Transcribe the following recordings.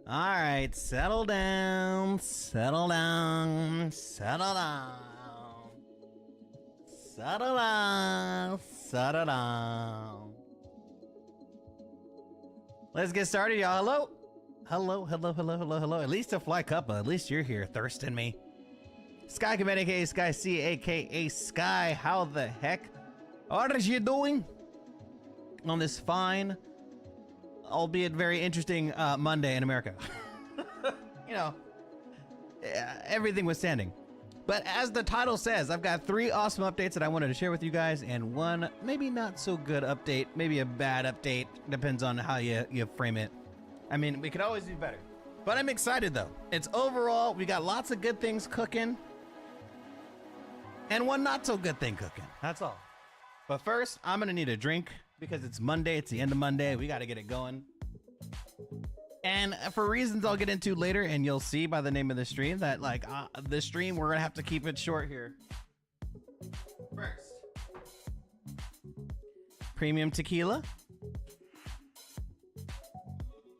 All right, settle down, settle down, settle down, settle down, settle down. Let's get started, y'all. Hello. Hello, hello, hello, hello, hello. At least a fly cuppa. At least you're here thirsting me. Sky Command, aka Sky C, aka Sky. How the heck are you doing on this fine, albeit very interesting Monday in America? You know, everything was standing. But as the title says, I've got 3 awesome updates that I wanted to share with you guys, and 1 maybe not so good update, maybe a bad update, depends on how you frame it. I mean, we could always do better. But I'm excited though. It's overall, we got lots of good things cooking, and 1 not so good thing cooking. That's all. But first, I'm gonna need a drink because it's Monday, it's the end of Monday, we gotta get it going. And for reasons I'll get into later, and you'll see by the name of the stream that, like, this stream, we're gonna have to keep it short here. First, premium tequila,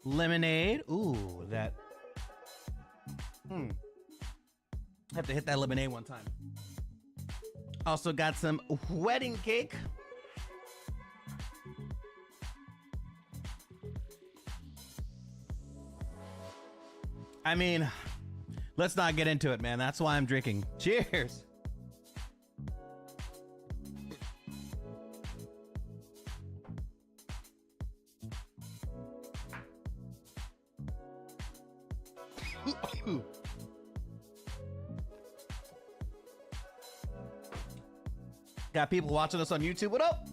lemonade. Ooh, that. Have to hit that lemonade one time. Also got some wedding cake. I mean, let's not get into it, man. That's why I'm drinking. Cheers. Got people watching us on YouTube. What up?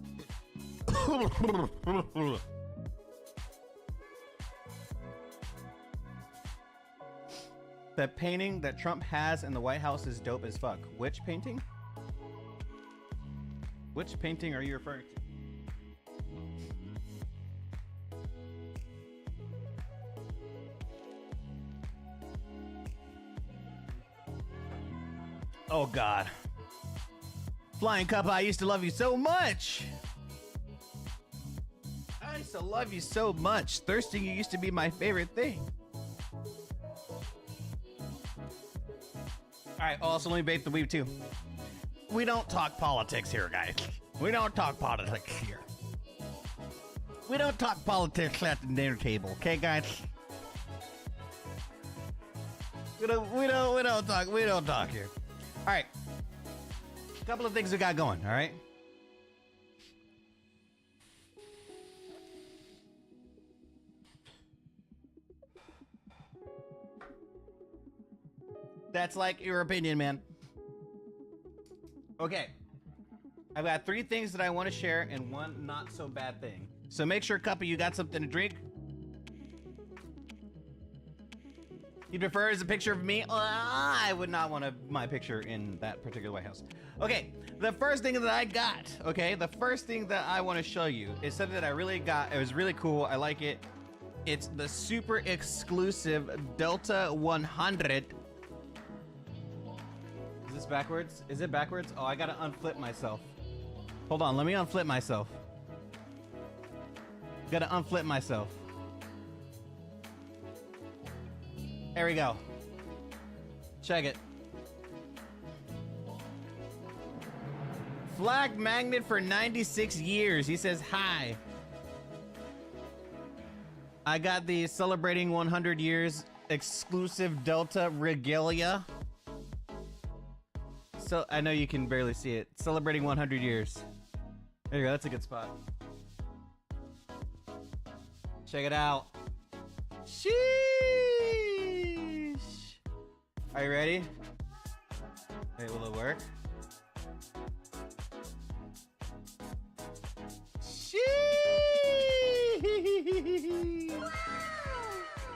The painting that Trump has in the White House is dope as fuck. Which painting? Which painting are you referring to? Oh God. Flying Cup, I used to love you so much. I used to love you so much. Thirsting you used to be my favorite thing. Alright, also let me bait the weeb too. We don't talk politics here, guys. We don't talk politics here. We don't talk politics at the dinner table, okay, guys? We don't talk here. Alright. A couple of things we got going, alright? That's like your opinion, man. Okay. I've got 3 things that I want to share and 1 not so bad thing. So make sure, Cuppy, you got something to drink. You prefer as a picture of me? I would not want my picture in that particular White House. Okay, the first thing that I got, okay, the first thing that I want to show you is something that I really got. It was really cool. I like it. It's the super exclusive Delta 100. Is this backwards? Is it backwards? Oh, I gotta unflip myself. Hold on, let me unflip myself. Gotta unflip myself. There we go. Check it. Flag magnet for 96 years. He says, hi. I got the celebrating 100 years exclusive Delta regalia. So I know you can barely see it. Celebrating 100 years. There you go. That's a good spot. Check it out. Sheesh. Are you ready? Hey, will it work? Sheesh.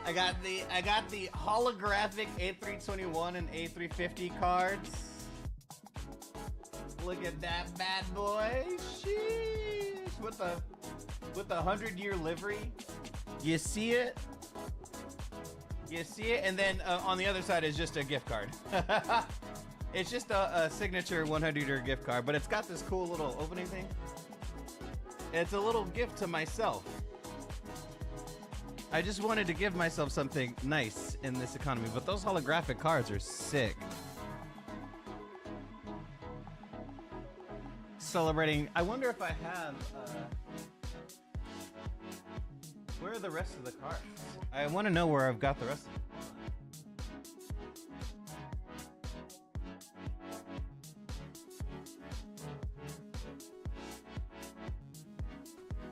I got the holographic A321 and A350 cards. Look at that bad boy. Sheesh. With the 100-year livery. You see it? You see it? And then on the other side is just a gift card. It's just a signature 100-year gift card, but it's got this cool little opening thing. It's a little gift to myself. I just wanted to give myself something nice in this economy, but those holographic cards are sick. Celebrating. I wonder if I have. Where are the rest of the cards? I want to know where I've got the rest of them.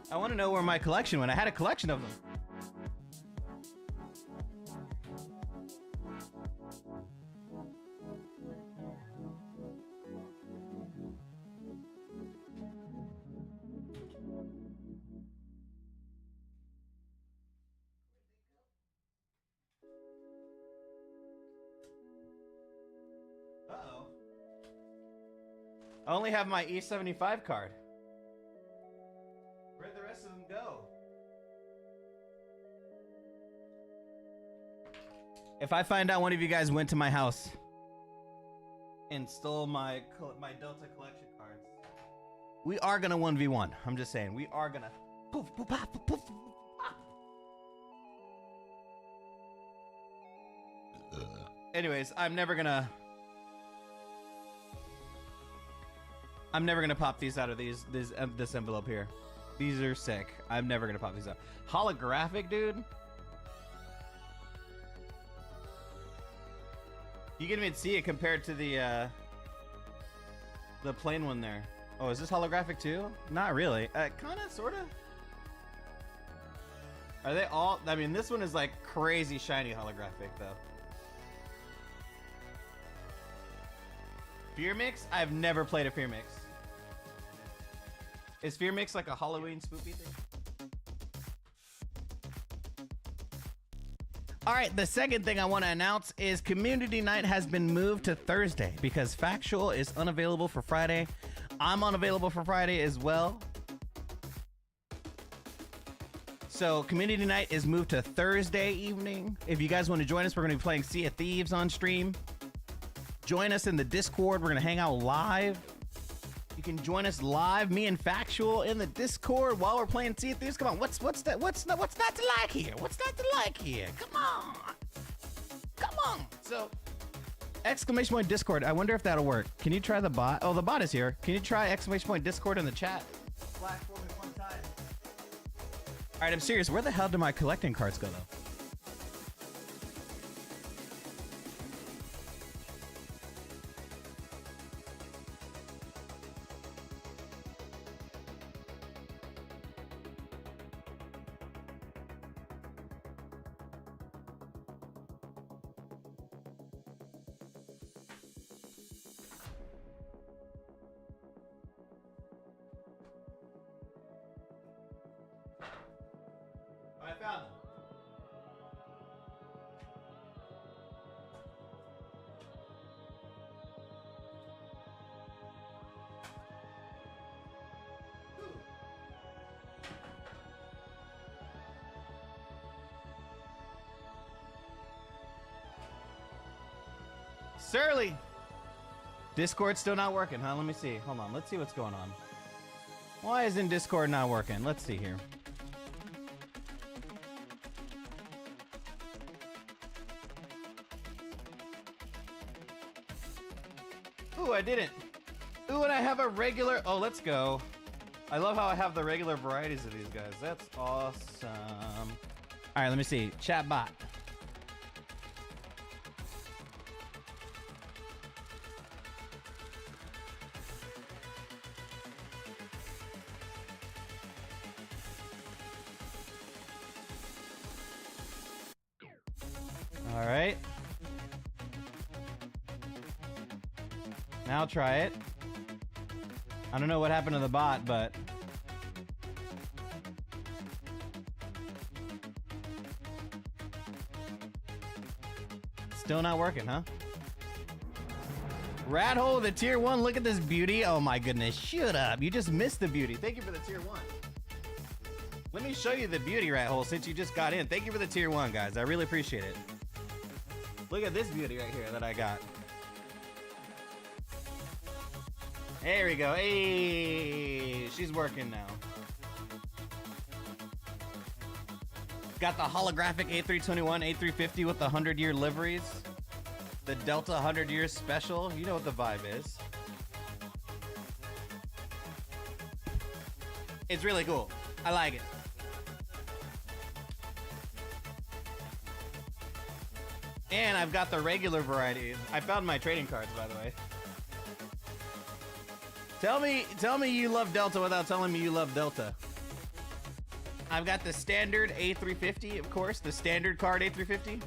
I want to know where my collection went. I had a collection of them. Uh-oh. I only have my E75 card. Where'd the rest of them go? If I find out one of you guys went to my house and stole my Delta collection cards, we are gonna 1v1. I'm just saying, we are gonna poof poof pop, poof poof. Anyways, I'm never gonna pop these out of this envelope here. These are sick. I'm never gonna pop these out. Holographic, dude. You can even see it compared to the plain one there. Oh, is this holographic too? Not really. Kinda, sorta. Are they all? I mean, this one is like crazy shiny holographic though. Fear Mix? I've never played a Fear Mix. Is Fear Mix like a Halloween spoopy thing? All right, the second thing I want to announce is Community Night has been moved to Thursday because Factual is unavailable for Friday. I'm unavailable for Friday as well. So Community Night is moved to Thursday evening. If you guys want to join us, we're going to be playing Sea of Thieves on stream. Join us in the Discord. We're going to hang out live. You can join us live, me and Factual, in the Discord while we're playing Sea of Thieves. Come on, what's not to like here? What's not to like here? Come on. Come on. So, exclamation point Discord. I wonder if that'll work. Can you try the bot? Oh, the bot is here. Can you try exclamation point Discord in the chat? Flash for me one time. All right, I'm serious. Where the hell do my collecting cards go, though? I found them. Surly. Discord's still not working, huh? Let me see. Hold on. Let's see what's going on. Why isn't Discord not working? Let's see here. Ooh, I didn't. Ooh, and I have a regular. Oh, let's go. I love how I have the regular varieties of these guys. That's awesome. All right, let me see. Chat bot. All right. Now try it. I don't know what happened to the bot, but still not working, huh? Rat hole, the tier 1. Look at this beauty. Oh my goodness. Shut up. You just missed the beauty. Thank you for the tier 1. Let me show you the beauty, rat hole, since you just got in. Thank you for the tier 1, guys. I really appreciate it. Look at this beauty right here that I got. There we go. Hey, she's working now. got the holographic A321, A350 with the 100-year liveries. The Delta 100 years special. You know what the vibe is. It's really cool. I like it. And I've got the regular variety. I found my trading cards, by the way. Tell me you love Delta without telling me you love Delta. I've got the standard A350, of course, the standard card A350.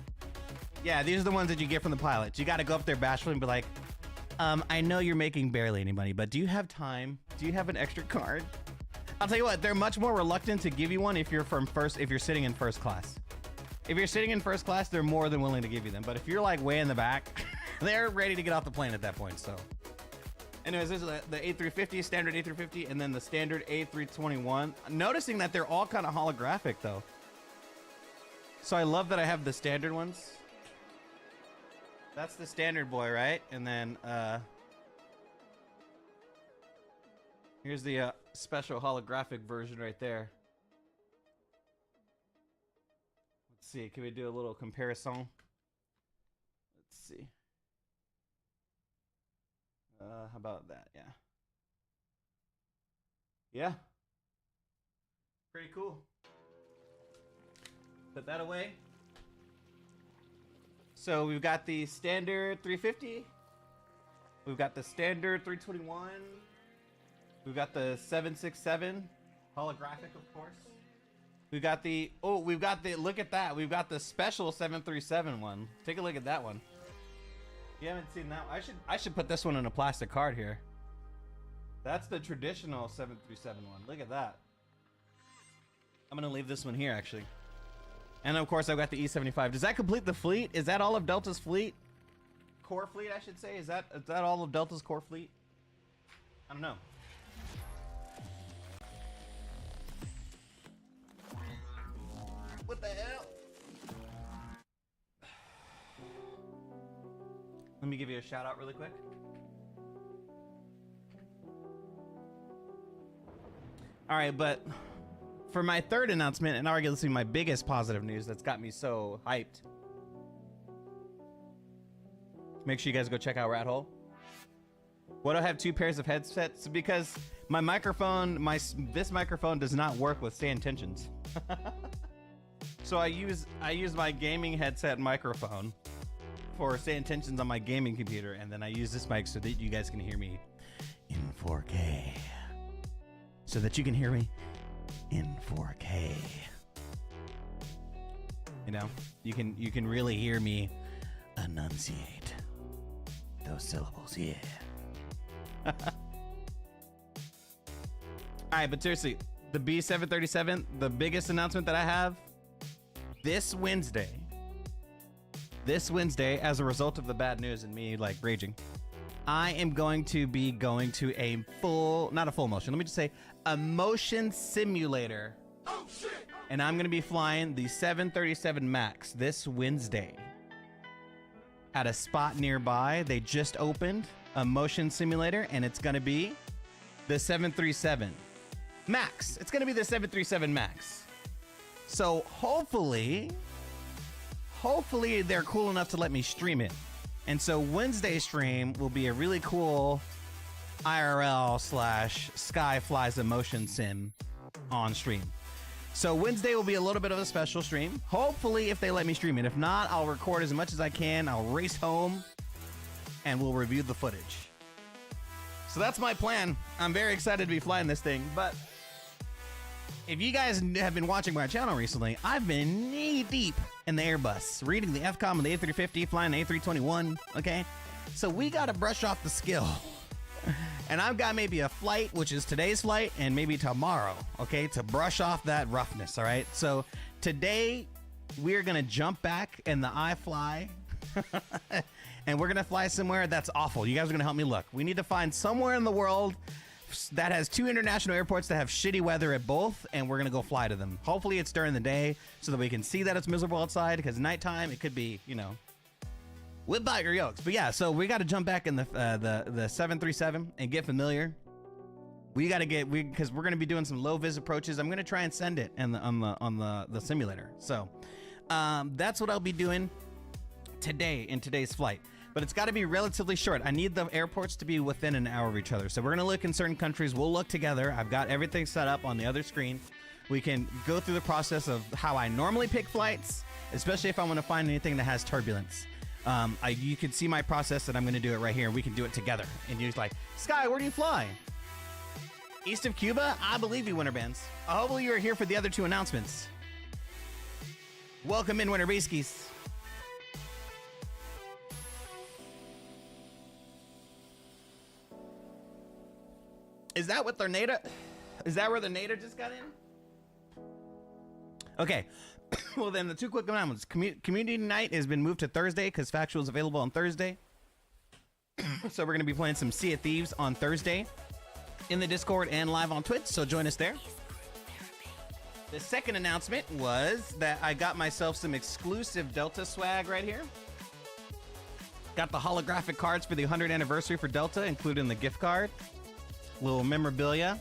Yeah, these are the ones that you get from the pilots. You got to go up there bashfully and be like, I know you're making barely any money, but do you have time? Do you have an extra card? I'll tell you what, they're much more reluctant to give you one if you're sitting in first class. If you're sitting in first class, they're more than willing to give you them. But if you're like way in the back, they're ready to get off the plane at that point. So, anyways, this is the A350, standard A350, and then the standard A321. Noticing that they're all kind of holographic though. So I love that I have the standard ones. That's the standard boy, right? And then here's the special holographic version right there. Let's see, can we do a little comparison? Let's see. How about that? Yeah. Yeah. Pretty cool. Put that away. So we've got the standard 350. We've got the standard 321. We've got the 767 holographic, of course. We've got the look at that. We've got the special 737 one. Take a look at that one. You haven't seen that. I should put this one in a plastic card here. That's the traditional 737 one. Look at that. I'm gonna leave this one here actually. And of course I've got the E75. Does that complete the fleet? Is that all of Delta's fleet? Core fleet, I should say. Is that all of Delta's core fleet? I don't know. What the hell? Let me give you a shout out really quick. All right, but for my third announcement, and arguably my biggest positive news that's got me so hyped. Make sure you guys go check out Rat Hole. Why do I have two pairs of headsets? Because my microphone, this microphone does not work with stand tensions. So I use my gaming headset microphone for stand tensions on my gaming computer, and then I use this mic so that you guys can hear me in 4K. So that you can hear me in 4K. You know, you can really hear me enunciate those syllables, yeah. All right, but seriously, the B737, the biggest announcement that I have this Wednesday, as a result of the bad news and me like raging, I am going to be going to a not a full motion, let me just say a motion simulator. Oh, shit. And I'm going to be flying the 737 MAX this Wednesday at a spot nearby. They just opened a motion simulator, and it's going to be the 737 MAX. It's going to be the 737 MAX. So hopefully they're cool enough to let me stream it. And so Wednesday stream will be a really cool IRL / Sky Flies a motion sim on stream. So Wednesday will be a little bit of a special stream. Hopefully if they let me stream it. If not, I'll record as much as I can. I'll race home and we'll review the footage. So that's my plan. I'm very excited to be flying this thing. But if you guys have been watching my channel recently, I've been knee deep in the Airbus, reading the FCOM and the A350, flying the A321, okay? So we gotta brush off the skill. And I've got maybe a flight, which is today's flight, and maybe tomorrow, okay, to brush off that roughness, all right? So today, we're gonna jump back in the iFly, and we're gonna fly somewhere that's awful. You guys are gonna help me look. We need to find somewhere in the world that has 2 international airports that have shitty weather at both, and we're gonna go fly to them. Hopefully it's during the day so that we can see that it's miserable outside, because nighttime it could be, you know, whip out your yokes. But yeah, so we got to jump back in the 737 and get familiar We got to get because we're going to be doing some low vis approaches. I'm going to try and send it on the simulator. So that's what I'll be doing today in today's flight. But it's got to be relatively short. I need the airports to be within an hour of each other. So we're going to look in certain countries. We'll look together. I've got everything set up on the other screen. We can go through the process of how I normally pick flights, especially if I want to find anything that has turbulence. You can see my process, and I'm going to do it right here. We can do it together. And you're like, Sky, where do you fly? East of Cuba? I believe you, Winter Bands. Hopefully you are here for the other 2 announcements. Welcome in, Winter Beaskies. Is that what their NATA? Is that where the NATA just got in? Okay. Well, then the 2 quick announcements. Community night has been moved to Thursday because Factual is available on Thursday. So we're going to be playing some Sea of Thieves on Thursday in the Discord and live on Twitch. So join us there. The second announcement was that I got myself some exclusive Delta swag right here. Got the holographic cards for the 100th anniversary for Delta, including the gift card. Little memorabilia.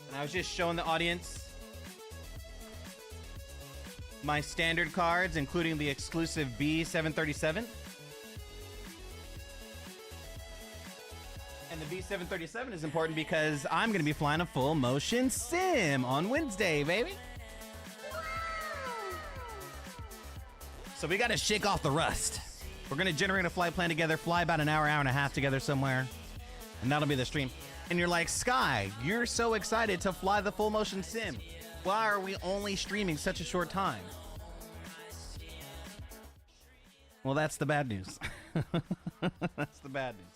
And I was just showing the audience my standard cards, including the exclusive B737. And the B737 is important because I'm going to be flying a full motion sim on Wednesday, baby. So we got to shake off the rust. We're going to generate a flight plan together, fly about an hour, hour and a half together somewhere. And that'll be the stream. And you're like, Sky, you're so excited to fly the full motion sim. Why are we only streaming such a short time? Well, that's the bad news. That's the bad news.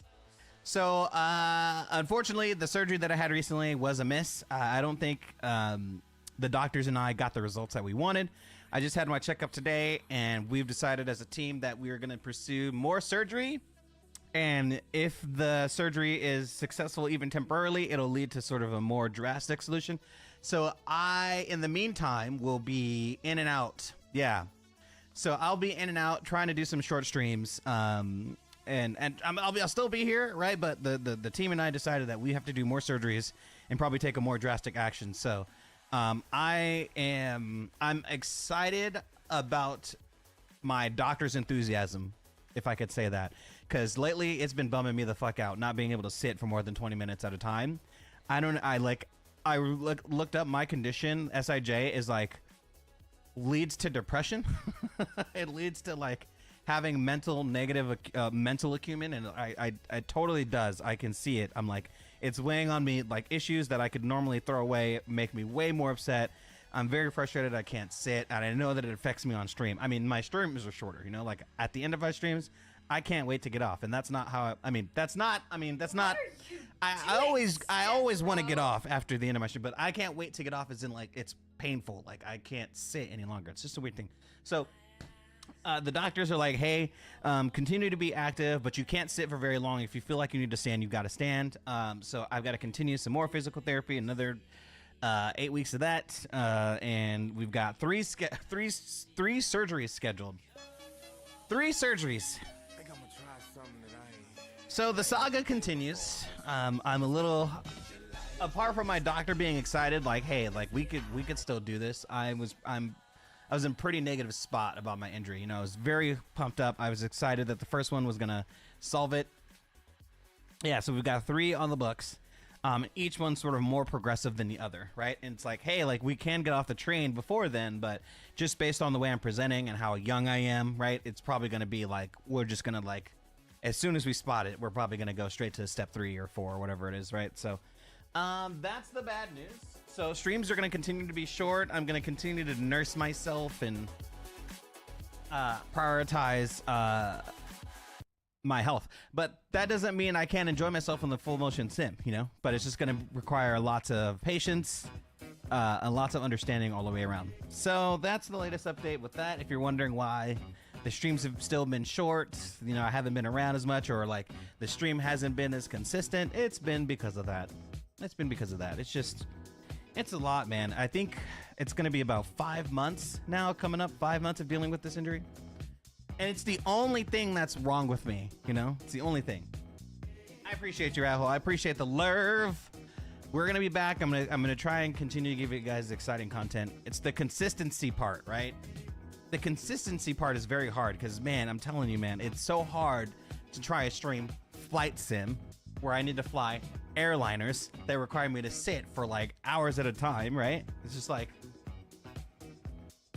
So, unfortunately, the surgery that I had recently was a miss. I don't think the doctors and I got the results that we wanted. I just had my checkup today, and we've decided as a team that we are going to pursue more surgery. And if the surgery is successful, even temporarily, it'll lead to sort of a more drastic solution. So I, in the meantime, will be in and out. Yeah. So I'll be in and out trying to do some short streams. And I'll still be here, right? But the team and I decided that we have to do more surgeries and probably take a more drastic action. So I'm excited about my doctor's enthusiasm, if I could say that. Because lately it's been bumming me the fuck out, not being able to sit for more than 20 minutes at a time. I looked up my condition. SIJ is like leads to depression. It leads to like having mental acumen, and it totally does. I can see it. I'm like, it's weighing on me, like issues that I could normally throw away make me way more upset. I'm very frustrated. I can't sit, and I know that it affects me on stream. I mean, my streams are shorter, you know, like at the end of my streams, I can't wait to get off. And that's not how I always want to get off after the end of my stream, but I can't wait to get off as in like, it's painful. Like I can't sit any longer. It's just a weird thing. So the doctors are like, hey, continue to be active, but you can't sit for very long. If you feel like you need to stand, you've got to stand. So I've got to continue some more physical therapy, another 8 weeks of that. And we've got three surgeries scheduled. 3 surgeries. So the saga continues. I'm a little, apart from my doctor being excited, like, hey, like we could still do this. I was in pretty negative spot about my injury. You know, I was very pumped up. I was excited that the first one was gonna solve it. Yeah, so we've got 3 on the books. Each one's sort of more progressive than the other, right? And it's like, hey, like we can get off the train before then, but just based on the way I'm presenting and how young I am, right? It's probably gonna be like, we're just gonna like, as soon as we spot it, we're probably gonna go straight to step 3 or 4 or whatever it is, right? So that's the bad news. So streams are going to continue to be short. I'm going to continue to nurse myself and prioritize my health. But that doesn't mean I can't enjoy myself in the full motion sim, you know? But it's just going to require lots of patience and lots of understanding all the way around. So that's the latest update with that. If you're wondering why the streams have still been short, you know, I haven't been around as much, or like the stream hasn't been as consistent, it's been because of that. It's been because of that. It's just... it's a lot, man. I think it's going to be about 5 months now coming up, 5 months of dealing with this injury. And it's the only thing that's wrong with me, you know? It's the only thing. I appreciate you, Rahul. I appreciate the lurve. We're gonna be back. I'm gonna try and continue to give you guys exciting content. It's the consistency part, right? The consistency part is very hard because, man, I'm telling you, man, it's so hard to try a stream flight sim where I need to fly airliners that require me to sit for like hours at a time, right? It's just like,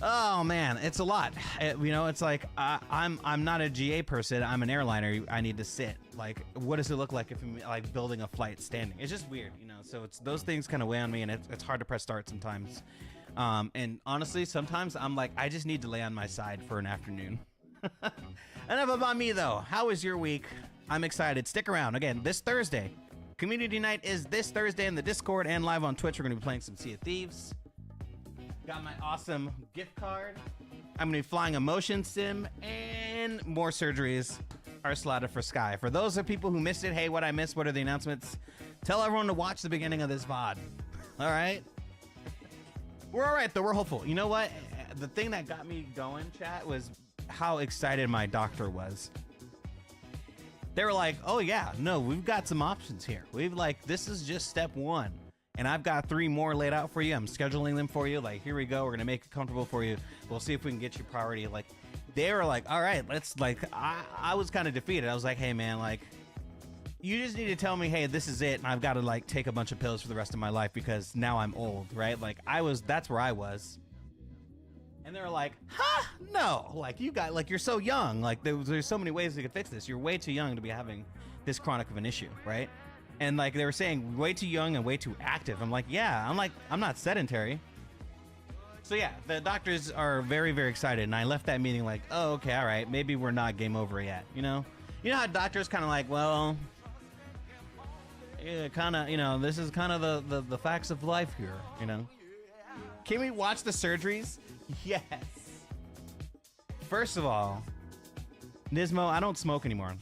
oh man, it's a lot. You know, it's like I'm not a GA person. I'm an airliner. I need to sit. Like, what does it look like if I'm like building a flight standing? It's just weird, you know. So it's those things kind of weigh on me, and it's hard to press start sometimes. And honestly, sometimes I'm like, I just need to lay on my side for an afternoon. Enough about me though. How was your week? I'm excited. Stick around. Again, this Thursday. Community night is this Thursday in the Discord and live on Twitch. We're going to be playing some Sea of Thieves. Got my awesome gift card. I'm going to be flying a motion sim, and more surgeries are slotted for Sky. For those of people who missed it, hey, what I missed? What are the announcements? Tell everyone to watch the beginning of this VOD. All right? We're all right, though. We're hopeful. You know what? The thing that got me going, chat, was how excited my doctor was. They were like, oh yeah, no, we've got some options here. We've like, this is just step one. And I've got 3 more laid out for you. I'm scheduling them for you. Like, here we go. We're going to make it comfortable for you. We'll see if we can get you priority. Like, they were like, all right, let's like, I was kind of defeated. I was like, hey man, like, you just need to tell me, hey, this is it. And I've got to like take a bunch of pills for the rest of my life because now I'm old, right? Like that's where I was. And they were like, huh? No, like you're so young. Like there's so many ways we could fix this. You're way too young to be having this chronic of an issue, right? And like they were saying, way too young and way too active. I'm like, yeah, I'm not sedentary. So yeah, the doctors are very, very excited. And I left that meeting like, oh, okay, all right, maybe we're not game over yet. You know how doctors kind of like, well, yeah, kind of, you know, this is kind of the facts of life here, you know. Can we watch the surgeries? Yes. First of all, Nismo, I don't smoke anymore.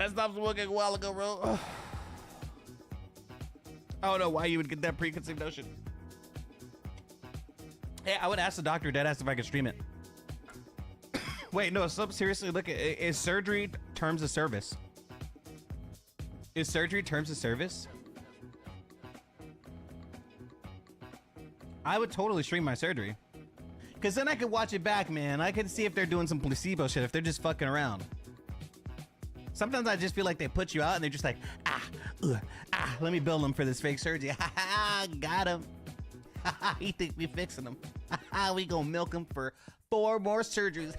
I stopped smoking a while ago, bro. I don't know why you would get that preconceived notion. Hey, I would ask the doctor dead ass if I could stream it. Wait, no, seriously, look, is surgery terms of service? Is surgery terms of service? I would totally stream my surgery. Because then I could watch it back, man. I could see if they're doing some placebo shit, if they're just fucking around. Sometimes I just feel like they put you out and they're just like, let me build them for this fake surgery. Got him. He think we fixing them. We gonna milk him for 4 more surgeries.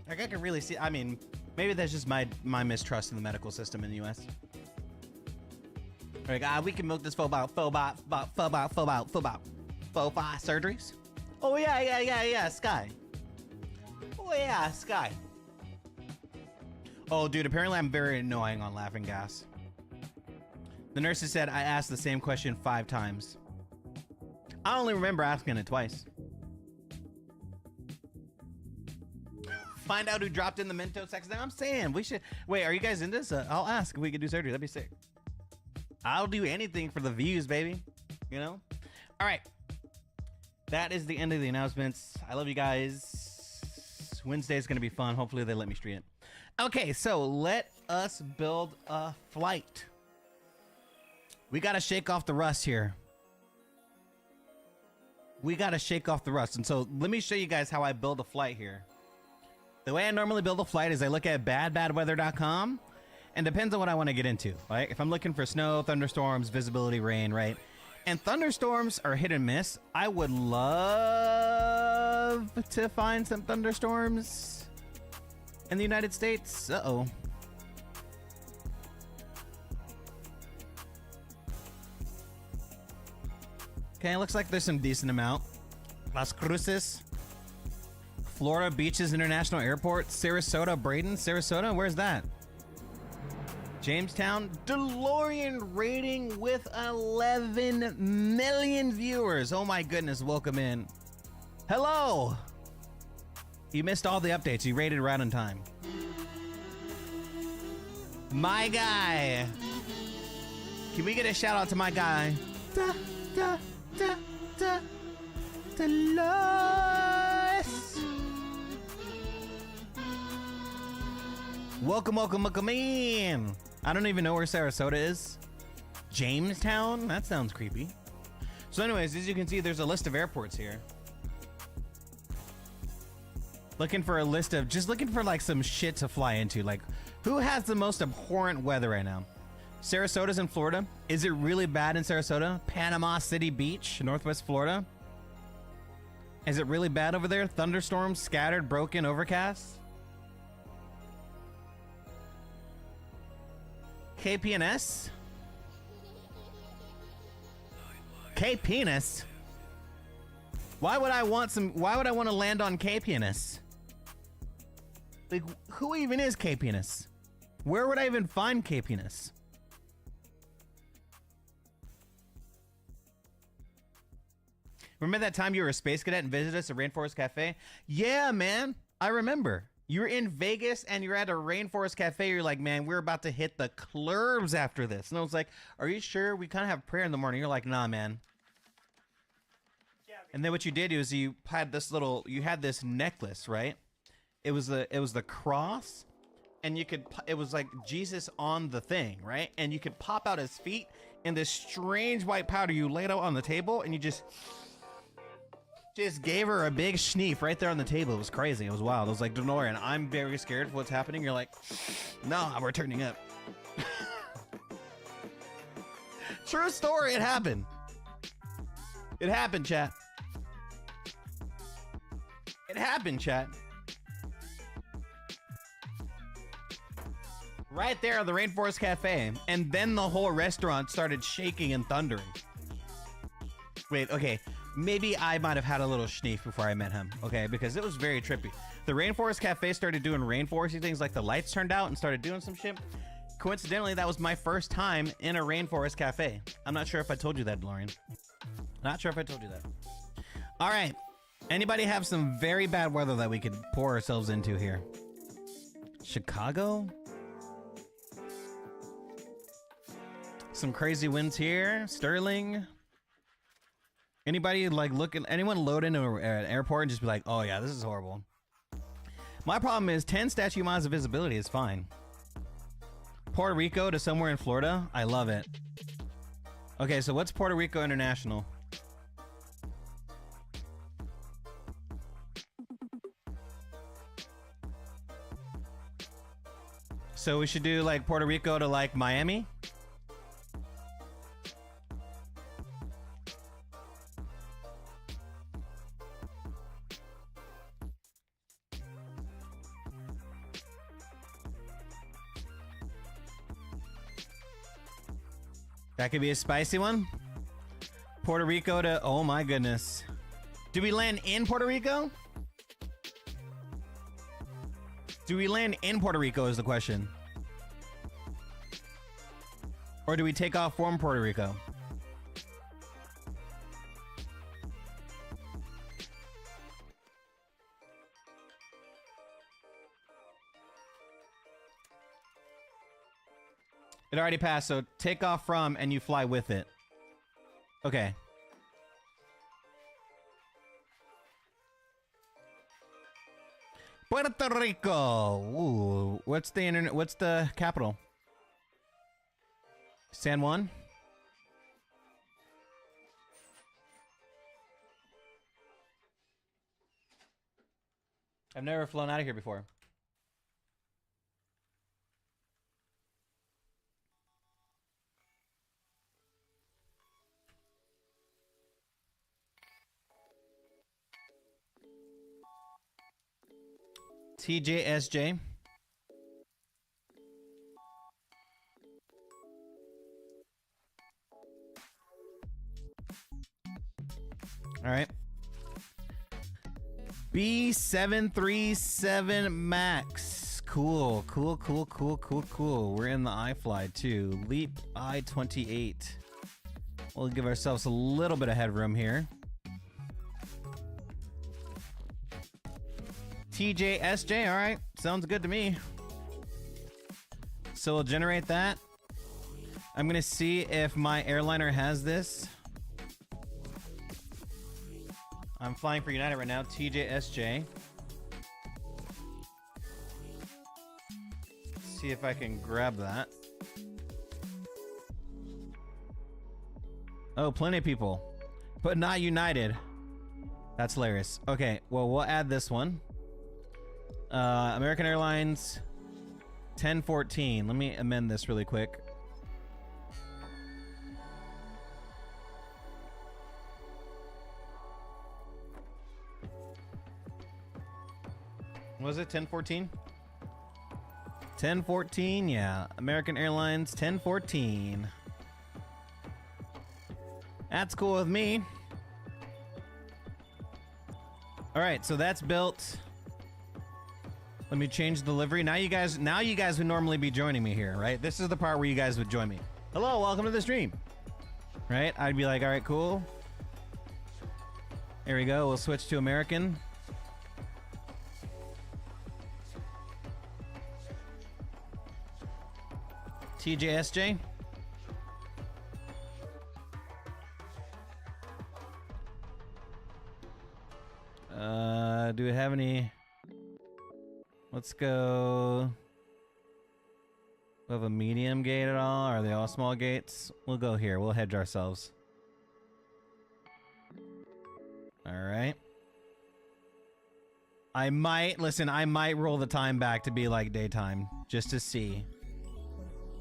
Like I can really see, I mean, maybe that's just my mistrust in the medical system in the U.S. Like, we can milk this for about 4 surgeries. Oh yeah, Sky. Oh yeah, Sky. Oh, dude, apparently I'm very annoying on laughing gas. The nurses said I asked the same question 5 times. I only remember asking it twice. Find out who dropped in the Mentos sex. I'm saying we should. Wait, are you guys in this? I'll ask if we could do surgery. That'd be sick. I'll do anything for the views, baby. You know? All right. That is the end of the announcements. I love you guys. Wednesday is going to be fun. Hopefully they let me stream it. Okay, so let us build a flight. We got to shake off the rust here. We got to shake off the rust. And so let me show you guys how I build a flight here. The way I normally build a flight is I look at badweather.com, and depends on what I want to get into, right? If I'm looking for snow, thunderstorms, visibility, rain, right? And thunderstorms are hit and miss. I would love to find some thunderstorms in the United States. Uh-oh. Okay, it looks like there's some decent amount. Las Cruces, Florida Beaches International Airport, Sarasota, Braden, Sarasota, where's that? Jamestown, DeLorean rating with 11 million viewers. Oh my goodness, welcome in. Hello. You missed all the updates. You rated right on time. My guy. Can we get a shout out to my guy? Dolores. Welcome, welcome, welcome in. I don't even know where Sarasota is. Jamestown? That sounds creepy. So anyways, as you can see, there's a list of airports here. Looking for a list of, just looking for like some shit to fly into. Like, who has the most abhorrent weather right now? Sarasota's in Florida. Is it really bad in Sarasota? Panama City Beach, Northwest Florida. Is it really bad over there? Thunderstorms, scattered, broken, overcast. KPNS? KPNS? Why would I want to land on KPNS? Like, who even is KPNS? Where would I even find KPNS? Remember that time you were a space cadet and visited us at Rainforest Cafe? Yeah, man. I remember. You were in Vegas and you're at a Rainforest Cafe. You're like, man, we're about to hit the clubs after this. And I was like, are you sure? We kind of have prayer in the morning. You're like, nah, man. And then what you did was you had this necklace, right? It was the cross, and it was like Jesus on the thing, right? And you could pop out his feet, and this strange white powder you laid out on the table, and you just gave her a big schneef right there on the table. It was crazy. It was wild. I was like, DeLorean, I'm very scared of what's happening. You're like, no, we're turning up. True story. It happened. It happened, chat. It happened, chat. Right there at the Rainforest Cafe. And then the whole restaurant started shaking and thundering. Wait, okay. Maybe I might have had a little schneef before I met him, okay? Because it was very trippy. The Rainforest Cafe started doing rainforesty things, like the lights turned out and started doing some shit. Coincidentally, that was my first time in a Rainforest Cafe. I'm not sure if I told you that, DeLorean. Not sure if I told you that. All right. Anybody have some very bad weather that we could pour ourselves into here? Chicago? Some crazy winds here. Sterling? Anybody like anyone load into an airport and just be like, oh yeah, this is horrible. My problem is 10 statute miles of visibility is fine. Puerto Rico to somewhere in Florida? I love it. Okay, so what's Puerto Rico International? So we should do like Puerto Rico to like Miami? That could be a spicy one. Puerto Rico to, oh my goodness. Do we land in Puerto Rico? Do we land in Puerto Rico is the question. Or do we take off from Puerto Rico? It already passed, so take off from and you fly with it. Okay. Puerto Rico. Ooh, what's the capital? San Juan? I've never flown out of here before. TJSJ. All right. B737 Max. Cool. We're in the iFly too. Leap I-28. We'll give ourselves a little bit of headroom here. TJSJ, all right. Sounds good to me. So we'll generate that. I'm going to see if my airliner has this. I'm flying for United right now, TJSJ. see if I can grab that. Oh, plenty of people, but not United. That's hilarious. Okay, well, we'll add this one. American Airlines 1014. Let me amend this really quick. Was it 1014? 1014, yeah. American Airlines 1014. That's cool with me. All right, so that's built. Let me change the livery. Now you guys would normally be joining me here, right? This is the part where you guys would join me. Hello, welcome to the stream. Right? I'd be like, all right, cool. There we go. We'll switch to American. TJSJ. Do we have any? Let's go. We have a medium gate at all? Are they all small gates? We'll go here. We'll hedge ourselves. All right. I might roll the time back to be like daytime just to see.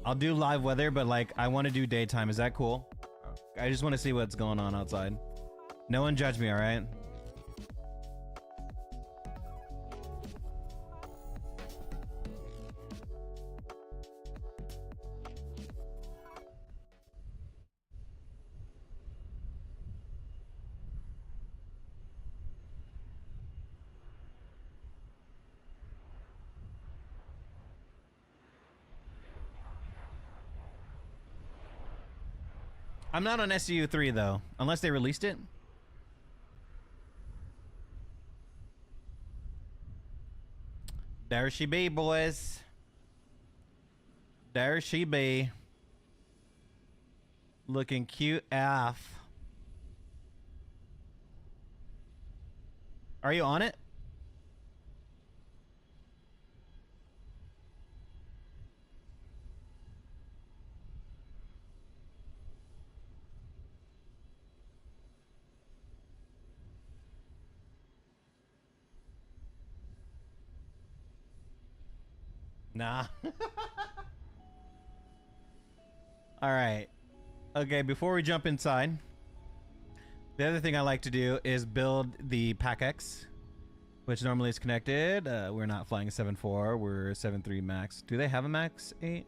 I'll do live weather, but like I want to do daytime. Is that cool? I just want to see what's going on outside. No one judge me, all right? I'm not on SCU 3 though, unless they released it. There she be, boys. There she be. Looking cute AF. Are you on it? Nah. All right. Okay, before we jump inside, the other thing I like to do is build the PAC-X, which normally is connected. We're not flying a 7.4, we're a 7.3 max. Do they have a max 8?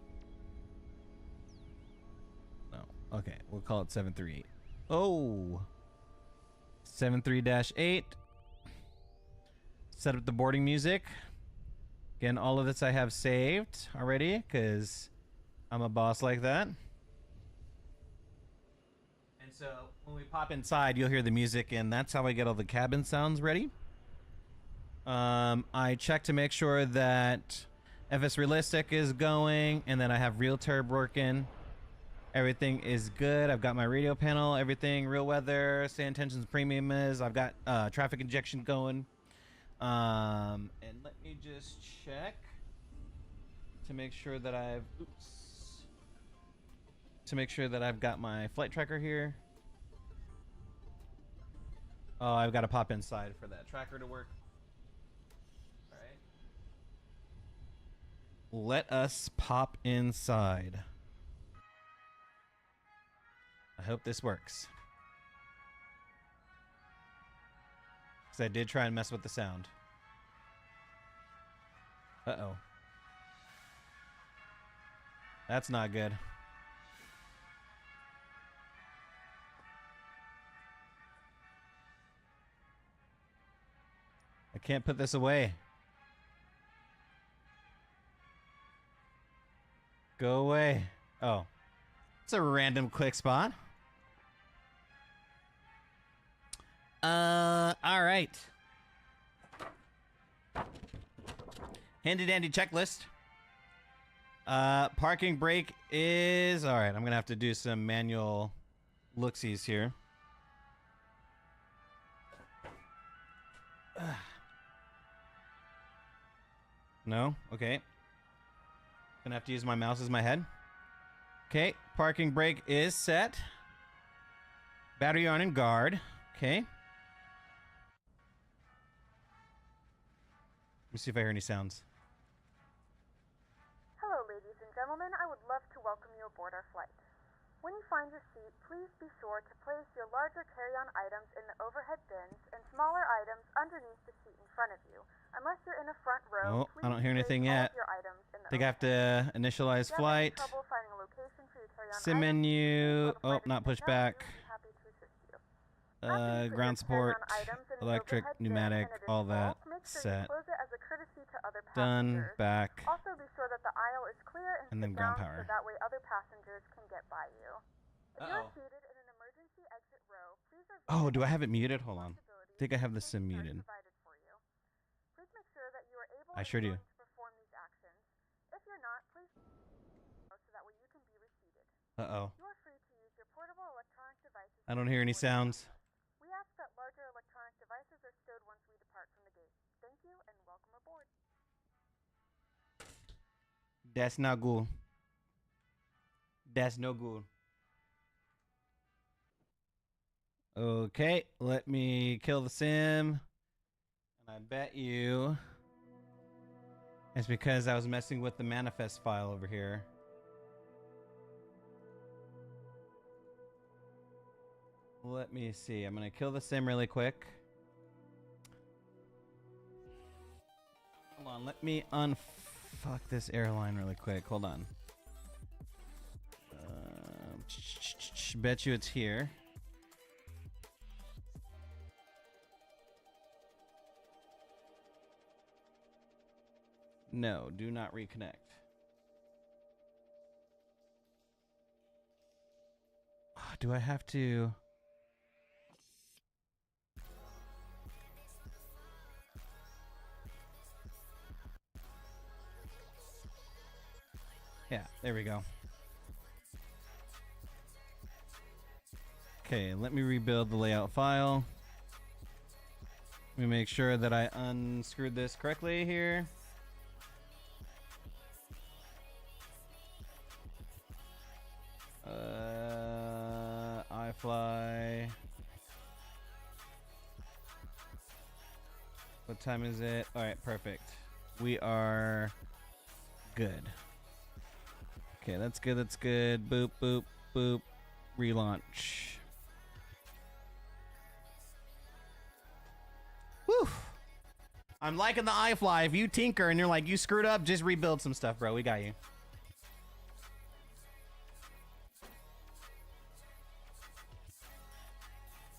No. Okay, we'll call it 738. Oh. 73-8. Set up the boarding music. Again, all of this I have saved already because I'm a boss like that. And so when we pop inside, you'll hear the music, and that's how I get all the cabin sounds ready. I check to make sure that FS Realistic is going, and then I have RealTurb working. Everything is good. I've got my radio panel, everything, real weather, Sand Tensions Premium is. I've got traffic injection going. And let me just check to make sure that I've got my flight tracker here. Oh, I've got to pop inside for that tracker to work. All right. Let us pop inside. I hope this works. Because I did try and mess with the sound. Uh-oh. That's not good. I can't put this away. Go away. Oh. It's a random quick spot. All right. Handy dandy checklist. Parking brake is all right. I'm gonna have to do some manual looksies here. No? Okay. Gonna have to use my mouse as my head. Okay, parking brake is set. Battery on and guard. Okay. Let me see if I hear any sounds. Hello, ladies and gentlemen. I would love to welcome you aboard our flight. When you find your seat, please be sure to place your larger carry-on items in the overhead bins and smaller items underneath the seat in front of you. Unless you're in a front row, Oh, I don't hear anything place all yet. of your items in the I think I have to initialize flight. If you have any trouble finding a location for your carry-on Sim items, menu. please call Oh, the flight not push attendant. back. We would be happy to assist you. After you put Ground your support, carry-on items in the electric, overhead bin pneumatic, and it is all that full, make sure set. you close it as a courtesy to other Done. passengers. Back. Also, be sure that the aisle is clear And sit then ground down power. so that way other passengers can get by you. If Uh-oh. you're seated in an emergency exit row, please Oh, do I have it muted? Hold on. I think I have the sim muted. Please make sure that you are able I sure do. and willing to perform these actions. If you're not, please so that way you can be reseated. Uh-oh. You are free to use your portable electronic devices. I don't hear any sounds. We ask that larger electronic devices are stowed once we depart from the gate. Thank you and welcome aboard. That's not good. That's no good. Okay, let me kill the sim. And I bet you it's because I was messing with the manifest file over here. Let me see. I'm going to kill the sim really quick. Hold on. Let me unfuck this airline really quick. Hold on. Bet you it's here. No, do not reconnect. Do I have to? Yeah, there we go. Okay, let me rebuild the layout file. Let me make sure that I unscrewed this correctly here. iFly. What time is it? All right, perfect. We are good. Okay, that's good. That's good. Boop, boop, boop. Relaunch. Whew. I'm liking the iFly. If you tinker and you're like, you screwed up, just rebuild some stuff, bro. We got you.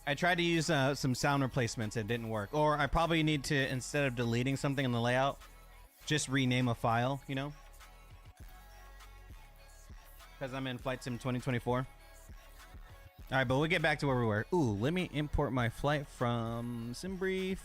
I tried to use some sound replacements. It didn't work. Or I probably need to, instead of deleting something in the layout, just rename a file, you know? Because I'm in Flight Sim 2024. All right, but we'll get back to where we were. Ooh, let me import my flight from SimBrief.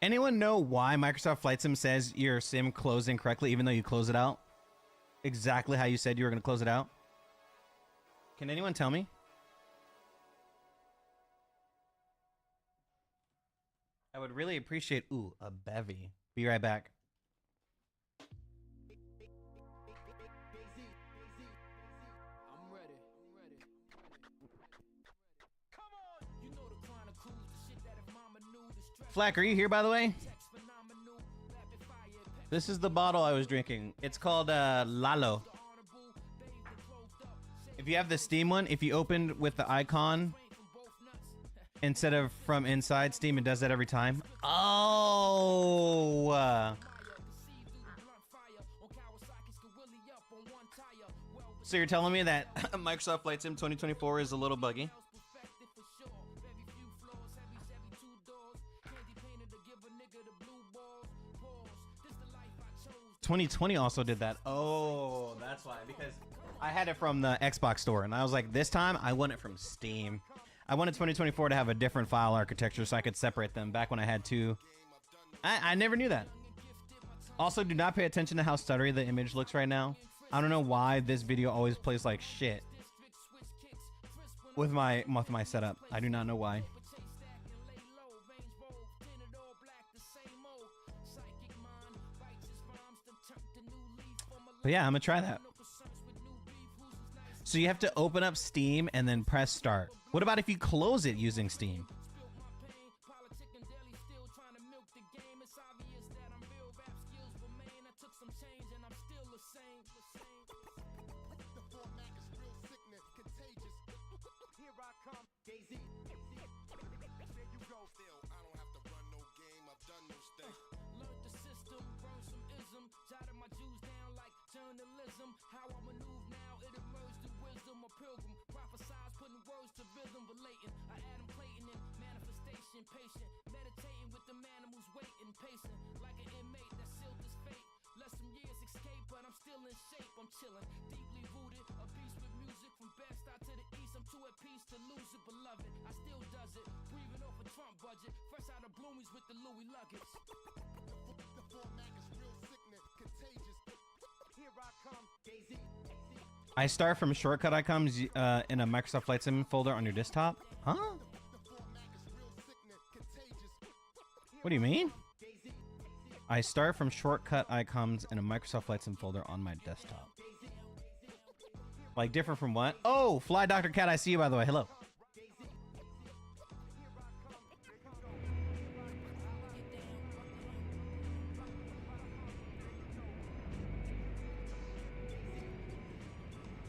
Anyone know why Microsoft Flight Sim says your sim closed incorrectly even though you close it out? Exactly how you said you were going to close it out? Can anyone tell me? I would really appreciate... Ooh, a bevy. Be right back. Flack, are you here, by the way? This is the bottle I was drinking. It's called Lalo. If you have the Steam one, if you opened with the icon instead of from inside Steam, it does that every time. Oh. So you're telling me that Microsoft Flight Sim 2024 is a little buggy? 2020 also did that. Oh, that's why. Because I had it from the Xbox store, and I was like, this time I want it from Steam. I wanted 2024 to have a different file architecture so I could separate them back when I had two. I never knew that. Also, do not pay attention to how stuttery the image looks right now. I don't know why this video always plays like shit with my setup. I do not know why. But yeah, I'm gonna try that. So you have to open up Steam and then press start. What about if you close it using Steam? I start from shortcut icons in a Microsoft Flight Sim folder on your desktop. Huh? What do you mean? I start from shortcut icons in a Microsoft Flight Sim folder on my desktop. Like different from what? Oh, Fly Dr. Cat, I see you by the way. Hello.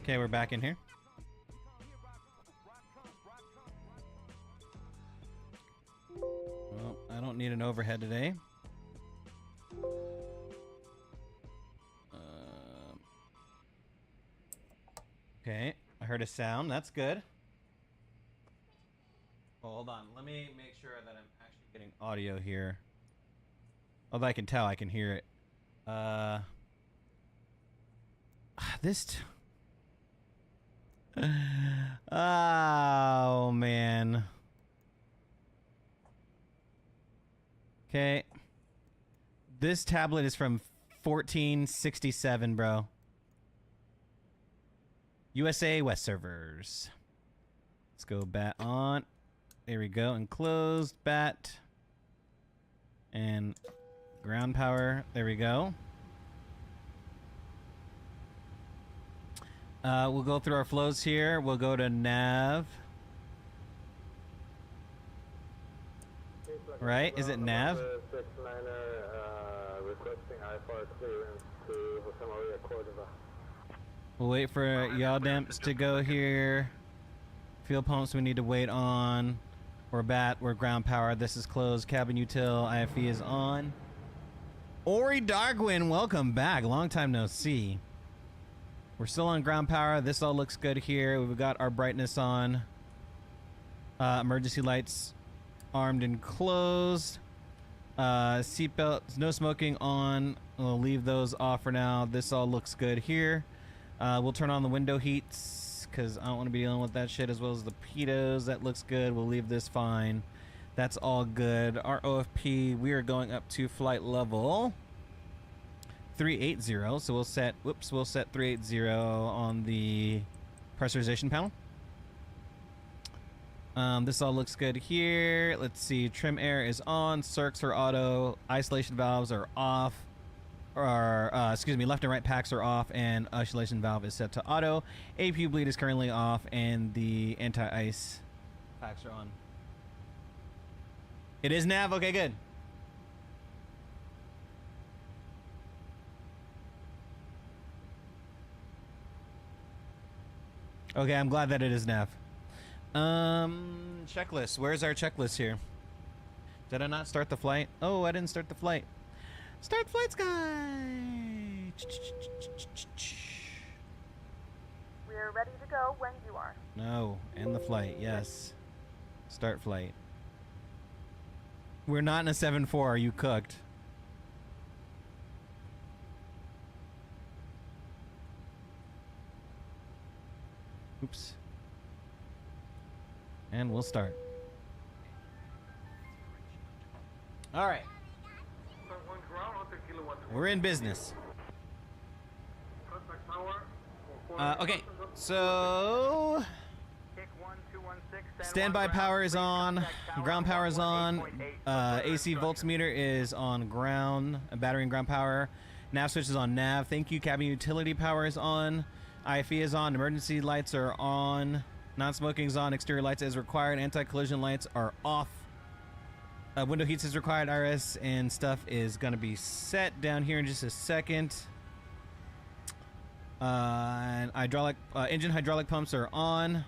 Okay, we're back in here. Well, I don't need an overhead today. Okay, I heard a sound. That's good. Hold on. Let me make sure that I'm actually getting audio here. Although I can tell, I can hear it. Oh, man. Okay. This tablet is from 1467, bro. USA West servers. Let's go bat on. There we go. And closed bat. And ground power. There we go. We'll go through our flows here. We'll go to nav. Right? Is it nav? Requesting IFR clearance to Jose Maria Cordova. We'll wait for yaw damps to go here. Fuel pumps we need to wait on. We're bat, we're ground power. This is closed. Cabin util, IFE is on. Ori Darwin, welcome back. Long time no see. We're still on ground power. This all looks good here. We've got our brightness on. Emergency lights armed and closed. Seatbelts, no smoking on. We'll leave those off for now. This all looks good here. We'll turn on the window heats because I don't want to be dealing with that shit, as well as the pitos. That looks good. We'll leave this fine. That's all good. Our OFP, we are going up to flight level 380. So we'll set 380 on the pressurization panel. This all looks good here. Let's see. Trim air is on. Circs are auto. Isolation valves are off. Or, excuse me, left and right packs are off, and isolation valve is set to auto. APU bleed is currently off, and the anti-ice packs are on. It is nav? Okay, good. Okay, I'm glad that it is nav. Checklist. Where's our checklist here? Did I not start the flight? Oh, I didn't start the flight. Start flight, Sky! We are ready to go when you are. No, end the flight, yes. Start flight. We're not in a 7-4, are you cooked? Oops. And we'll start. Alright. We're in business. Okay, so standby power is on, ground power is on, AC voltmeter is on ground, battery and ground power, nav switch is on nav. Thank you. Cabin utility power is on, IFE is on, emergency lights are on, non-smoking is on, exterior lights as required, anti-collision lights are off. Window heats is required, RS and stuff is gonna be set down here in just a second. And engine hydraulic pumps are on,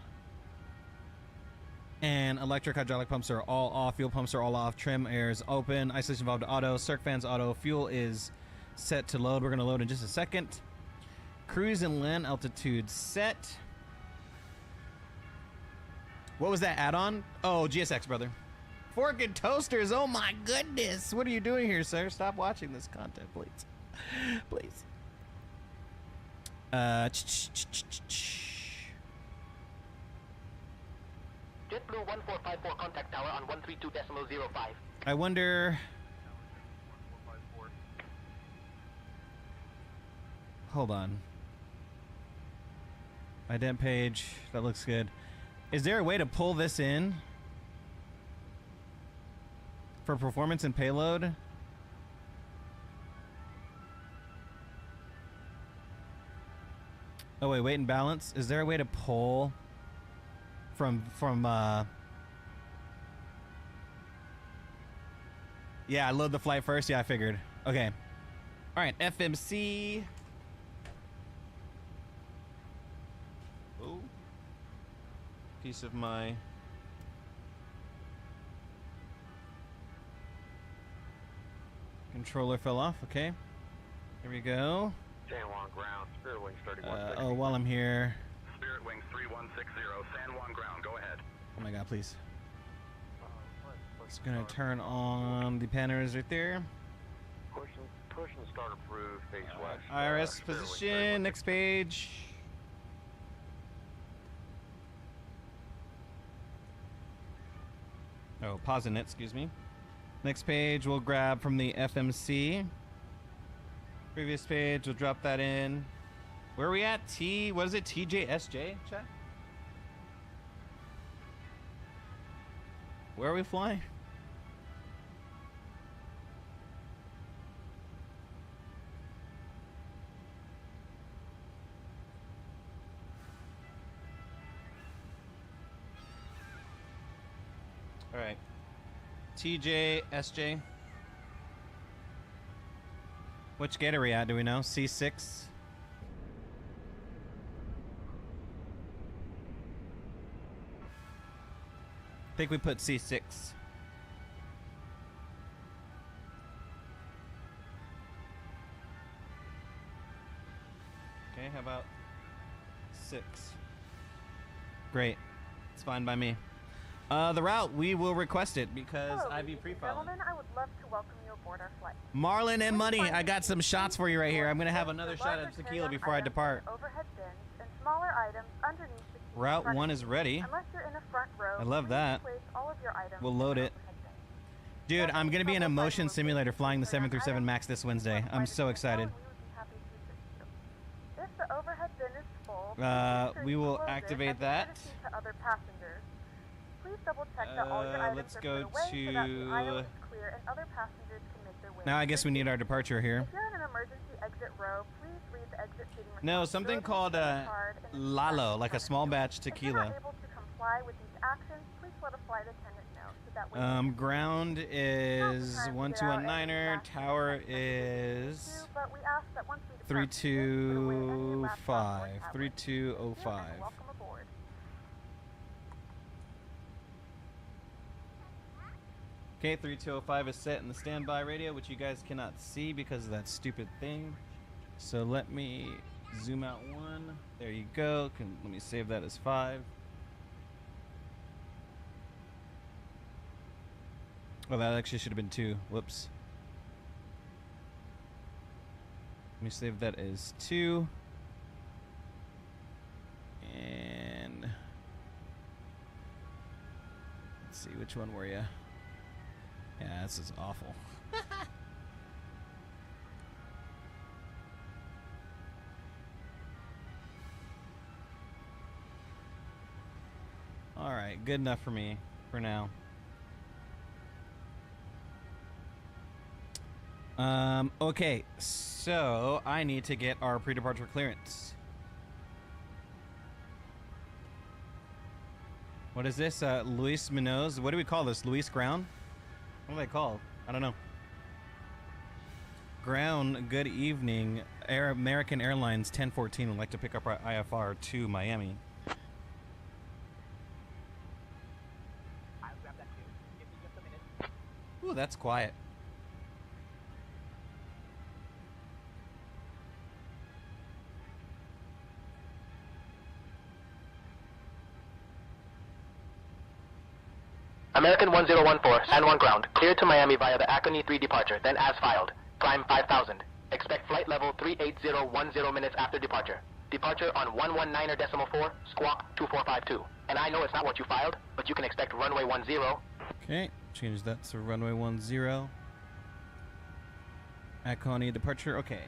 and electric hydraulic pumps are all off. Fuel pumps are all off. Trim air is open. Isolation valve to auto. Circ fans auto. Fuel is set to load. We're gonna load in just a second. Cruise and land altitude set. What was that add-on? Oh, GSX, brother. Fork and toasters. Oh my goodness. What are you doing here, sir? Stop watching this content, please. Please. JetBlue 1454 contact tower on 132.05. I wonder. Hold on. Ident page. That looks good. Is there a way to pull this in for performance and payload? Oh wait, weight and balance. Is there a way to pull from yeah, load the flight first. Yeah, I figured. Okay. All right, FMC. Oh. Piece of my controller fell off. Okay. Here we go. San Juan ground, Spirit Wings 3160. Oh, while I'm here. Spirit Wings 3160, San Juan ground, go ahead. Oh my god, please. It's gonna turn on the panners right there. Push and start approved, face west. IRS Spirit Wings position, next page. Oh, pausing it, excuse me. Next page, we'll grab from the FMC. Previous page, we'll drop that in. Where are we at? What is it? TJSJ, chat? Where are we flying? All right. TJSJ. Which gate are we at? Do we know? C6? I think we put C6. Okay, how about 6? Great. It's fine by me. The route, we will request it because Hello, IB ladies and pre-filing. gentlemen, I would love to welcome you aboard our flight. Marlon and Money, I got some shots for you right here. I'm going to have another shot of tequila before I depart. Overhead bins and smaller items underneath the seat in Route front 1 of is you. ready. Unless you're in the front row, I love please that. place all of your items We'll load in the it. overhead bin. Dude, I'm going to be in a motion simulator flying the 737 MAX this Wednesday. I'm so excited. If the overhead bin is full, We will activate that. to other passengers. Please double check that all your items Let's are go put away so that the aisle to... is clear and other passengers can make their way. Now I guess we need our departure here. If you're in an emergency exit row, please read the exit seating No, something called card in the Lalo, like a front small batch If you're not tequila. able to comply with these actions, please let a flight attendant know so that we Ground is 1219er, tower is but we ask that once we depart, please put away any of your laptops or 3205. tablets. 3205. Welcome aboard. Okay, 3205 is set in the standby radio, which you guys cannot see because of that stupid thing. So let me zoom out one. There you go. Let me save that as 5. Oh, that actually should have been 2. Whoops. Let me save that as 2. And let's see, which one were you? Yeah, this is awful. Alright, good enough for me for now. Okay, so I need to get our pre-departure clearance. What is this? Luis Munoz? What do we call this? Luis Ground? What are they called? I don't know. Ground, good evening. American Airlines 1014 would like to pick up our IFR to Miami. I'll grab that too. Give me just a minute. Ooh, that's quiet. American 1014, San Juan ground. Cleared to Miami via the Aconi 3 departure, then as filed. Climb 5000. Expect flight level 38010 minutes after departure. Departure on 119.4, squawk 2452. And I know it's not what you filed, but you can expect runway 10. Okay, change that to runway 10. Aconi departure, okay.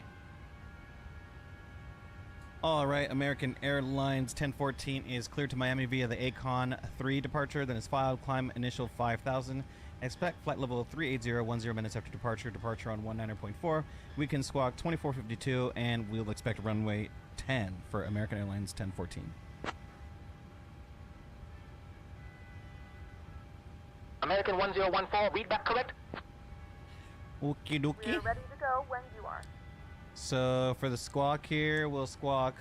Alright, American Airlines 1014 is cleared to Miami via the Acon 3 departure, then is filed, climb initial 5000. Expect flight level 38010 minutes after departure, departure on 19.4. We can squawk 2452, and we'll expect runway 10 for American Airlines 1014. American 1014, read back correct? Okie dokie. We're ready to go when you are. So for the squawk here, we'll squawk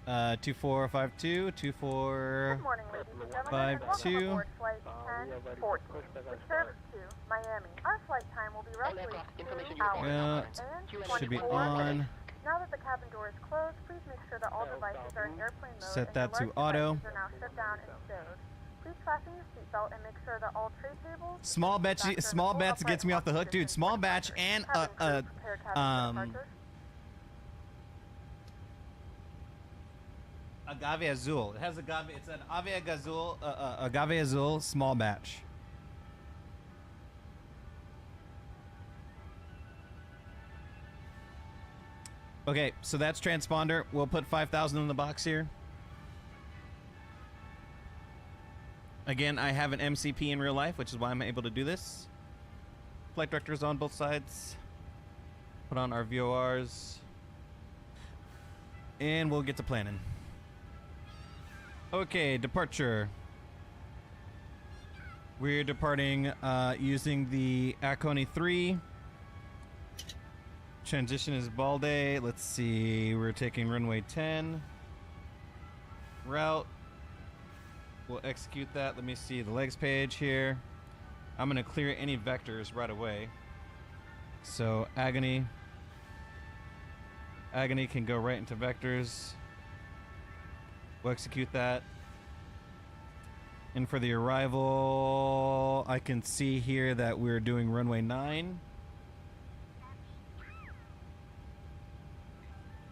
2452, 24. Good morning, ladies and gentlemen, and 52. welcome aboard flight 1014, which serves to Miami. Our flight time will be roughly aircraft 2 information hours Yeah, and should be 24 on. minutes. Now that the cabin door is closed, please make sure that all devices are in airplane mode Set and that your to large auto. devices are now shut down and stowed. Please fasten your seatbelt and make sure that all tray tables, Small batch, factor, small full batch upright gets me off the hook, dude. position Small and batch comfort. and Cabin crew, prepare cabin for departure. Agave Azul. It has agave. It's an agave azul small batch. Okay, so that's transponder. We'll put 5,000 in the box here. Again, I have an MCP in real life, which is why I'm able to do this. Flight directors on both sides. Put on our VORs. And we'll get to planning. Okay, departure. We're departing using the Aconi 3. Transition is Balde. Let's see. We're taking runway 10. Route. We'll execute that. Let me see the legs page here. I'm going to clear any vectors right away. So Agony. Agony can go right into vectors. We'll execute that. And for the arrival, I can see here that we're doing runway 9.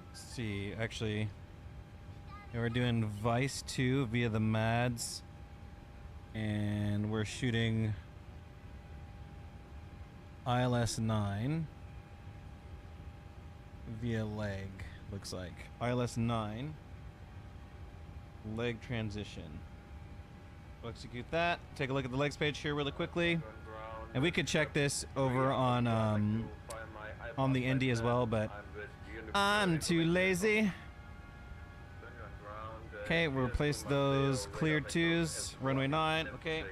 Let's see, actually, yeah, we're doing Vice 2 via the MADS. And we're shooting ILS 9 via leg, looks like. ILS 9. Leg transition. We'll execute that. Take a look at the legs page here really quickly. And we could check this over on the Indy as well, but I'm too lazy. Okay, we'll replace those cleared 2s. Runway 9, okay.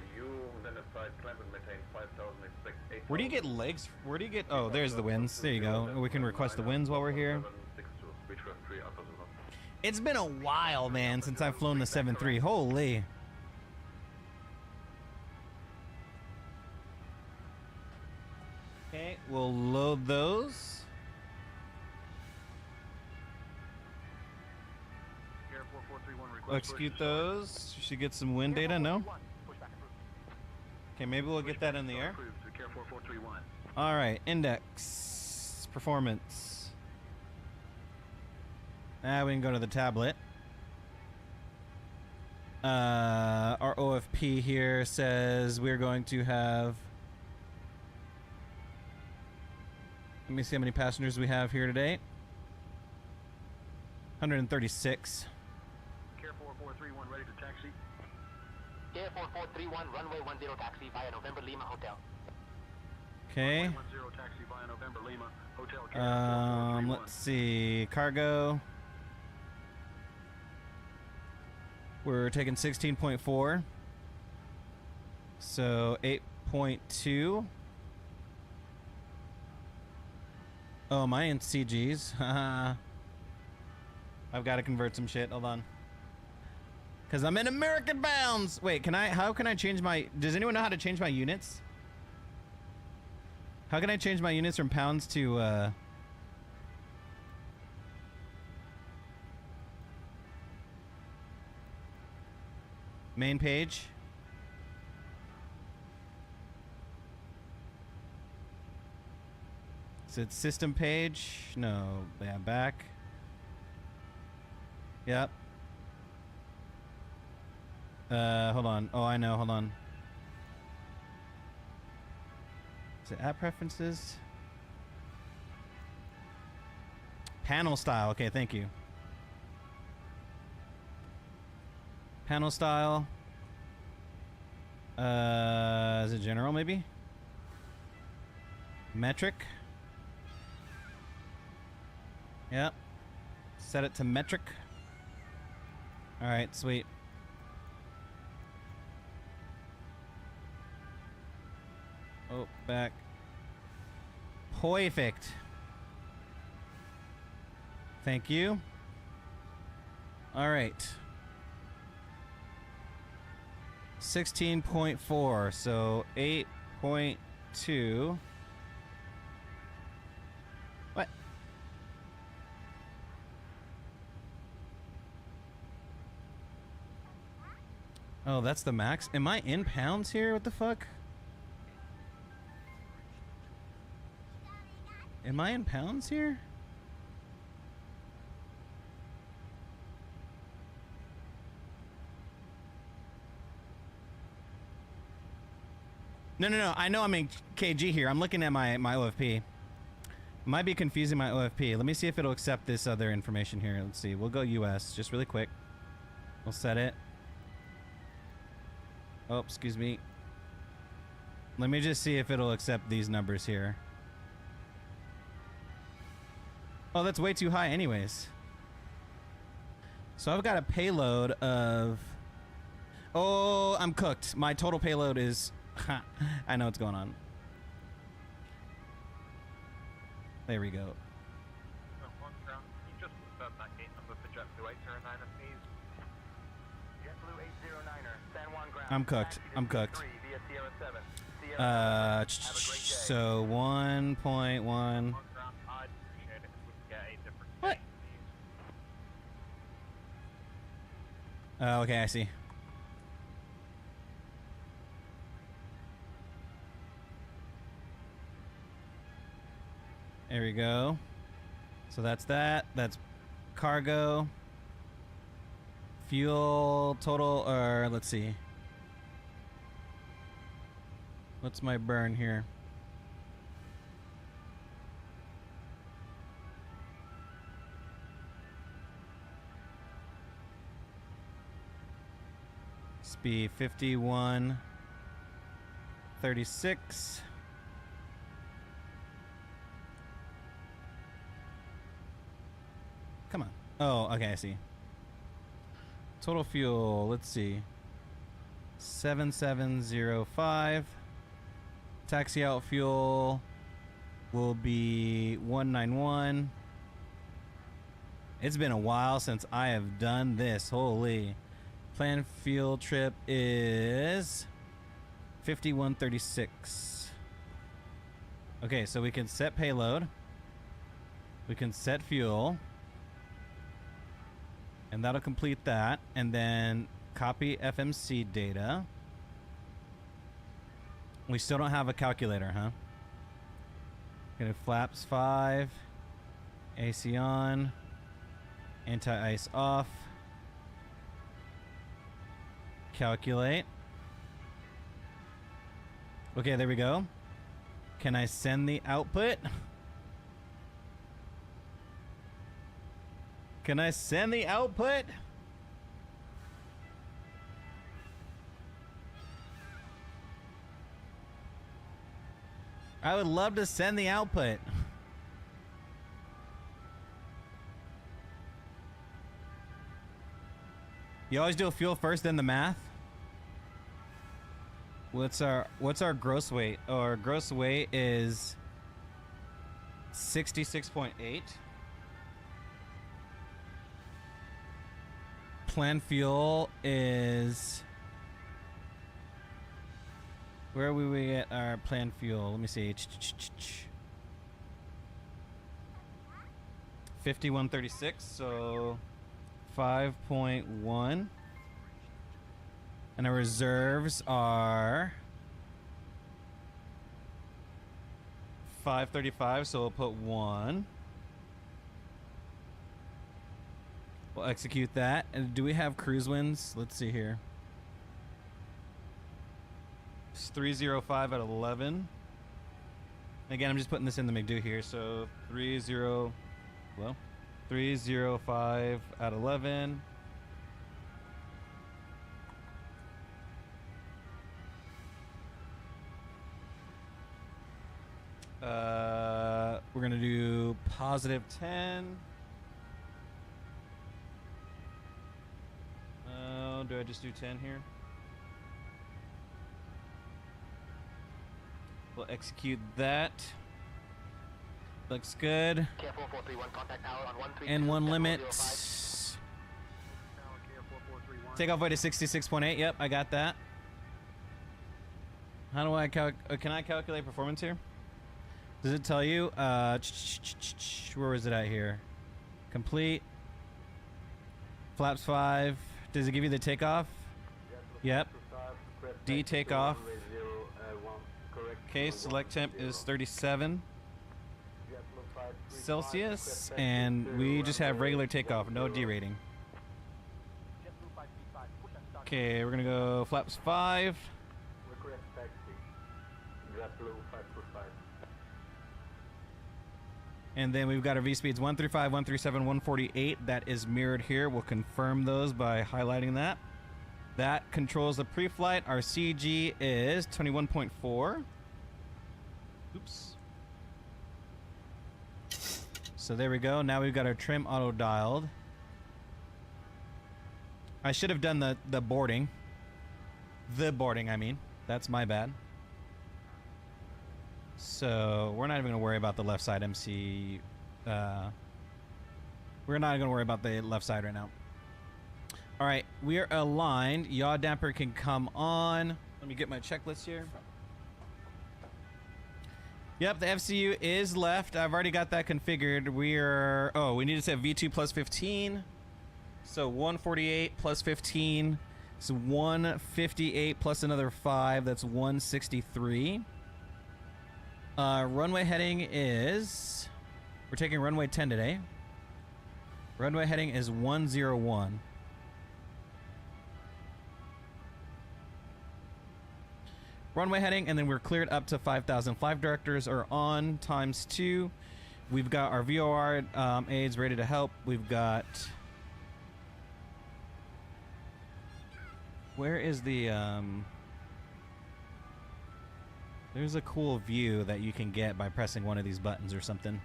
Where do you get legs? Where do you get... Oh, there's the winds. There you go. We can request the winds while we're here. It's been a while, man, since I've flown the 7-3. Holy. Okay, we'll load those. We'll execute those. You should get some wind data, no? Okay, maybe we'll get that in the air. Alright, index. Performance. Now we can go to the tablet. Our OFP here says we're going to have... Let me see how many passengers we have here today. 136. 4431 ready to taxi. Air 4431, runway 10 taxi via November Lima Hotel. Okay. 10 taxi via November Lima Hotel. Let's see. Cargo. We're taking 16.4. So 8.2. Oh, am I in CGs? I've got to convert some shit. Hold on. Because I'm in American pounds. Wait, how can I change my... Does anyone know how to change my units? How can I change my units from pounds to, main page? Is it system page? No. Yeah, back. Yep. Hold on. Oh, I know. Hold on. Is it app preferences? Panel style. Okay, thank you. Panel style. Is it general maybe? Metric. Yep. Set it to metric. All right, sweet. Oh, back. Perfect. Thank you. All right. 16.4, so 8.2. What? Oh, that's the max? Am I in pounds here? What the fuck? Am I in pounds here? No. I know I'm in KG here. I'm looking at my OFP. Might be confusing my OFP. Let me see if it'll accept this other information here. Let's see. We'll go US just really quick. We'll set it. Oh, excuse me. Let me just see if it'll accept these numbers here. Oh, that's way too high anyways. So I've got a payload of... Oh, I'm cooked. My total payload is... I know what's going on. There we go. Can you just confirm that gate number for JetBlue 809er, please? JetBlue 809er, San Juan ground. I'm cooked. I'm cooked. Via Sierra 7. Sierra 7. So 1.1. What? Oh, okay, I see. There we go. So that's that. That's cargo. Fuel total, or let's see. What's my burn here? Speed 51.36. Come on. Oh, okay, I see. Total fuel, let's see. 7705. Taxi out fuel will be 191. It's been a while since I have done this. Holy. Planned fuel trip is 5136. Okay, so we can set payload. We can set fuel. And that'll complete that. And then copy FMC data. We still don't have a calculator, huh? Okay, flaps 5. AC on. Anti-ice off. Calculate. Okay, there we go. Can I send the output? Can I send the output? I would love to send the output. You always do a fuel first, then the math? What's our gross weight? Oh, our gross weight is 66.8. Planned fuel is... Where are we at our planned fuel? Let me see. 5136, so 5.1. And our reserves are 535, so we'll put 1. We'll execute that. And do we have cruise winds? Let's see here. It's 305 at 11. Again, I'm just putting this in the McDo here. So 305 at 11. We're gonna do positive 10. Do I just do 10 here? We'll execute that. Looks good. And one limit. Takeoff weight is 66.8. Yep, I got that. How do I can I calculate performance here? Does it tell you? Where was it at here? Complete. Flaps 5. Does it give you the takeoff? Yep. D takeoff. Okay, select temp is 37 Celsius, and we just have regular takeoff, no D rating. Okay, we're gonna go flaps 5. And then we've got our V-speeds 135, 137, 148. That is mirrored here. We'll confirm those by highlighting that. That controls the pre-flight. Our CG is 21.4. Oops. So there we go. Now we've got our trim auto dialed. I should have done the boarding. The boarding, I mean. That's my bad. So we're not even going to worry about the left side MC. We're not going to worry about the left side right now. All right, we are aligned. Yaw damper can come on. Let me get my checklist here. Yep, the FCU is left. I've already got that configured. We need to set V2 plus 15. So 148 plus 15. So 158 plus another 5. That's 163. Runway heading is... We're taking runway 10 today. Runway heading is 101. Runway heading, and then we're cleared up to 5,000. Flight directors are on ×2. We've got our VOR aids ready to help. We've got... Where is the... There's a cool view that you can get by pressing one of these buttons or something.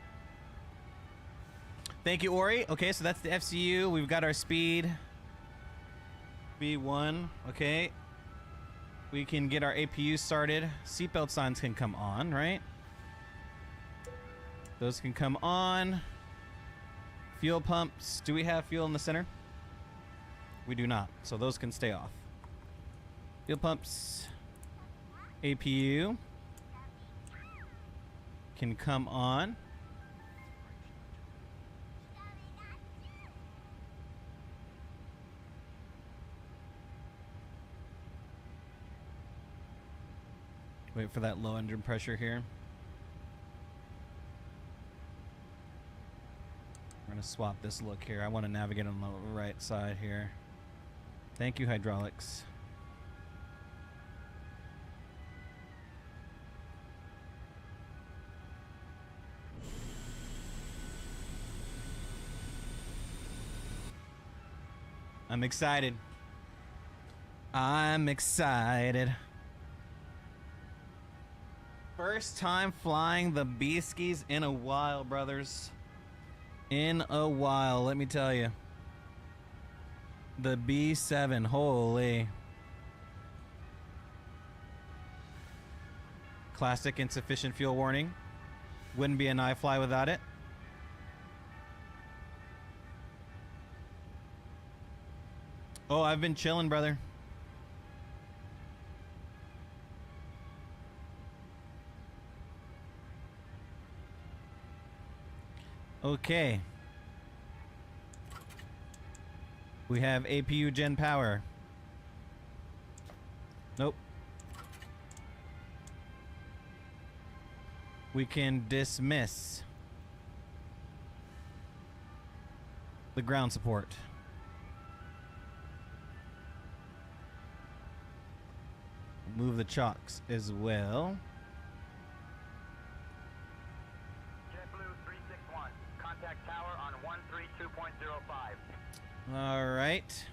Thank you, Ori. Okay, so that's the FCU. We've got our speed. B1. Okay. We can get our APU started. Seatbelt signs can come on, right? Those can come on. Fuel pumps. Do we have fuel in the center? We do not. So those can stay off. Fuel pumps. APU can come on. Wait for that low engine pressure here. We're going to swap this look here. I want to navigate on the right side here. Thank you, hydraulics. I'm excited. I'm excited. First time flying the B-skis in a while, brothers. In a while, let me tell you. The B7, holy. Classic insufficient fuel warning. Wouldn't be an iFly without it. Oh, I've been chilling, brother. Okay. We have APU gen power. Nope. We can dismiss the ground support. Move the chocks as well. JetBlue 361, contact tower on 132.05. All right.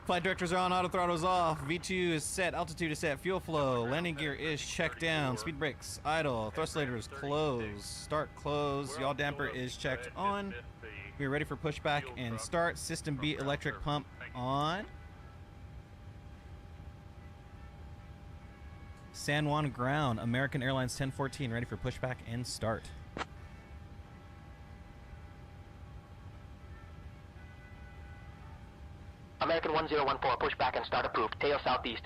Flight directors are on, auto throttles off. V2 is set, altitude is set, fuel flow, landing gear is checked down, speed brakes idle, thrusters closed, start closed, yaw damper is checked on. We are ready for pushback and start. System B electric pump on. San Juan ground, American Airlines 1014, ready for pushback and start. American 1014, pushback and start approved. Tail southeast.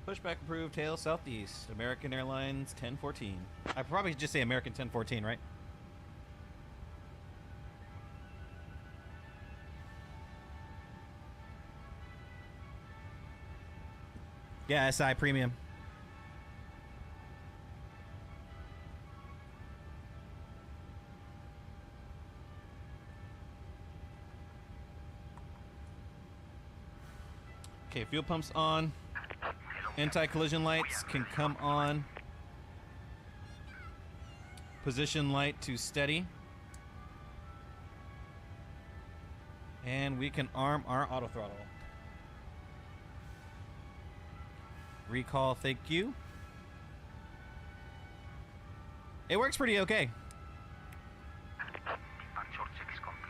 Pushback approved, tail southeast, American Airlines 1014. I probably just say American 1014, right? Yeah, SI premium. Okay, fuel pumps on. Anti-collision lights can come on. Position light to steady. And we can arm our auto throttle. Recall, thank you. It works pretty okay.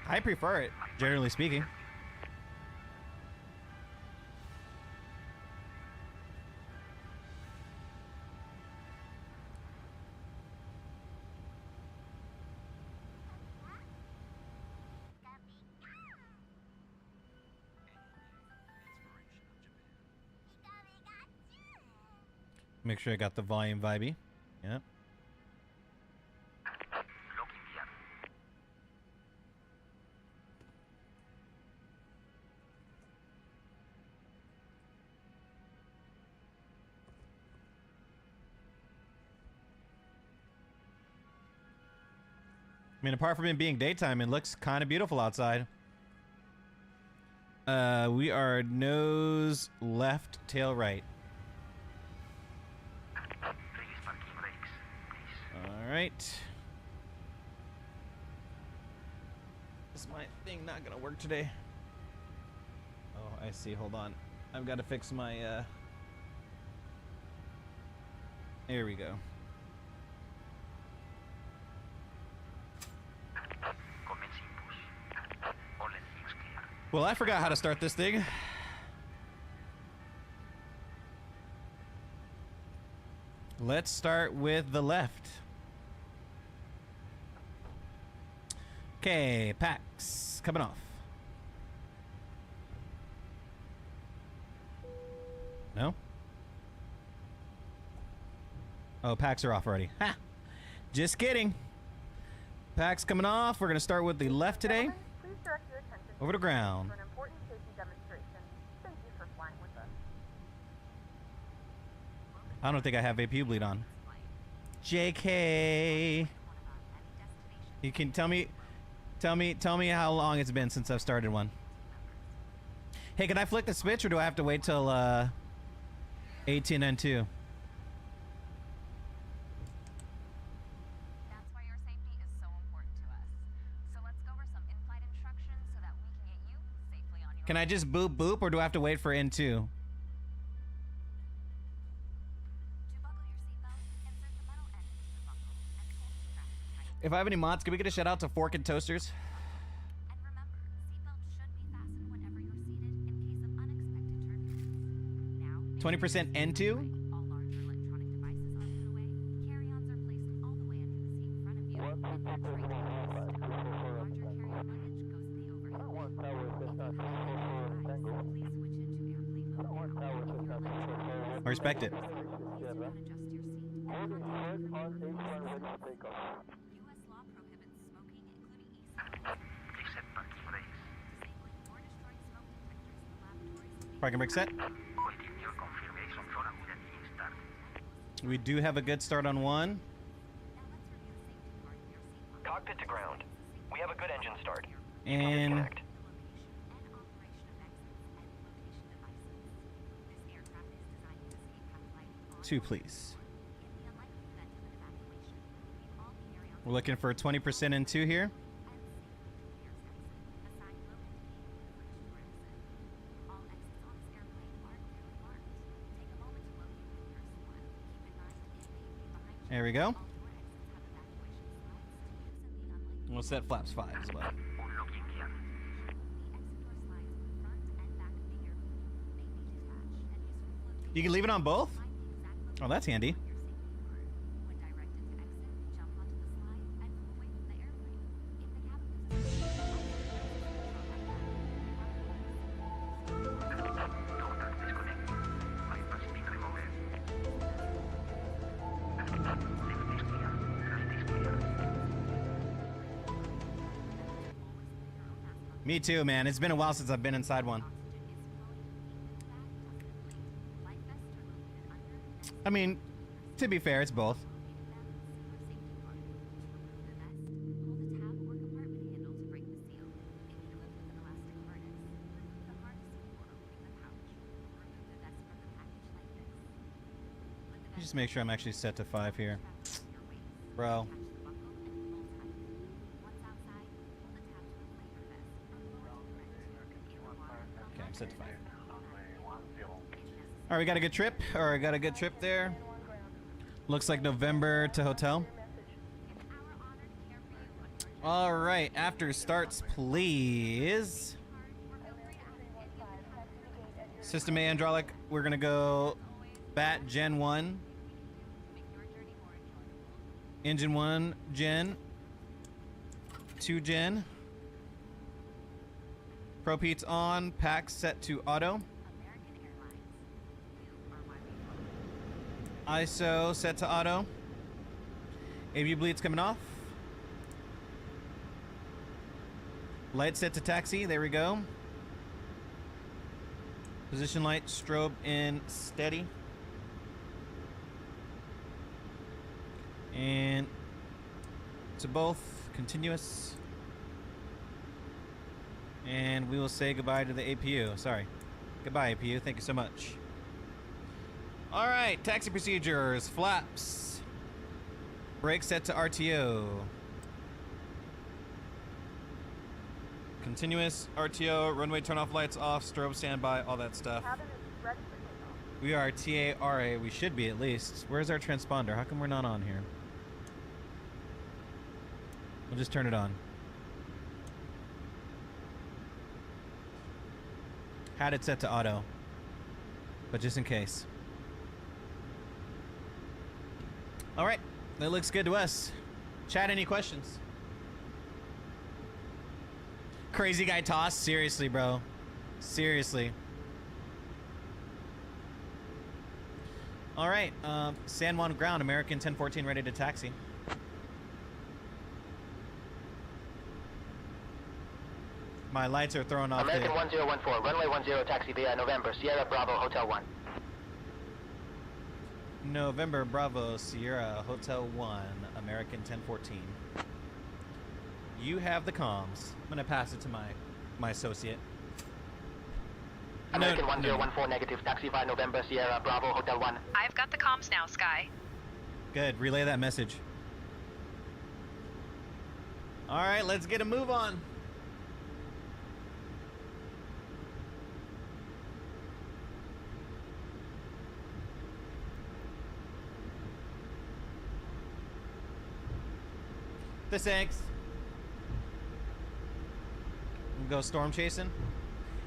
I prefer it, generally speaking. Make sure I got the volume vibey. Yep. I mean, apart from it being daytime, it looks kind of beautiful outside. We are nose left, tail right. All right. Is my thing not gonna work today? Oh, I see. Hold on. I've got to fix my. There we go. Well, I forgot how to start this thing. Let's start with the left. Okay, packs coming off. No? Oh, packs are off already. Ha! Just kidding. Packs coming off. We're going to start with the left today. Please direct your attention Over to ground. for an important safety demonstration. Thank you for flying with us. I don't think I have APU bleed on. JK. You can tell me how long it's been since I've started one. Hey, can I flick the switch or do I have to wait till 18N2? That's why your safety is so important to us. So let's go over some in-flight instructions so that we can get you safely on your Can I just boop boop or do I have to wait for N2? If I have any mods, can we get a shout out to Fork and Toasters? And remember, seatbelts should be fastened whenever you're seated in case of unexpected turbulence. Now, 20% N2? all larger electronic devices are put away. Carry-ons are placed all the way under the seat in front of you. And then tray tables. Larger carry-on luggage goes in the overhead bin. If you have any device, please switch into airplane mode now. If you're electric, I respect it. please do not adjust your seat. And contact your neighbors. U.S. law prohibits smoking, including e-cigarettes. Except parking brakes. Disabling or destroying smoke detectors in the laboratories. Parking brake set. Waiting your confirmation for a good engine start. We do have a good start on one. Now let's review the safety part of your seatbelt. Cockpit to ground. We have a good engine start. And Disconnect. The location and operation of exits and location devices. This aircraft is designed to escape have flight on 2, please. in the unlikely event of an evacuation. Leave all carry-on We're looking for 20% in 2 here. and safely to the nearest exit. Assign locating for exit. All exits on this airplane are clearly marked. Take a moment to locate the nearest one. Keep in mind it may be behind you. There we go. All door exits have evacuation slides to use in the unlikely We'll set flaps 5 as well. Unlocking gear. The exit door slides in front and back of the airplane may be detached and useful flotation. You can leave it on both? Find the exact Oh, that's handy. your safety card. When directed to exit, jump onto the slide and move away from the airplane. If the cabin Contact disconnect. Bypass pin remover. Lift is clear. Thrust is clear. Me too, man. It's been a while since I've been inside one. I mean, to be fair, it's both. Just make sure I'm actually set to 5 here. Bro. Okay, I'm set to 5. Alright, we got a good trip, or got a good trip there. Looks like November to hotel. Alright, after starts, please. System A hydraulic, we're gonna go BAT Gen 1. Engine 1 Gen. 2 Gen. Pro Pete's on, pack set to auto. ISO set to auto. AV bleed's coming off. Light set to taxi, there we go. Position light, strobe in steady. And to both, continuous. And we will say goodbye to the APU. Sorry. Goodbye, APU. Thank you so much. All right, taxi procedures, flaps. Brake set to RTO. Continuous, RTO, runway turn off lights off, strobe standby, all that stuff. Cabin is ready for takeoff. We are TARA, we should be at least. Where's our transponder? How come we're not on here? We'll just turn it on. Had it set to auto, but just in case. All right, that looks good to us. Chat, any questions? Crazy guy toss? Seriously, bro. Seriously. All right, San Juan ground, American 1014 ready to taxi. My lights are thrown off. American there. 1014, runway 10, taxi via November, Sierra Bravo, Hotel 1. November Bravo Sierra Hotel 1 American 1014. You have the comms. I'm gonna pass it to my associate. American 1014 negative, taxi via November, Sierra Bravo, Hotel 1. I've got the comms now, Sky. Good. Relay that message. All right, let's get a move on. the Saints. Go storm chasing.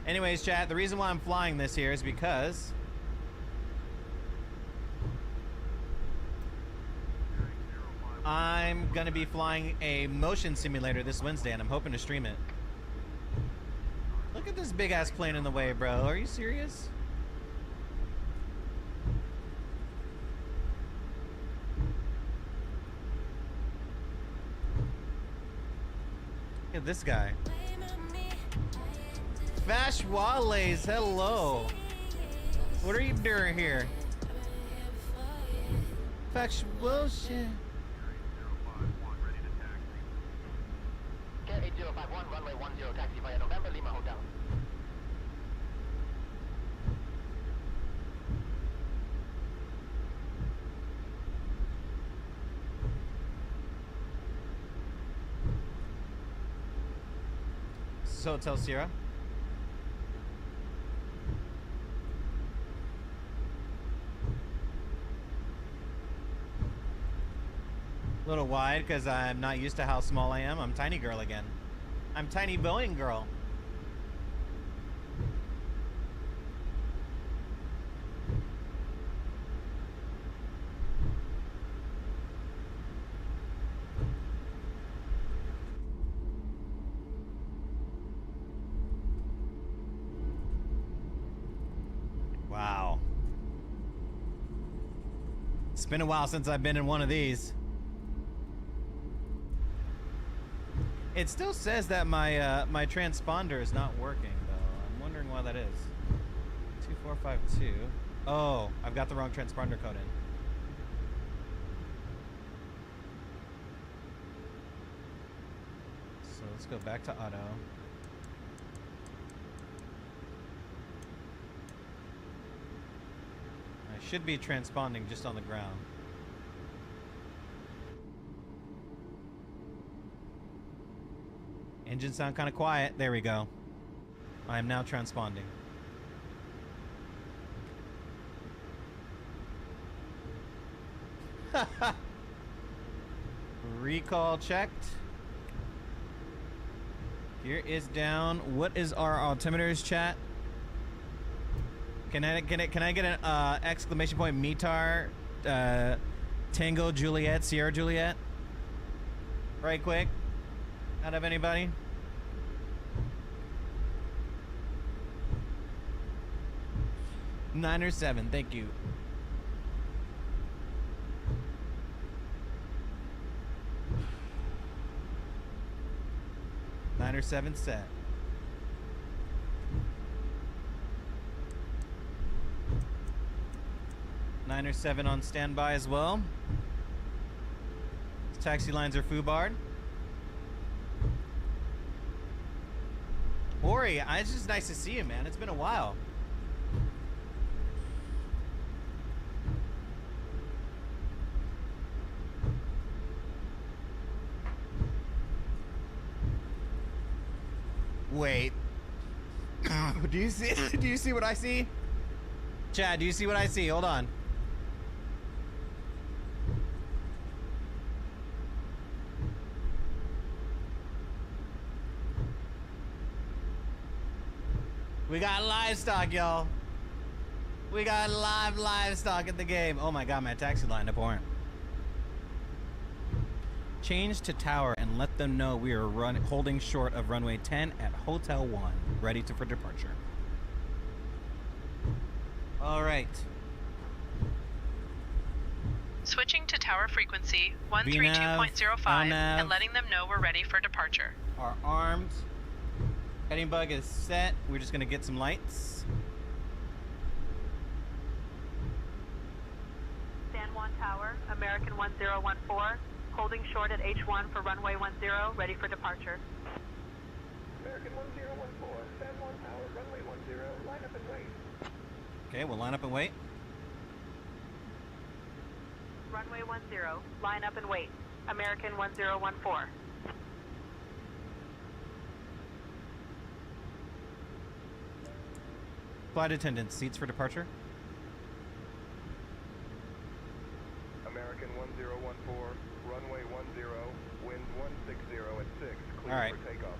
Anyways, chat, the reason why I'm flying this here is because I'm gonna be flying a motion simulator this Wednesday, and I'm hoping to stream it. Look at this big ass plane in the way, bro. Are you serious? Look at this guy. Vash Wales, hello. What are you doing here? Factual shit. Care 8051, runway 10, taxi via November Lima Hotel. So Hotel Sierra. A little wide because I'm not used to how small I am. I'm tiny girl again. I'm tiny Boeing girl. Wow. It's been a while since I've been in one of these. It still says that my transponder is not working, though. I'm wondering why that is. 2452. Oh, I've got the wrong transponder code in. So let's go back to auto. I should be transponding just on the ground. Engine sound kind of quiet. There we go. I am now transponding. Recall checked. Gear is down. What is our altimeters, chat? Can I get an exclamation point METAR Tango Juliet Sierra Juliet? Right quick. Out of anybody? Nine or seven, thank you. Nine or seven set. Nine or seven on standby as well. Taxi lines are foobarred. Ori, it's just nice to see you, man. It's been a while. Wait. Do you see what I see? Chad, do you see what I see? Hold on. We got livestock, y'all. We got livestock in the game. Oh my god, my taxi line abhorrent. Change to tower and let them know we are holding short of runway 10 at Hotel 1, ready for departure. All right. Switching to tower frequency 132.05 and letting them know we're ready for departure. Our arms. Heading bug is set. We're just gonna get some lights. San Juan Tower, American 1014, holding short at H1 for runway 10, ready for departure. American 1014, San Juan Tower, runway 10, line up and wait. Okay, we'll line up and wait. Runway 10, line up and wait. American 1014. Flight attendants, seats for departure. American 1014, runway 10, Wind 160 at 6. Clear All right. for takeoff.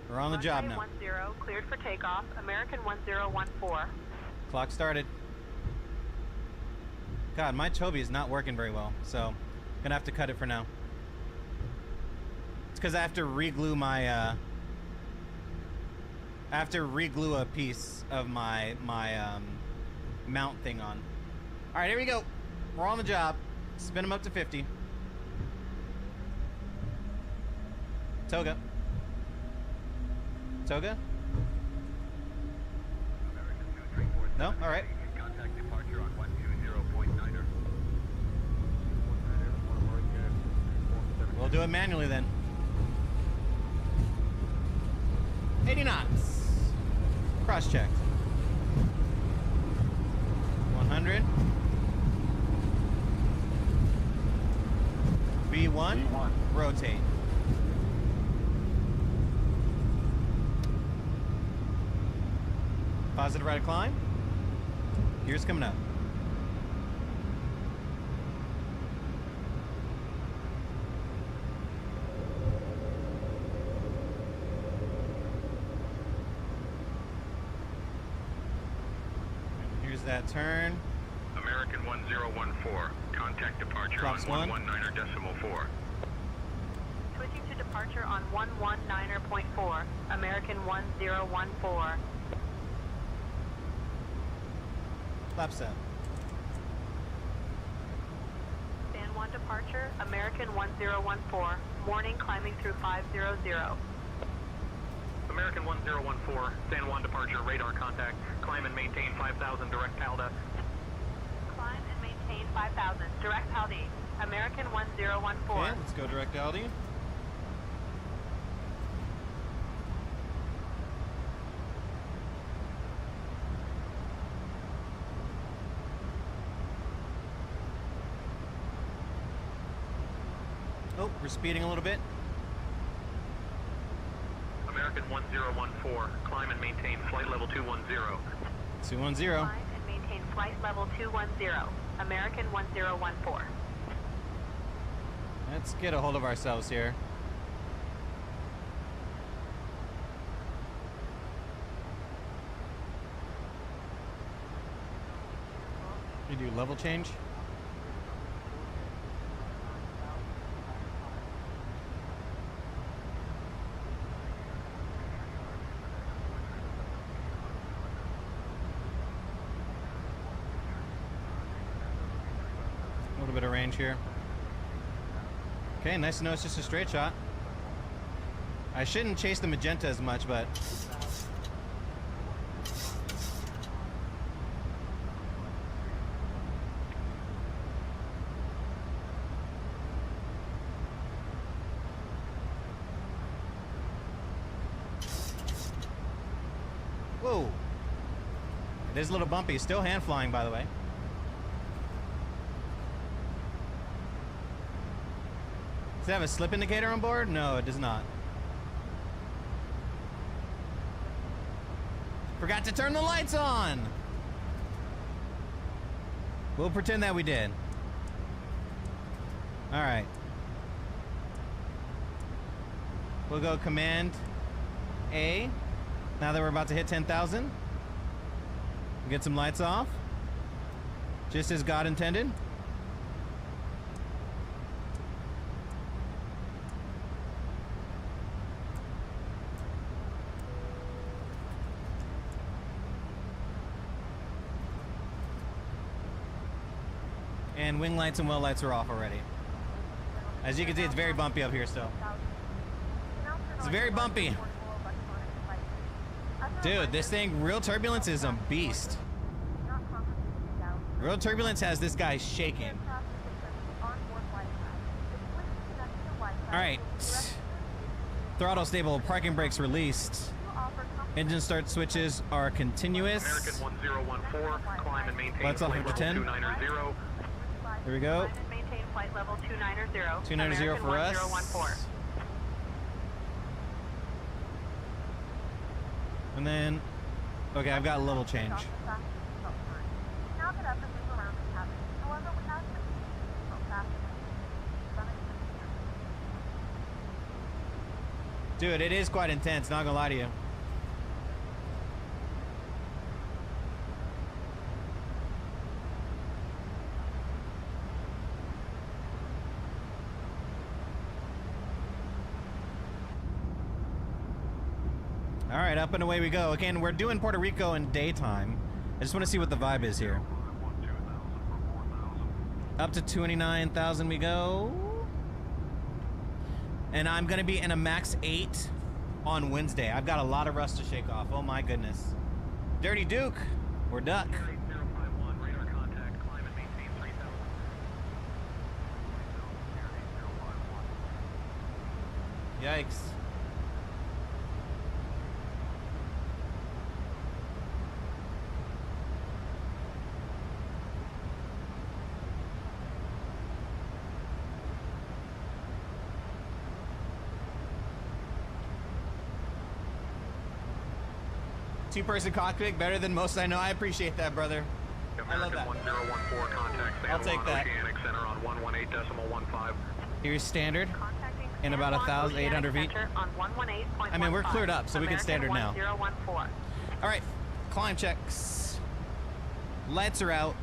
We're on the job now. 10, cleared for takeoff. American 1014. Clock started. God, my Toby is not working very well, so gonna have to cut it for now. It's because I have to re-glue my I have to re-glue a piece of my mount thing on. All right, here we go. We're on the job. Spin them up to 50. Toga. Toga? No? All right. Contact departure on 120.9er. We'll do it manually then. 80 knots. Cross-checked. 100. V1. Rotate. Positive right of climb. Gears coming up. And here's that turn. American 1014. Contact departure Drops on one. 119.4. Switching to departure on 119.4. American 1014. Lap set. Stand 1 departure. American 1014. Morning climbing through 500. American 1014. San Juan departure. Radar contact. Climb and maintain 5,000 direct PALDA. Climb and maintain 5,000. Direct PALD. American 1014. Okay, let's go direct Aldi. Oh, we're speeding a little bit. American 1014. Climb and maintain flight level 210. 210. Climb and maintain flight level 210. American 1014. Let's get a hold of ourselves here. You do level change? A little bit of range here. Okay, nice to know it's just a straight shot. I shouldn't chase the magenta as much, but whoa. It is a little bumpy. Still hand flying, by the way. Does it have a slip indicator on board? No, it does not. Forgot to turn the lights on! We'll pretend that we did. Alright. We'll go Command A. Now that we're about to hit 10,000. Get some lights off. Just as God intended. And wing lights and well lights are off already. As you can see, it's very bumpy up here still. It's very bumpy. Dude, this thing, Real Turbulence is a beast. Real Turbulence has this guy shaking. Alright. Throttle stable, parking brakes released. Engine start switches are continuous. American 1014. Climb and maintain Lights off flight after level 10. 290. Here we go. Climb and maintain flight level 290. 290 American for us. 1014. And then, okay, I've got a little change. Dude, it is quite intense, not gonna lie to you. All right, up and away we go. Again, we're doing Puerto Rico in daytime. I just want to see what the vibe is here. Up to 29,000 we go. And I'm going to be in a max 8 on Wednesday. I've got a lot of rust to shake off. Oh my goodness. Dirty Duke or Duck. Yikes. Two-person cockpit, better than most I know. I appreciate that, brother. I love that. 1014 contact San I'll take Juan that. Oceanic Center on 118.15. Here's standard in about 1,800 feet. On 118.15. I mean, we're cleared up, so we can standard now. 1014. All right, climb checks. Lights are out.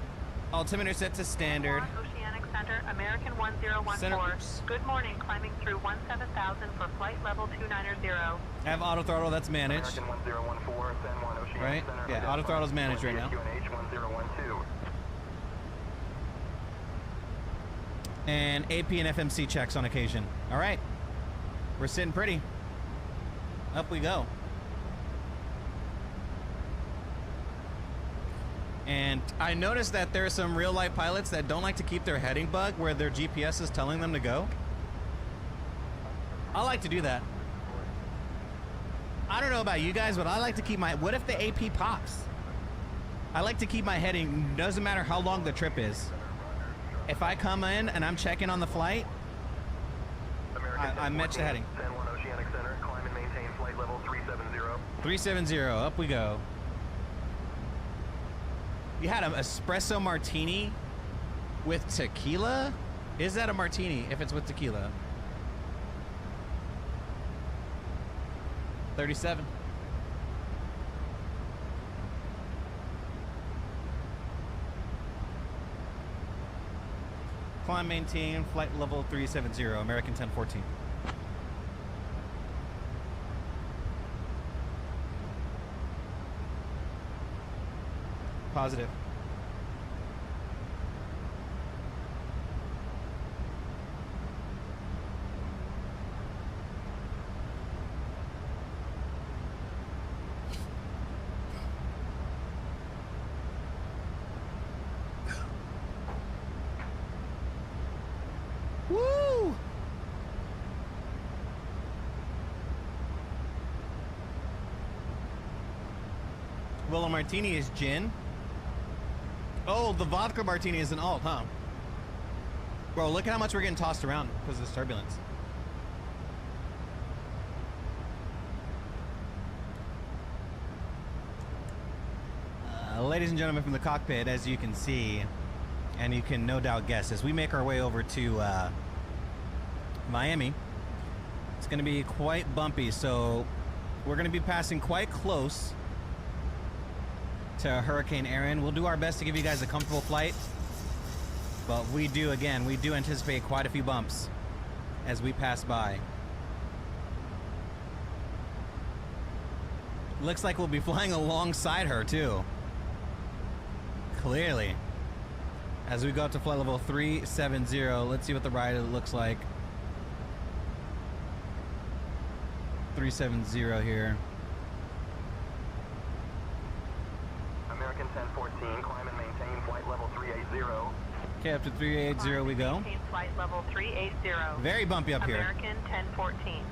Altimeter set to standard. Oceanic Center, American 1014. Center- Good morning, climbing through 17,000 for flight level 290. I have auto throttle that's managed. American 1014, San Juan Oceanic Right? Center. Yeah, auto throttle's managed right now. QNH 1012. And AP and FMC checks on occasion. All right, we're sitting pretty. Up we go. And I noticed that there are some real life pilots that don't like to keep their heading bug where their GPS is telling them to go. I like to do that. I don't know about you guys, but I like to keep my, what if the AP pops? I like to keep my heading, doesn't matter how long the trip is. If I come in and I'm checking on the flight, I match the heading. San Juan Oceanic Center, climb and maintain flight level 370. 370, up we go. You had an espresso martini with tequila? Is that a martini if it's with tequila? 37. Climb, maintain, flight level 370, American 1014. Positive. Woo! Well, a martini is gin. Oh, the vodka martini is an alt, huh? Bro, look at how much we're getting tossed around because of this turbulence. Ladies and gentlemen from the cockpit, as you can see, and you can no doubt guess, as we make our way over to Miami, it's going to be quite bumpy, so we're going to be passing quite close to Hurricane Erin. We'll do our best to give you guys a comfortable flight, but we do anticipate quite a few bumps as we pass by. Looks like we'll be flying alongside her too. Clearly. As we go up to flight level 370, let's see what the ride looks like. 370 here. American 1014, climb and maintain flight level 380. Okay, up to 380 we go. Maintain flight level 380. Very bumpy up here. American 1014.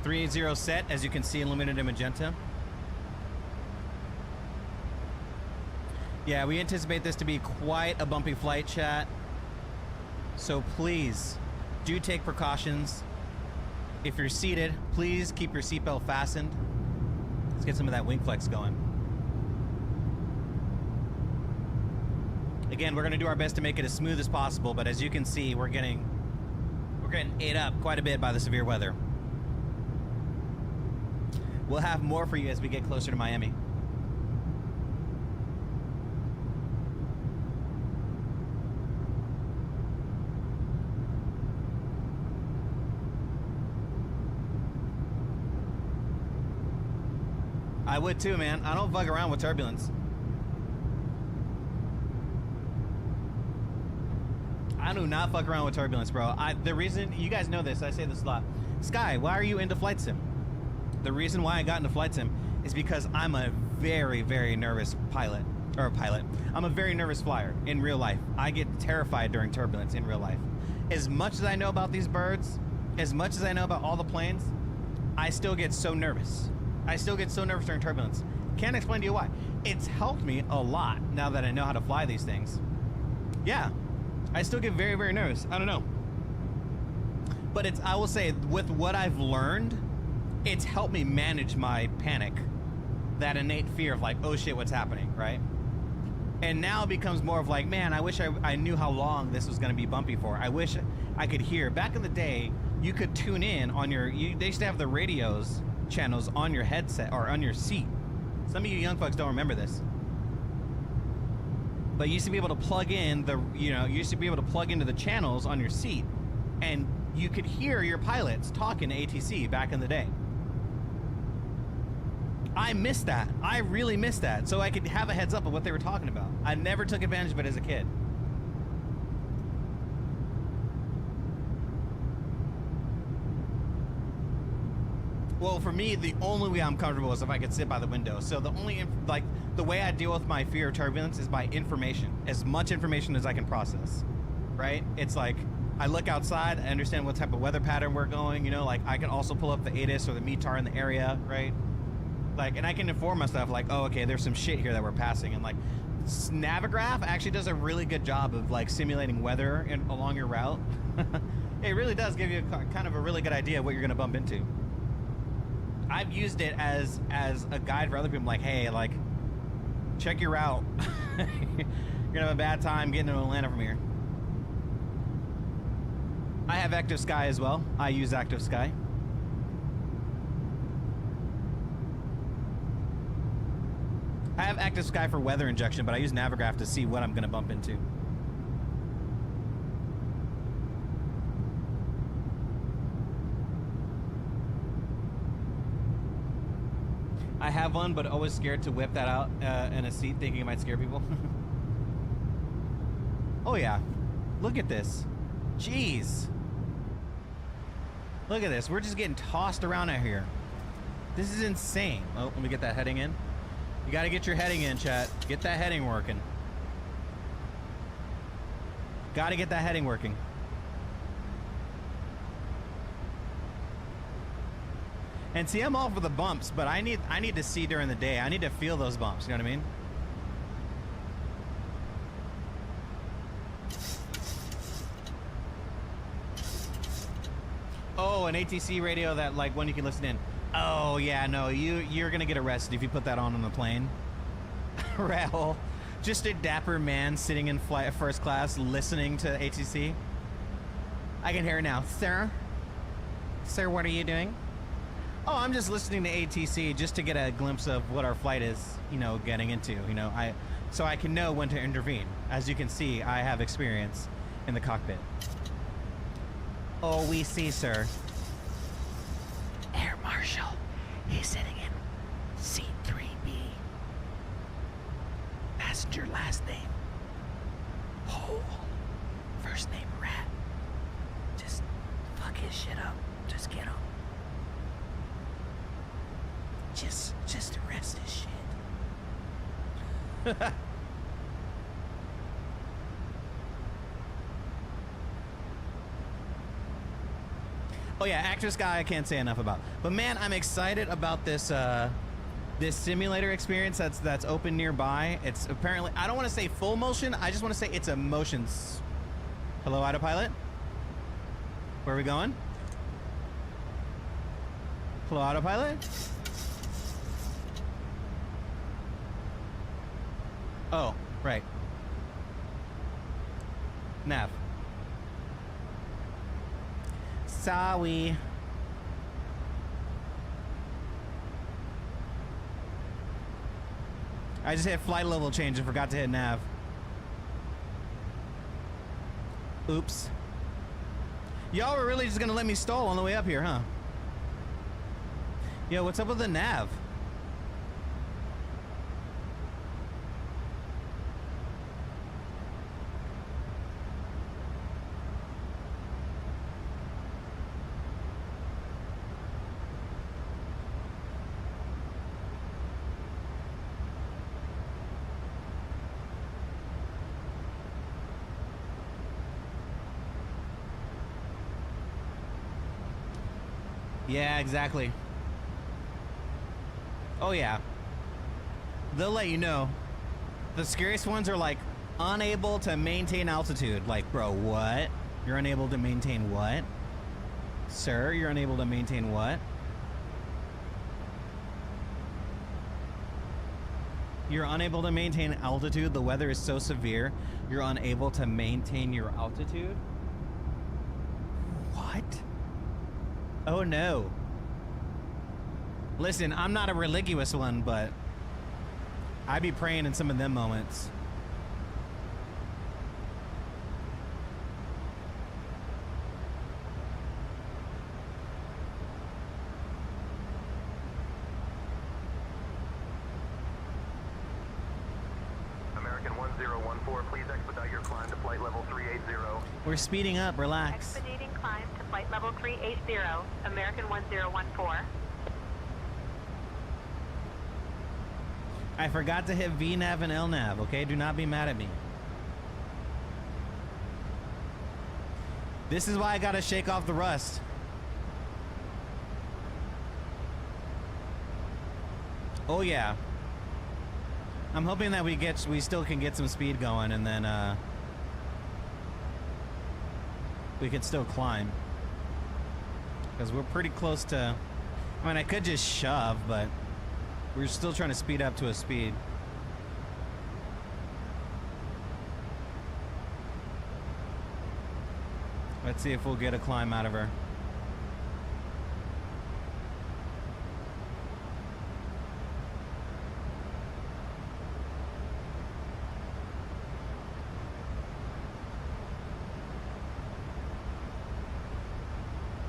380 set, as you can see, illuminated in magenta. Yeah, we anticipate this to be quite a bumpy flight, chat. So please, do take precautions. If you're seated, please keep your seatbelt fastened. Let's get some of that wing flex going. Again, we're gonna do our best to make it as smooth as possible, but as you can see, we're getting ate up quite a bit by the severe weather. We'll have more for you as we get closer to Miami. I would too, man. I don't bug around with turbulence. I do not fuck around with turbulence, bro. The reason, you guys know this, I say this a lot. Sky, why are you into flight sim? The reason why I got into flight sim is because I'm a very, very nervous pilot. I'm a very nervous flyer in real life. I get terrified during turbulence in real life. As much as I know about these birds, as much as I know about all the planes, I still get so nervous. I still get so nervous during turbulence. Can't explain to you why. It's helped me a lot now that I know how to fly these things. Yeah. I still get very, very nervous. I don't know. But I will say, with what I've learned, it's helped me manage my panic. That innate fear of like, oh shit, what's happening, right? And now it becomes more of like, man, I wish I knew how long this was going to be bumpy for. I wish I could hear. Back in the day, you could tune in on they used to have the radios channels on your headset or on your seat. Some of you young folks don't remember this. But you used to be able to plug in you used to be able to plug into the channels on your seat, and you could hear your pilots talking to ATC back in the day. I missed that. I really missed that. So I could have a heads up of what they were talking about. I never took advantage of it as a kid. Well, for me, the only way I'm comfortable is if I could sit by the window. So the only, the way I deal with my fear of turbulence is by information. As much information as I can process, right? It's like, I look outside, I understand what type of weather pattern we're going, like I can also pull up the ATIS or the METAR in the area, right? Like, and I can inform myself like, oh, okay, there's some shit here that we're passing. And like, Navigraph actually does a really good job of like simulating weather along your route. It really does give you kind of a really good idea of what you're gonna bump into. I've used it as a guide for other people, like, hey, like, check your route. You're gonna have a bad time getting to Atlanta from here. I have Active Sky as well. I use Active Sky. I have Active Sky for weather injection, but I use Navigraph to see what I'm gonna bump into. I have one, but always scared to whip that out in a seat, thinking it might scare people. Oh yeah, look at this. Jeez. Look at this, we're just getting tossed around out here. This is insane. Oh, let me get that heading in. You gotta get your heading in, chat. Get that heading working. Gotta get that heading working. And see, I'm all for the bumps, but I need to see during the day. I need to feel those bumps, you know what I mean? Oh, an ATC radio that like one you can listen in. Oh yeah, no, you're gonna get arrested if you put that on the plane. Rahul, just a dapper man sitting in first class listening to ATC. I can hear it now. Sir, what are you doing? Oh, I'm just listening to ATC just to get a glimpse of what our flight is, getting into. So I can know when to intervene. As you can see, I have experience in the cockpit. Oh, we see, sir. Air Marshal. He's sitting in seat 3B. Passenger last name Hole. First name Rat. Just fuck his shit up. Just get him. Just arrest his shit. Oh yeah, Active Sky I can't say enough about. But man, I'm excited about this this simulator experience that's open nearby. It's apparently, I don't want to say full motion, I just want to say it's a motions. Hello, autopilot? Where are we going? Hello, autopilot? Oh, right. Nav. Sorry. I just hit flight level change and forgot to hit nav. Oops. Y'all were really just gonna let me stall on the way up here, huh? Yo, what's up with the nav? Yeah, exactly. Oh yeah. They'll let you know. The scariest ones are like unable to maintain altitude. Like, bro, what? You're unable to maintain what? Sir, you're unable to maintain what? You're unable to maintain altitude. The weather is so severe. You're unable to maintain your altitude? What? Oh no. Listen, I'm not a religious one, but I be praying in some of them moments. American 1014, please expedite your climb to flight level 380. We're speeding up, relax. Expediting climb to flight level 380, American 1014. I forgot to hit VNav and LNav, okay? Do not be mad at me. This is why I gotta shake off the rust. Oh yeah. I'm hoping that we still can get some speed going, and then we can still climb. Because we're pretty close to... I mean, I could just shove, but we're still trying to speed up to a speed. Let's see if we'll get a climb out of her.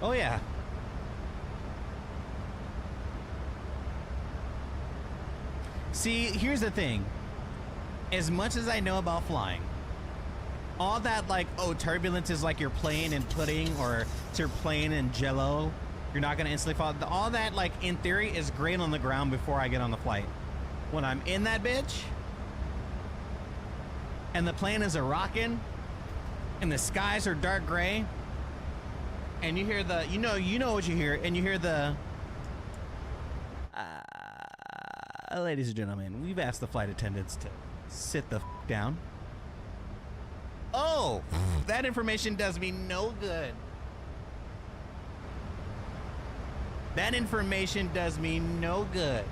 Oh yeah. See, here's the thing. As much as I know about flying, all that like, oh, turbulence is like you're playing in pudding or you're playing in Jello, you're not gonna instantly fall. All that, like, in theory is great on the ground before I get on the flight. When I'm in that bitch and the plane is a rockin' and the skies are dark gray and you hear the, you know what you hear, and you hear the ladies and gentlemen, we've asked the flight attendants to sit the f down. Oh, that information does me no good. That information does me no good.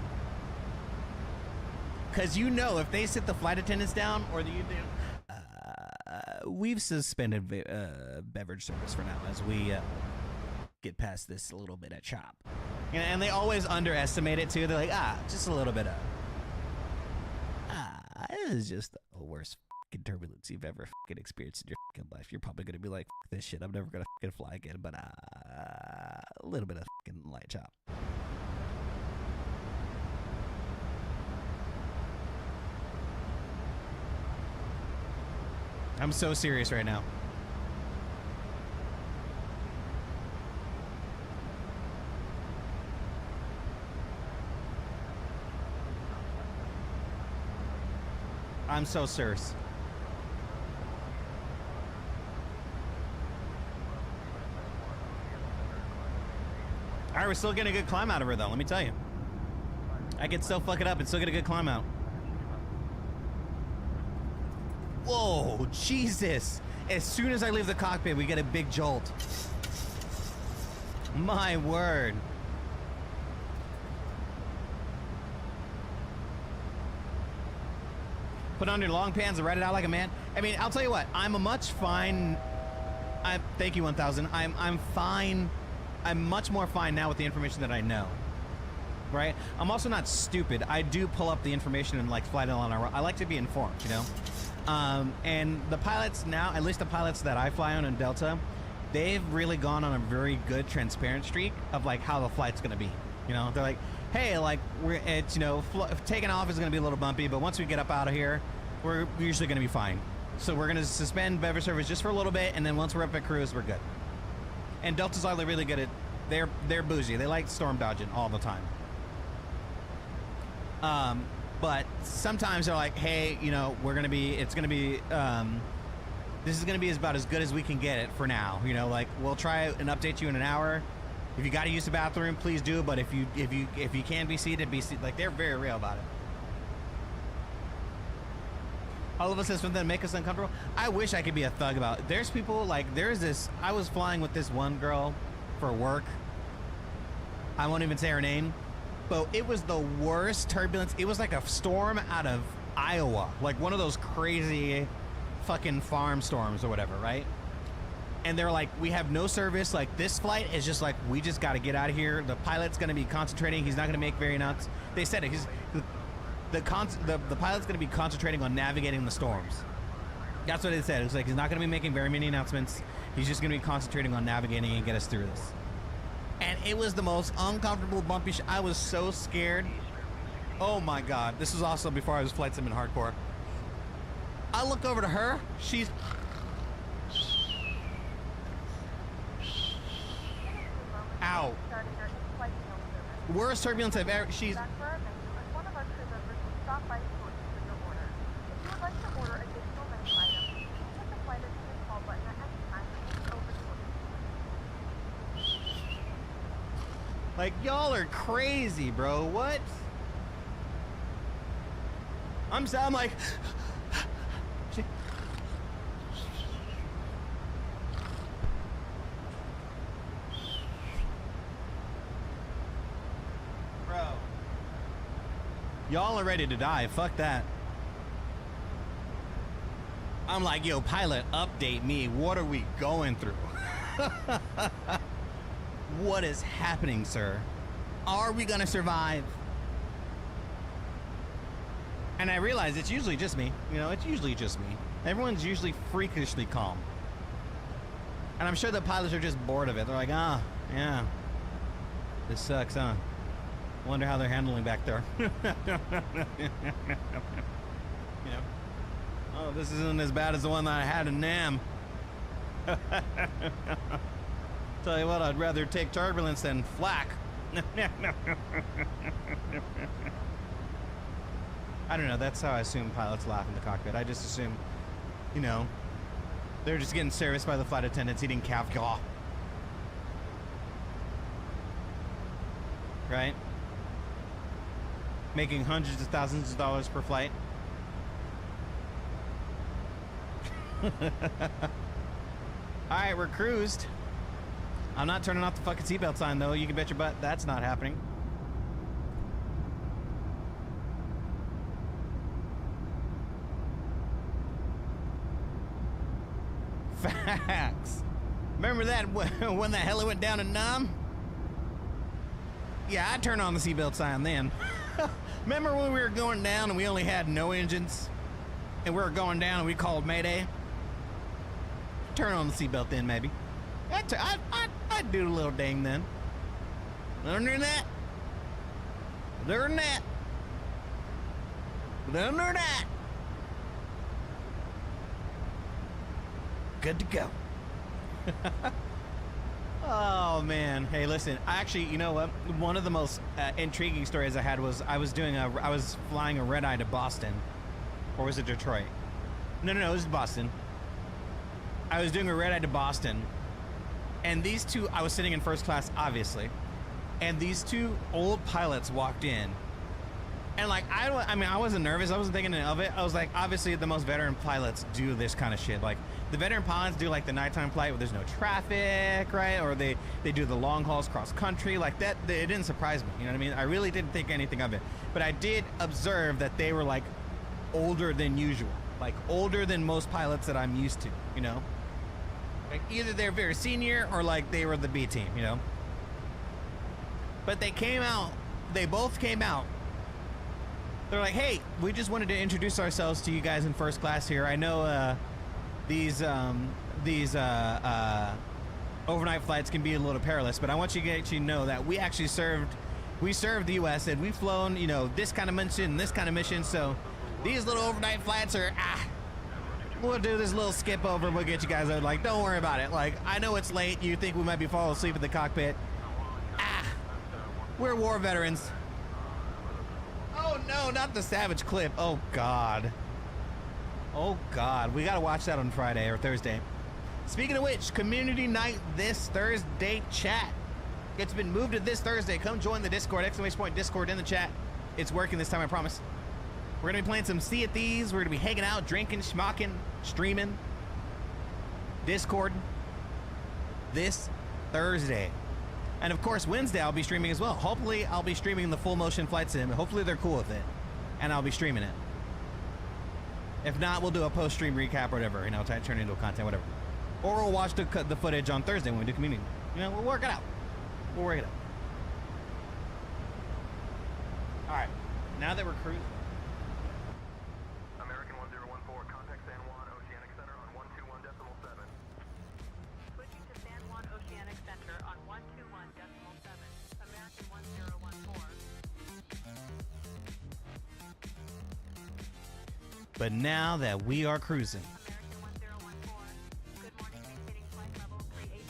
Because you know, if they sit the flight attendants down, or you do, we've suspended beverage service for now as we get past this little bit of chop. And they always underestimate it too. They're like, just a little bit of, this is just the worst fucking turbulence you've ever fucking experienced in your fucking life. You're probably gonna be like, fuck this shit, I'm never gonna fucking fly again. But a little bit of fucking light chop. I'm so serious right now. I'm so serious. All right, we're still getting a good climb out of her, though. Let me tell you. I can still fuck it up and still get a good climb out. Whoa, Jesus. As soon as I leave the cockpit, we get a big jolt. My word. Put on your long pants and ride it out like a man. I mean, I'll tell you what, I'm a much fine... thank you, 1000. I'm fine. I'm much more fine now with the information that I know. right? I'm also not stupid. I do pull up the information and like flight airline. I like to be informed, you know? And the pilots now, at least the pilots that I fly on in Delta, they've really gone on a very good transparent streak of like how the flight's gonna be. You know, they're like, hey, like it's, you know, taking off is gonna be a little bumpy, but once we get up out of here, we're usually gonna be fine. So we're gonna suspend beverage service just for a little bit, and then once we're up at cruise, we're good. And Delta's all really good at, they're bougie. They like storm dodging all the time. But sometimes they're like, hey, you know, this is gonna be about as good as we can get it for now. You know, like we'll try and update you in an hour. If you got to use the bathroom, please do. But if you can be seated, be seated. Like they're very real about it. All of us as something that make us uncomfortable. I wish I could be a thug about it. There's people like, there's this, I was flying with this one girl for work. I won't even say her name, but it was the worst turbulence. It was like a storm out of Iowa, like one of those crazy fucking farm storms or whatever, right? And they're like, we have no service. Like this flight is just like, we just got to get out of here. The pilot's going to be concentrating. He's not going to make very nuts. They said it. The pilot's going to be concentrating on navigating the storms. That's what they said. It's like he's not going to be making very many announcements. He's just going to be concentrating on navigating and get us through this. And it was the most uncomfortable, bumpy I was so scared. Oh my God. This was also before I was flight sim in hardcore. I look over to her. She's... Ow. Worst turbulence I've ever... She's... Like, y'all are crazy, bro. What? I'm like... Bro. Y'all are ready to die. Fuck that. I'm like, yo, pilot, update me. What are we going through? What is happening, sir? Are we gonna survive? And I realize it's usually just me. You know, it's usually just me. Everyone's usually freakishly calm. And I'm sure the pilots are just bored of it. They're like, ah, yeah. This sucks, huh? Wonder how they're handling back there. You know? Oh, this isn't as bad as the one that I had in Nam. Tell you what, I'd rather take turbulence than flak. I don't know, that's how I assume pilots laugh in the cockpit. I just assume, you know, they're just getting serviced by the flight attendants eating caviar. Right? Making hundreds of thousands of dollars per flight. Alright, we're cruised. I'm not turning off the fucking seatbelt sign, though. You can bet your butt that's not happening. Facts. Remember that when the heli went down in Nam? Yeah, I turned on the seatbelt sign then. Remember when we were going down and we only had no engines? And we were going down and we called Mayday? Turn on the seatbelt then, maybe. I'd do a little ding then. Under that. Under that. Under that. Good to go. Oh man. Hey, listen. Actually, you know what? One of the most intriguing stories I had was I was flying a red eye to Boston, or was it Detroit? No, it was Boston. I was doing a red eye to Boston. And these two, I was sitting in first class, obviously, and these two old pilots walked in, and like, I mean, I wasn't nervous, I wasn't thinking of it. I was like, obviously the most veteran pilots do this kind of shit. Like, the veteran pilots do like the nighttime flight where there's no traffic, right? Or they do the long hauls cross country, like that. It didn't surprise me, you know what I mean? I really didn't think anything of it, but I did observe that they were like older than usual, like older than most pilots that I'm used to, you know? Like either they're very senior or like they were the B team, you know? But they came out they both came out. They're like, hey, we just wanted to introduce ourselves to you guys in first class here. I know these overnight flights can be a little perilous, but I want you to actually know that we actually served the U.S. and we've flown, you know, this kind of mission, this kind of mission. So these little overnight flights are, we'll do this little skip over. We'll get you guys out. Like, don't worry about it. Like, I know it's late. You think we might be falling asleep in the cockpit. We're war veterans. Oh no, not the Savage clip. Oh God. Oh God. We gotta watch that on Friday or Thursday. Speaking of which, community night this Thursday, chat. It's been moved to this Thursday. Come join the Discord, !Discord in the chat. It's working this time, I promise. We're gonna be playing some Sea of Thieves. We're gonna be hanging out, drinking, schmocking, streaming. Discord this Thursday. And of course, Wednesday I'll be streaming as well. Hopefully I'll be streaming the full motion flight sim. Hopefully they're cool with it. And I'll be streaming it. If not, we'll do a post-stream recap or whatever. You know, try to turn it into content, whatever. Or we'll watch the footage on Thursday when we do community. You know, we'll work it out. We'll work it out. All right. Now that we're cruising. American 1014, contact San Juan Oceanic Center on 121.7. Switching to San Juan Oceanic Center on 121.7. American 1014. But now that we are cruising,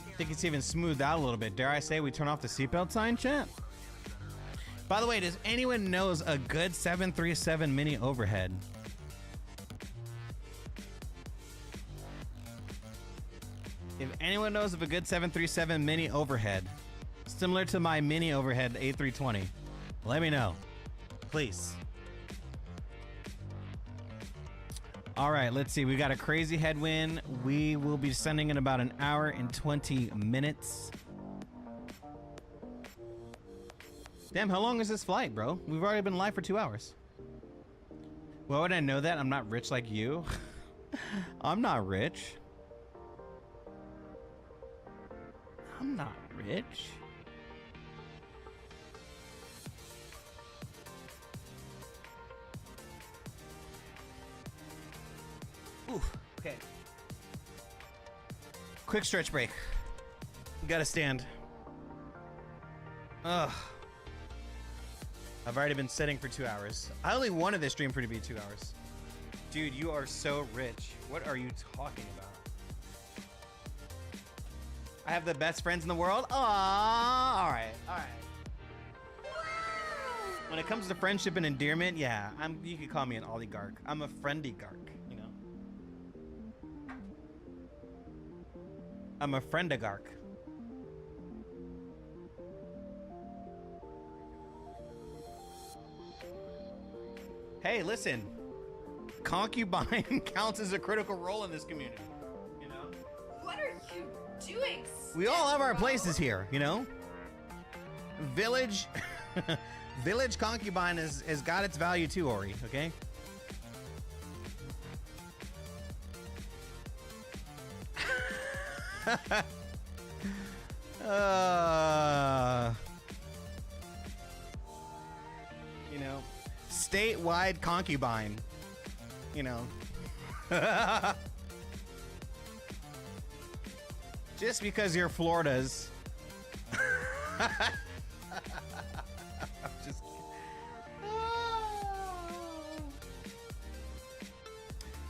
I think it's even smoothed out a little bit. Dare I say we turn off the seatbelt sign, chat? By the way, does anyone knows a good 737 mini overhead? If anyone knows of a good 737 mini overhead, similar to my mini overhead A320, let me know, please. All right, let's see. We got a crazy headwind. We will be descending in about an hour and 20 minutes. Damn, how long is this flight, bro? We've already been live for 2 hours. Why would I know that? I'm not rich like you. I'm not rich. I'm not rich. Oof, okay. Quick stretch break. Gotta stand. Ugh. I've already been sitting for 2 hours. I only wanted this stream for it to be 2 hours. Dude, you are so rich. What are you talking about? I have the best friends in the world? Aww, alright. When it comes to friendship and endearment, yeah, you could call me an oligarch. I'm a friendigarch. I'm a friendigarch. Hey, listen. Concubine counts as a critical role in this community. You know? What are you doing? We all have our places here, you know? Village Village concubine has got its value too, Ori, okay? You know, statewide concubine, you know. Just because you're Florida's. Just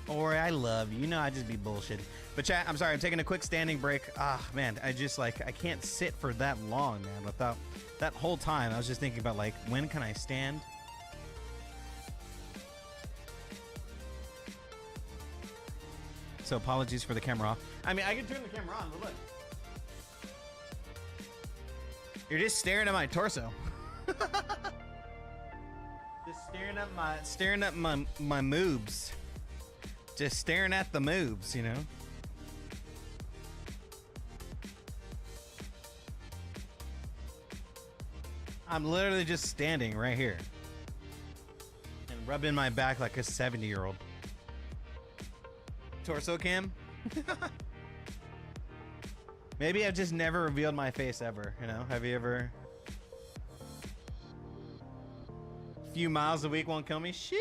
Ori, I love you. You know I just be bullshit. But chat, I'm sorry, I'm taking a quick standing break. Ah, man, I can't sit for that long, man. Without that whole time, I was just thinking about, like, when can I stand? So apologies for the camera off. I mean, I can turn the camera on, but look. You're just staring at my torso. Just staring at my moobs. Just staring at the moobs, you know? I'm literally just standing right here and rubbing my back like a 70-year-old. Torso cam? Maybe I've just never revealed my face ever, you know? Have you ever? few miles a week won't kill me. Shit.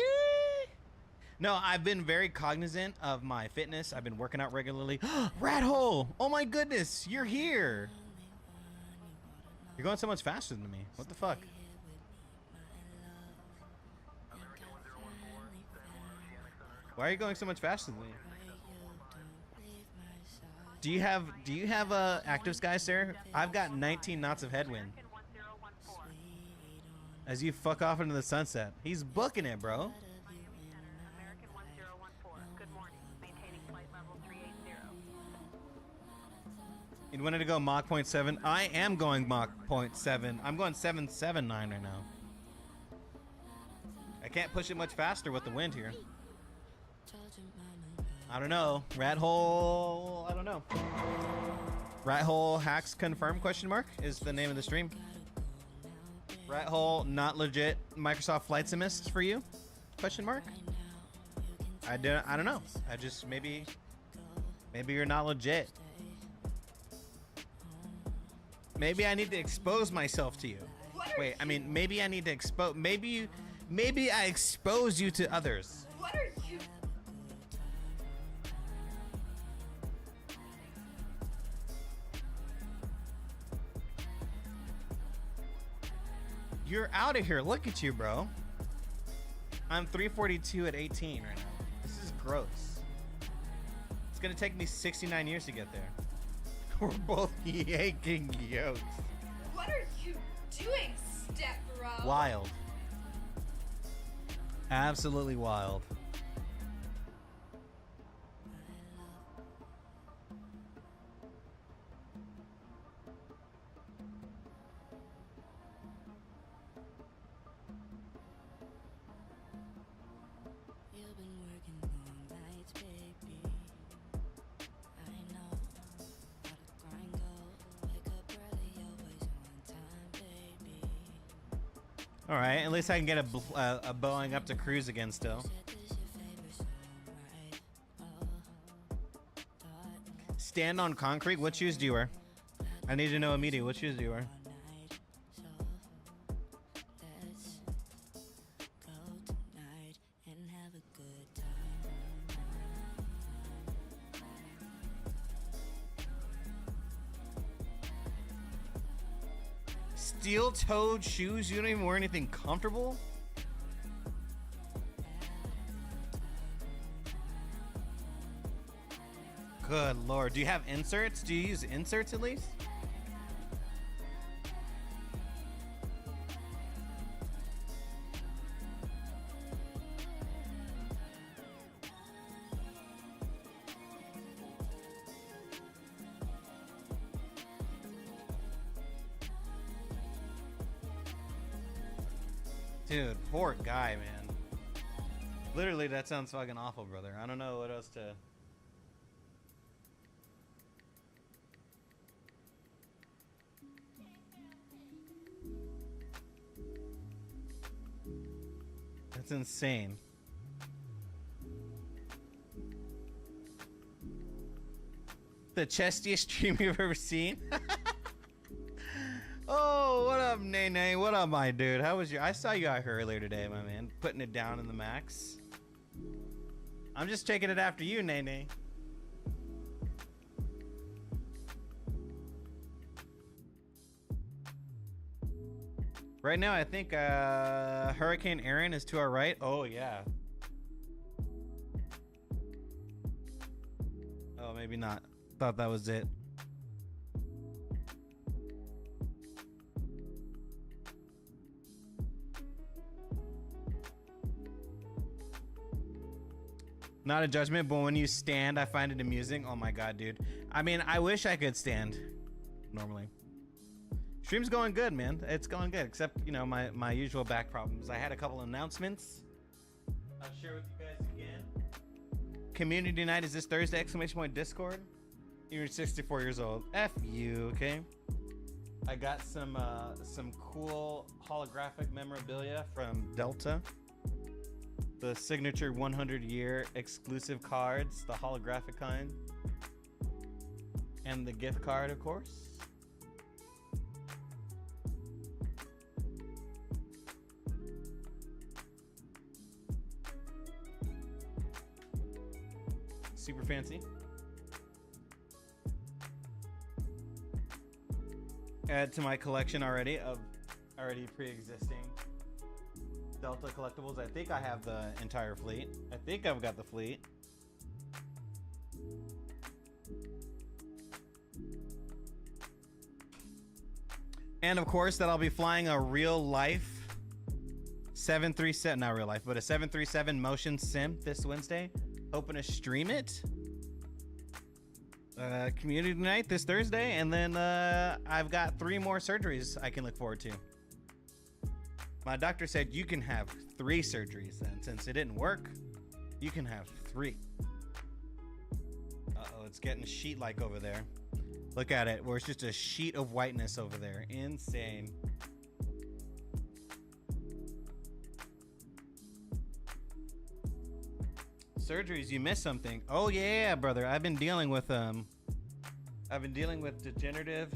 No, I've been very cognizant of my fitness. I've been working out regularly. Rat hole! Oh my goodness, you're here. You're going so much faster than me. What the fuck? Why are you going so much faster than me? Do you have active skies, sir? I've got 19 knots of headwind. As you fuck off into the sunset. He's booking it, bro. American 1014. Good morning. Maintaining flight level 380. You wanted to go Mach 0.7? I am going Mach 0.7. I'm going 779 right now. I can't push it much faster with the wind here. I don't know. Rat hole. I don't know. Rat hole hacks confirmed? Question mark is the name of the stream. Rat hole not legit. Microsoft Flight Sim for you? Question mark. I don't know. I just maybe you're not legit. Maybe I need to expose myself to you. Wait, I mean maybe I need to expose. Maybe I expose you to others. What are you? You're out of here. Look at you, bro. I'm 342 at 18 right now. This is gross. It's gonna take me 69 years to get there. We're both yanking yokes. What are you doing, step bro? Wild. Absolutely wild. All right, at least I can get a Boeing up to cruise again still. Stand on concrete? What shoes do you wear? I need to know immediately. What shoes do you wear? Steel-toed shoes? You don't even wear anything comfortable? Good lord. Do you have inserts? Do you use inserts at least? Dude, poor guy, man. Literally, that sounds fucking awful, brother. I don't know what else to... That's insane. The chestiest stream you've ever seen? Oh, what up, Nene? What up, my dude? How was your... I saw you out here earlier today, my man. Putting it down in the max. I'm just taking it after you, Nene. Right now, I think Hurricane Aaron is to our right. Oh, yeah. Oh, maybe not. Thought that was it. Not a judgment, but when you stand, I find it amusing. Oh my god, dude. I mean, I wish I could stand normally. Stream's going good, man. It's going good, except, you know, my usual back problems. I had a couple announcements. I'll share with you guys again. Community night is this Thursday, exclamation point Discord. You're 64 years old. F you, okay? I got some cool holographic memorabilia from Delta. The signature 100-year exclusive cards, the holographic kind. And the gift card, of course. super fancy. Add to my collection already of pre-existing Delta collectibles. I think I have the entire fleet. I think I've got the fleet. And of course that I'll be flying a real life 737, not real life, but a 737 motion sim this Wednesday. Hoping to stream it. Community night this Thursday, and then I've got 3 more surgeries I can look forward to. My doctor said you can have 3 surgeries, and since it didn't work, you can have 3. Uh-oh, it's getting sheet-like over there. Look at it, where it's just a sheet of whiteness over there. Insane. Surgeries, you missed something. Oh yeah, brother. I've been dealing with degenerative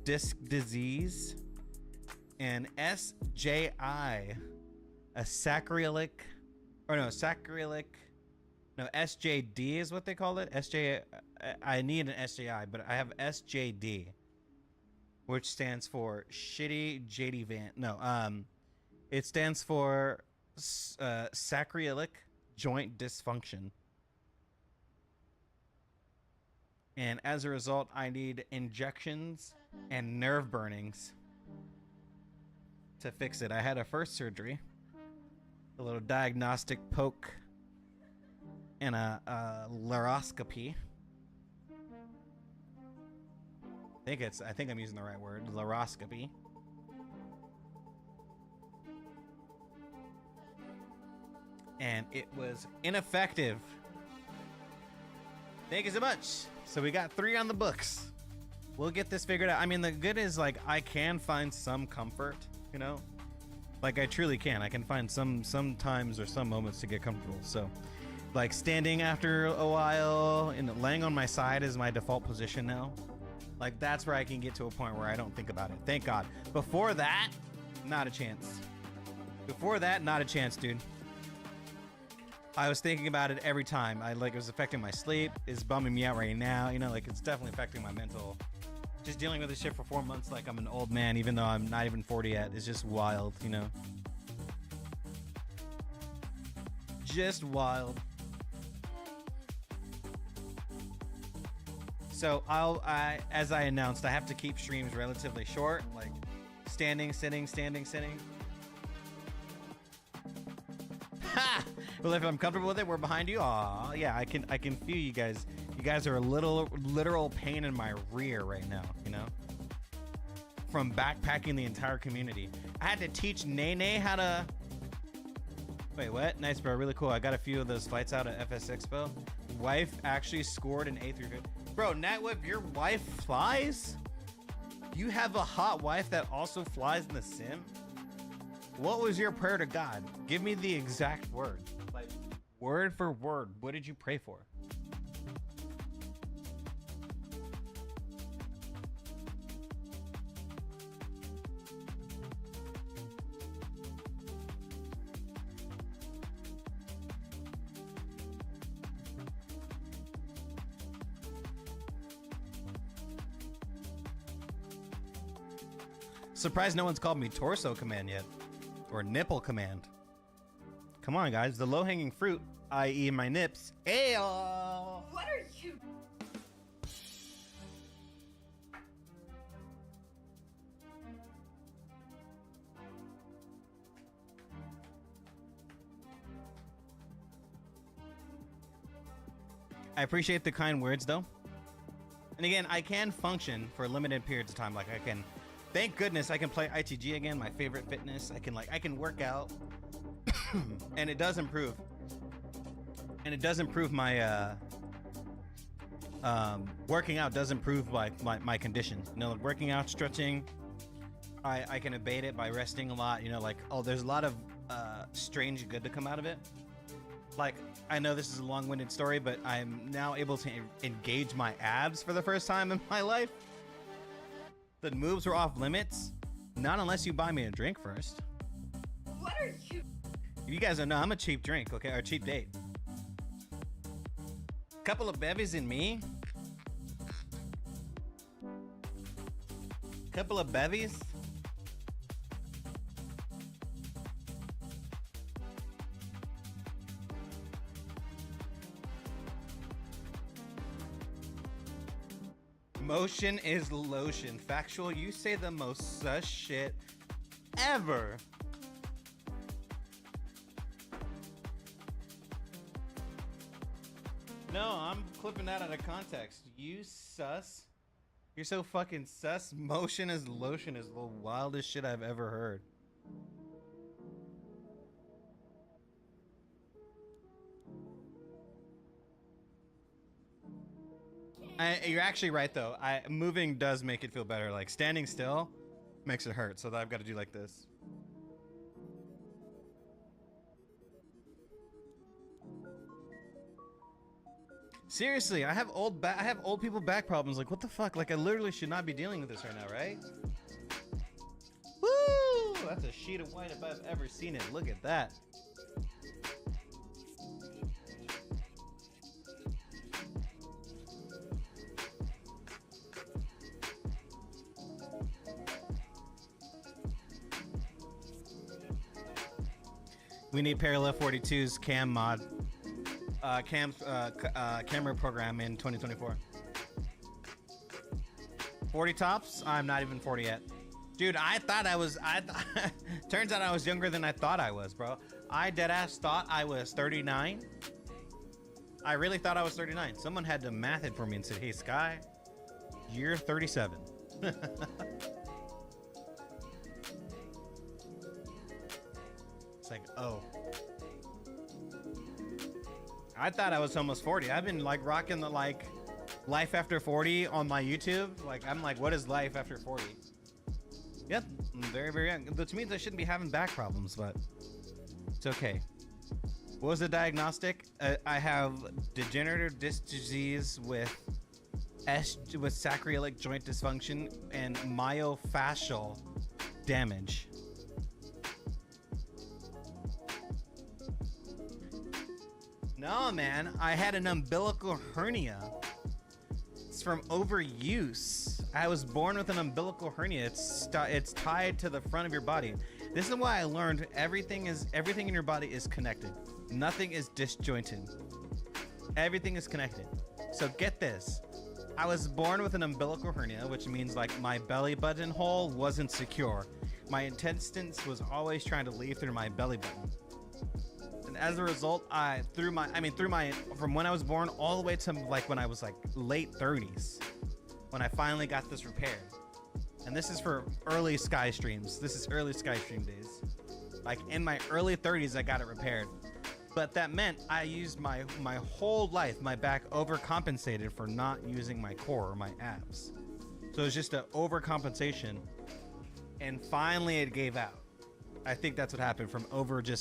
disc disease and SJI, SJD is what they call it. I need an SJI, but I have SJD, which stands for shitty JD Van. No, it stands for sacroiliac joint dysfunction. And as a result, I need injections and nerve burnings to fix it. I had a first surgery, a little diagnostic poke, and a laparoscopy. I think I'm using the right word, laparoscopy. And it was ineffective. Thank you so much. So we got 3 on the books. We'll get this figured out. I mean, the good is, like, I can find some comfort, you know? Like, I truly can. I can find some times or some moments to get comfortable. So, like, standing after a while and laying on my side is my default position now. Like, that's where I can get to a point where I don't think about it. Thank God. Before that, not a chance. Before that, not a chance, dude. I was thinking about it every time. It was affecting my sleep. It's bumming me out right now. You know, like, it's definitely affecting my mental. Just dealing with this shit for 4 months like I'm an old man, even though I'm not even 40 yet. It's just wild, you know? Just wild. So as I announced, I have to keep streams relatively short, like standing, sitting, standing, sitting. Ha! Well, if I'm comfortable with it, we're behind you. Aw, yeah, I can feel you guys. You guys are a literal pain in my rear right now, you know? From backpacking the entire community. I had to teach Nene how to... Wait, what? Nice, bro. Really cool. I got a few of those flights out at FS Expo. Wife actually scored an A350. Bro, Natweb, your wife flies? You have a hot wife that also flies in the sim? What was your prayer to God? Give me the exact word. Like, word for word. What did you pray for? Surprised no one's called me Torso Command yet. Or Nipple Command. Come on, guys. The low-hanging fruit, i.e. my nips. Ayo! What are you? I appreciate the kind words, though. And again, I can function for limited periods of time. Like, I can... Thank goodness I can play ITG again, my favorite fitness. I can work out, and it does improve. And it does improve my working out does improve my condition. You know, working out, stretching. I can abate it by resting a lot. You know, like, oh, there's a lot of strange good to come out of it. Like, I know this is a long-winded story, but I'm now able to engage my abs for the first time in my life. The moves were off limits. Not unless you buy me a drink first. What are you? You guys don't know I'm a cheap drink, okay? Or cheap date. Couple of bevies in me. Couple of bevies. Motion is lotion. Factual, you say the most sus shit ever. No, I'm clipping that out of context. You sus. You're so fucking sus. Motion is lotion is the wildest shit I've ever heard. You're actually right though. Moving does make it feel better. Like standing still makes it hurt. So I've got to do like this. Seriously, I have old people back problems. Like what the fuck? Like I literally should not be dealing with this right now, right? Woo! That's a sheet of white if I've ever seen it. Look at that. We need Parallel 42's cam mod. Camera program in 2024. 40 tops? I'm not even 40 yet. Dude, I thought I was, turns out I was younger than I thought I was, bro. I deadass thought I was 39. I really thought I was 39. Someone had to math it for me and said, hey, Sky, you're 37. It's like, oh. I thought I was almost 40. I've been like rocking the like life after 40 on my YouTube. Like I'm like, what is life after 40? Yep, I'm very, very young. Which means I shouldn't be having back problems, but it's okay. What was the diagnostic? I have degenerative disc disease with sacroiliac joint dysfunction and myofascial damage. No, man, I had an umbilical hernia. It's from overuse. I was born with an umbilical hernia. It's tied to the front of your body. This is why I learned everything in your body is connected. Nothing is disjointed. Everything is connected. So get this. I was born with an umbilical hernia, which means like my belly button hole wasn't secure. My intestines was always trying to leave through my belly button. And as a result, from when I was born all the way to like when I was like late 30s, when I finally got this repaired. And this is for early Sky streams. This is early Sky stream days. Like in my early 30s, I got it repaired. But that meant I used my whole life, my back overcompensated for not using my core or my abs. So it's just an overcompensation. And finally it gave out. I think that's what happened from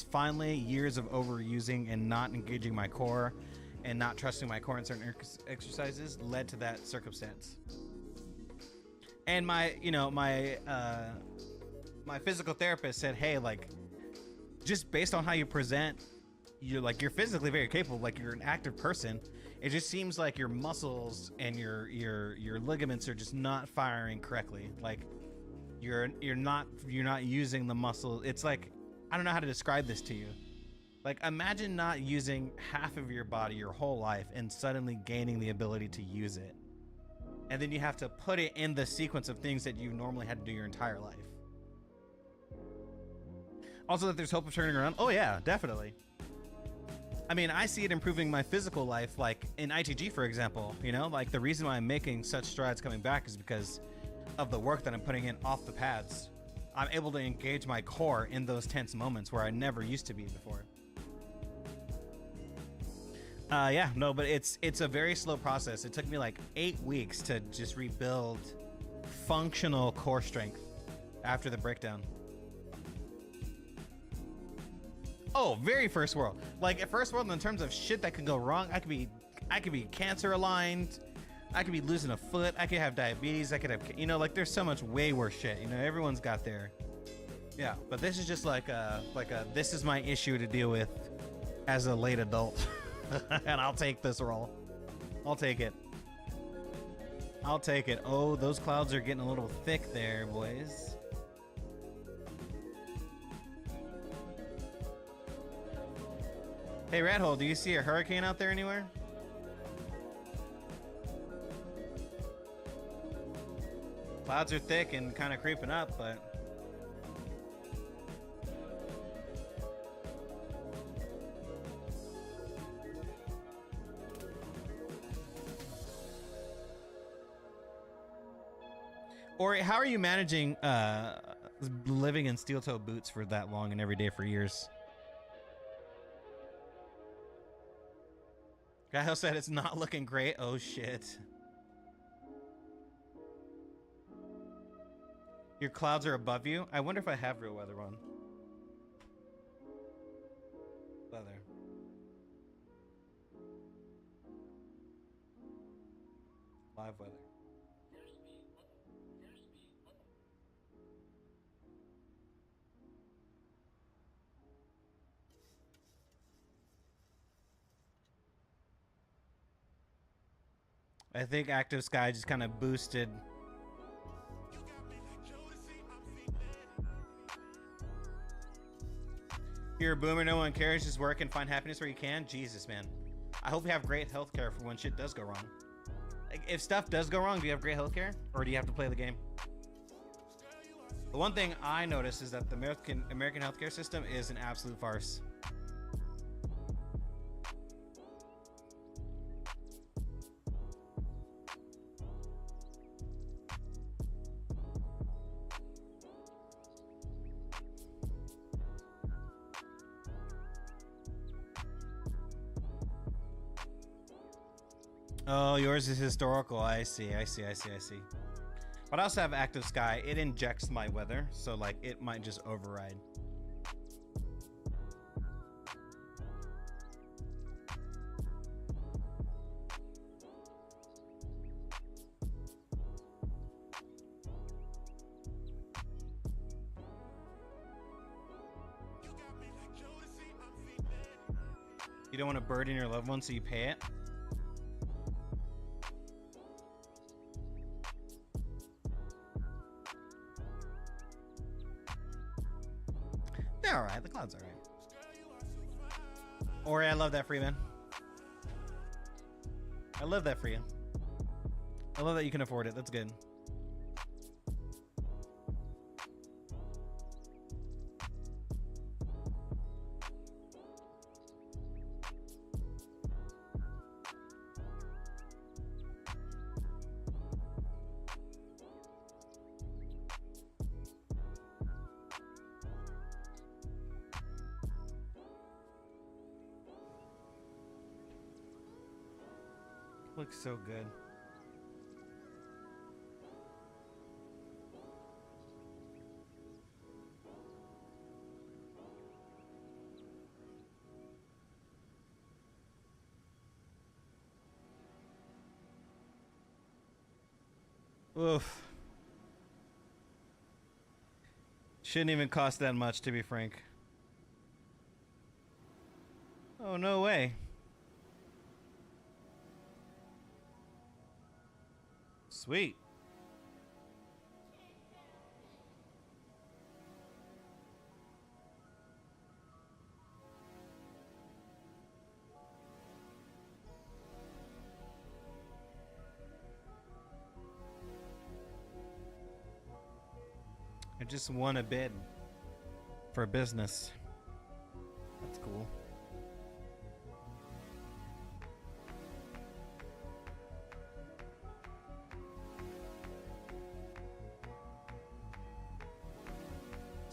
finally years of overusing and not engaging my core and not trusting my core in certain exercises led to that circumstance. And my physical therapist said, hey, like, just based on how you present, you're physically very capable, like you're an active person. It just seems like your muscles and your ligaments are just not firing correctly. Like you're not using the muscle. It's like, I don't know how to describe this to you. Like imagine not using half of your body your whole life and suddenly gaining the ability to use it. And then you have to put it in the sequence of things that you normally had to do your entire life. Also that there's hope of turning around. Oh yeah, definitely. I mean, I see it improving my physical life, like in ITG, for example, like the reason why I'm making such strides coming back is because of the work that I'm putting in off the pads. I'm able to engage my core in those tense moments where I never used to be before. But it's a very slow process. It took me like 8 weeks to just rebuild functional core strength after the breakdown. Oh, very first world. Like at first world in terms of shit that could go wrong, I could be cancer aligned. I could be losing a foot. I could have diabetes. I could have, like there's so much way worse shit. Everyone's got their, yeah. But this is just like this is my issue to deal with as a late adult, and I'll take this role. I'll take it. I'll take it. Oh, those clouds are getting a little thick there, boys. Hey, Rat Hole, do you see a hurricane out there anywhere? Clouds are thick and kind of creeping up, but... Or how are you managing living in steel-toe boots for that long and every day for years? Gaio said it's not looking great. Oh shit. Your clouds are above you? I wonder if I have real weather on. Weather. Live weather. I think Active Sky just kind of boosted. You're a boomer, no one cares, just work and find happiness where you can. Jesus, man. I hope you have great healthcare for when shit does go wrong. Like, if stuff does go wrong, do you have great healthcare? Or do you have to play the game? The one thing I noticed is that the American healthcare system is an absolute farce. Oh, yours is historical. I see. But I also have Active Sky. It injects my weather, so like it might just override. You don't want to burden your loved one, so you pay it? They're alright. The cloud's alright. Ori, I love that for you, man. I love that for you. I love that you can afford it. That's good. Looks so good. Oof. Shouldn't even cost that much, to be frank. Oh, no way. Sweet. I just won a bid for a business. That's cool.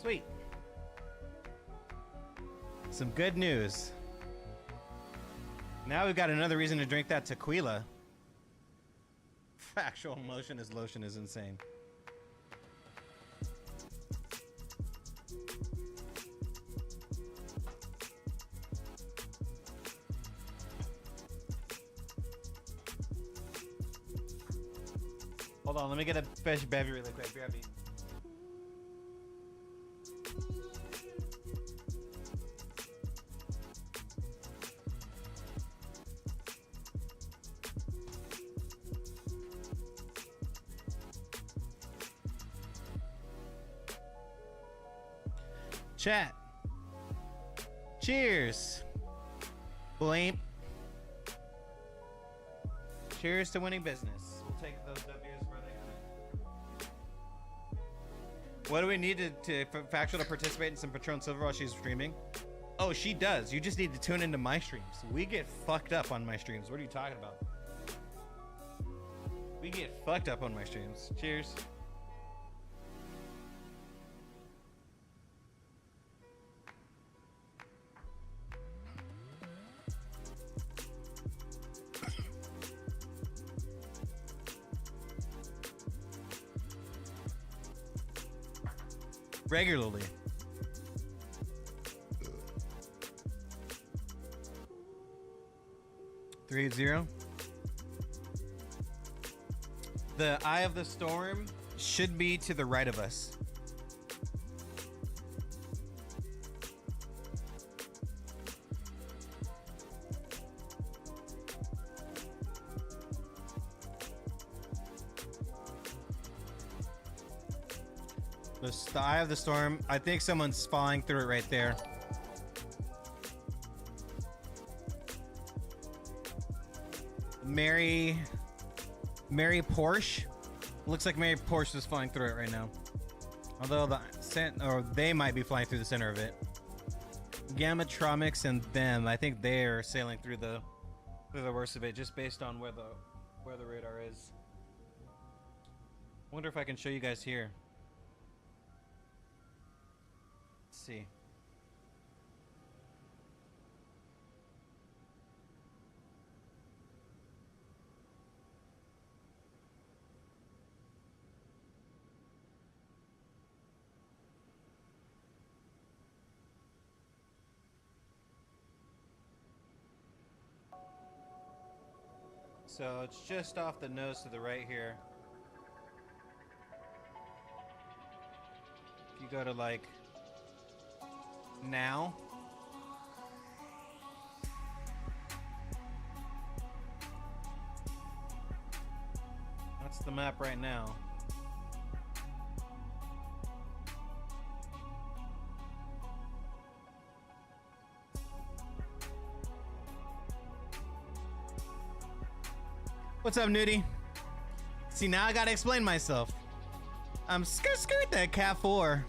Sweet. Some good news. Now we've got another reason to drink that tequila. Factual motion is lotion is insane. Hold on, let me get a fresh bevy really quick. Grab me. Chat. Cheers. Blimp. Cheers to winning business. We'll take those W's where they come. What do we need for Factual to participate in some Patron Silver while she's streaming? Oh, she does. You just need to tune into my streams. We get fucked up on my streams. What are you talking about? We get fucked up on my streams. Cheers. Regularly. Three 0. The eye of the storm should be to the right of us. The eye of the storm. I think someone's falling through it right there. Mary Porsche. Looks like Mary Porsche is flying through it right now. Although they might be flying through the center of it. Gammatronics and them, I think they're sailing through the worst of it, just based on where the radar is. I wonder if I can show you guys here. Let's see. So it's just off the nose to the right here. If you go to like now. That's the map right now. What's up, Nudie? See, now I gotta explain myself. I'm skirt that Cat 4.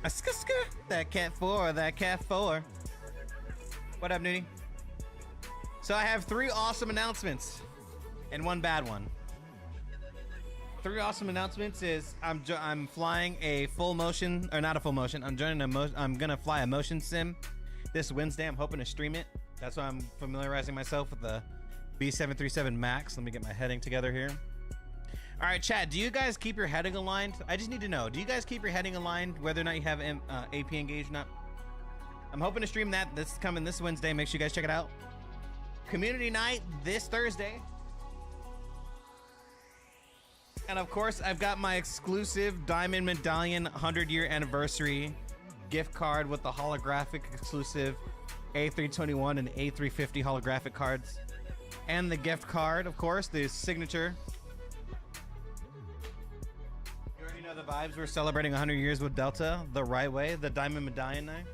I skirt that Cat 4, that Cat 4. What up, Nudie? So I have 3 awesome announcements and 1 bad one. 3 awesome announcements is I'm flying a full motion, or not a full motion. I'm gonna fly a motion sim this Wednesday. I'm hoping to stream it. That's why I'm familiarizing myself with the B737 Max. Let me get my heading together here. All right, chat, do you guys keep your heading aligned? I just need to know, do you guys keep your heading aligned whether or not you have AP engaged or not? I'm hoping to stream that. This is coming this Wednesday. Make sure you guys check it out. Community night this Thursday. And of course, I've got my exclusive Diamond Medallion 100-year anniversary gift card with the holographic exclusive A321 and A350 holographic cards. And the gift card, of course, the signature. You already know the vibes. We're celebrating 100 years with Delta the right way, the Diamond Medallion night.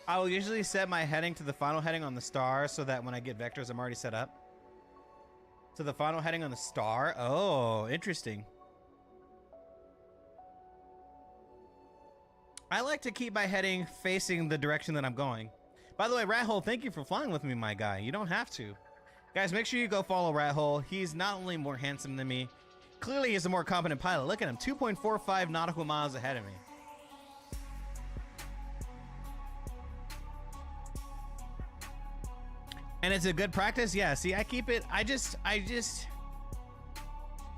I will usually set my heading to the final heading on the star so that when I get vectors, I'm already set up. To the final heading on the star? Oh, interesting. I like to keep my heading facing the direction that I'm going. By the way, Rat Hole, thank you for flying with me, my guy. You don't have to. Guys, make sure you go follow Rat Hole. He's not only more handsome than me, clearly he's a more competent pilot. Look at him, 2.45 nautical miles ahead of me. And it's a good practice. Yeah, see, I keep it. I just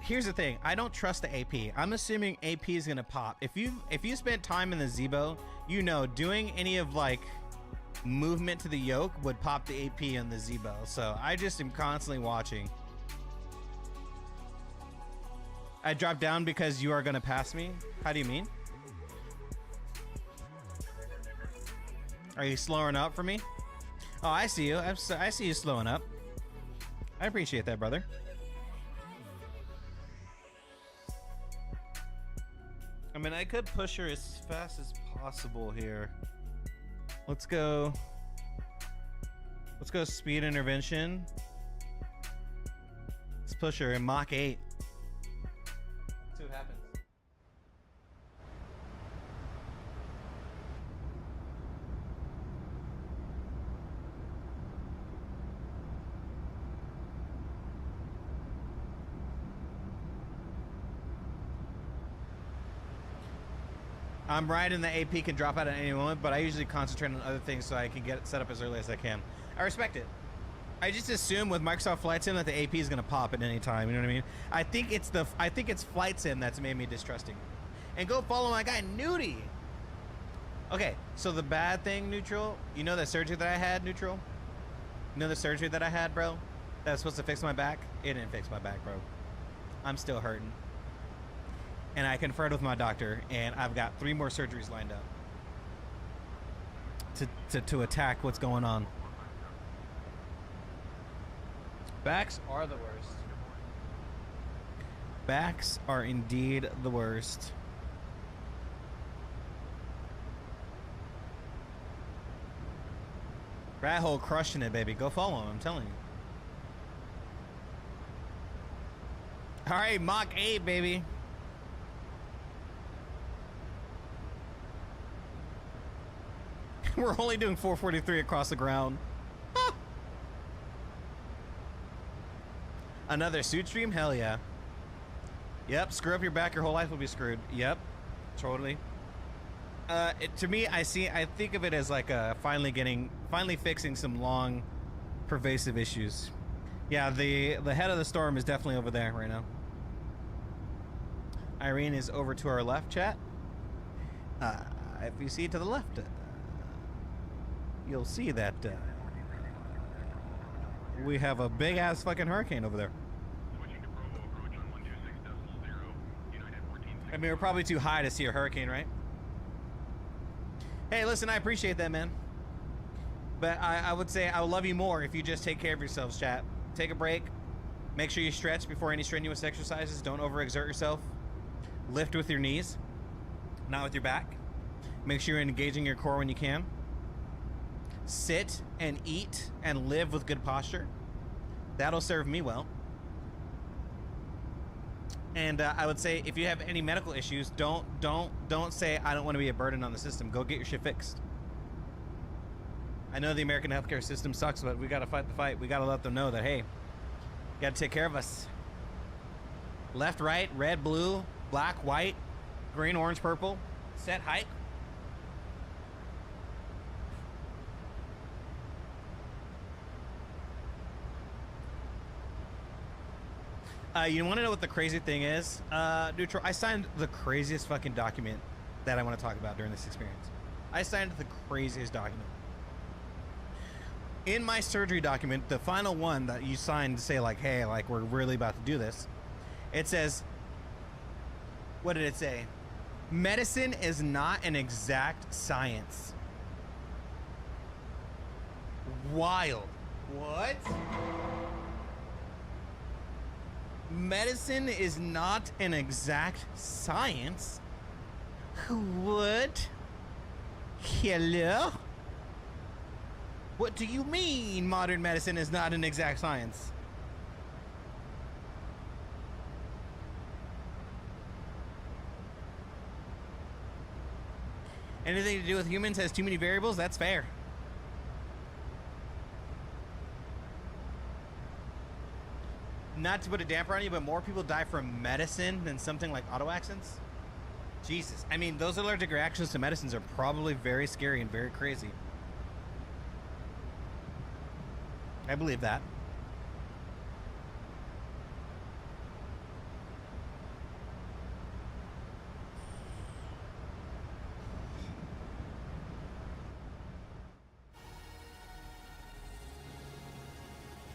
here's the thing. I don't trust the AP. I'm assuming AP is gonna pop. If you spent time in the Zebo, you know doing any of like movement to the yoke would pop the AP on the Zebo. So I just am constantly watching. I dropped down because you are gonna pass me. How do you mean? Are you slowing up for me? Oh, I see you. I see you slowing up. I appreciate that, brother. I mean, I could push her as fast as possible here. Let's go speed intervention. Let's push her in Mach 8. See what happens. I'm right in the AP can drop out at any moment, but I usually concentrate on other things so I can get it set up as early as I can. I respect it. I just assume with Microsoft Flight Sim that the AP is going to pop at any time. You know what I mean? I think it's Flight Sim that's made me distrusting. And go follow my guy Nudie. Okay, so the bad thing, Neutral. You know the surgery that I had, Neutral. You know the surgery that I had, bro. That was supposed to fix my back. It didn't fix my back, bro. I'm still hurting. And I conferred with my doctor, and I've got 3 more surgeries lined up to attack what's going on. Backs are the worst. Backs are indeed the worst. Rat hole crushing it, baby. Go follow him, I'm telling you. All right, Mach 8, baby. We're only doing 443 across the ground. Ah. Another suit stream? Hell yeah. Yep, screw up your back, your whole life will be screwed. Yep, totally. To me, I think of it as like finally fixing some long, pervasive issues. Yeah, the head of the storm is definitely over there right now. Irene is over to our left, chat. If you see to the left, you'll see that we have a big ass fucking hurricane over there. I mean, we're probably too high to see a hurricane, right? Hey, listen, I appreciate that, man. But I would say I would love you more if you just take care of yourselves, chat. Take a break. Make sure you stretch before any strenuous exercises. Don't overexert yourself. Lift with your knees, not with your back. Make sure you're engaging your core when you can. Sit and eat and live with good posture. That'll serve me well. And I would say if you have any medical issues, don't say I don't want to be a burden on the system. Go get your shit fixed. I know the American healthcare system sucks, but we got to fight the fight. We got to let them know that, hey, you got to take care of us. Left, right, red, blue, black, white, green, orange, purple. Set, hike. You want to know what the crazy thing is? Neutral, I signed the craziest fucking document that I want to talk about during this experience. I signed the craziest document. In my surgery document, the final one that you signed to say like, hey, like we're really about to do this, it says, what did it say? Medicine is not an exact science. Wild. What? Medicine is not an exact science? What? Hello? What do you mean modern medicine is not an exact science? Anything to do with humans has too many variables? That's fair. Not to put a damper on you, but more people die from medicine than something like auto accidents? Jesus. I mean, those allergic reactions to medicines are probably very scary and very crazy. I believe that.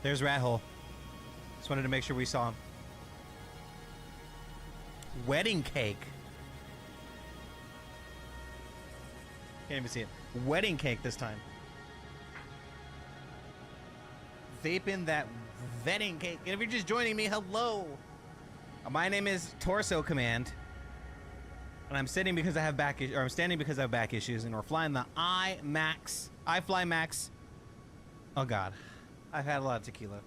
There's Rat Hole. Just wanted to make sure we saw him. Wedding cake. Can't even see it. Wedding cake this time. Vaping that Wedding cake. And if you're just joining me, hello. My name is Torso Command. And I'm sitting because I have I'm standing because I have back issues, and we're flying the iFly Max. Oh God, I've had a lot of tequila.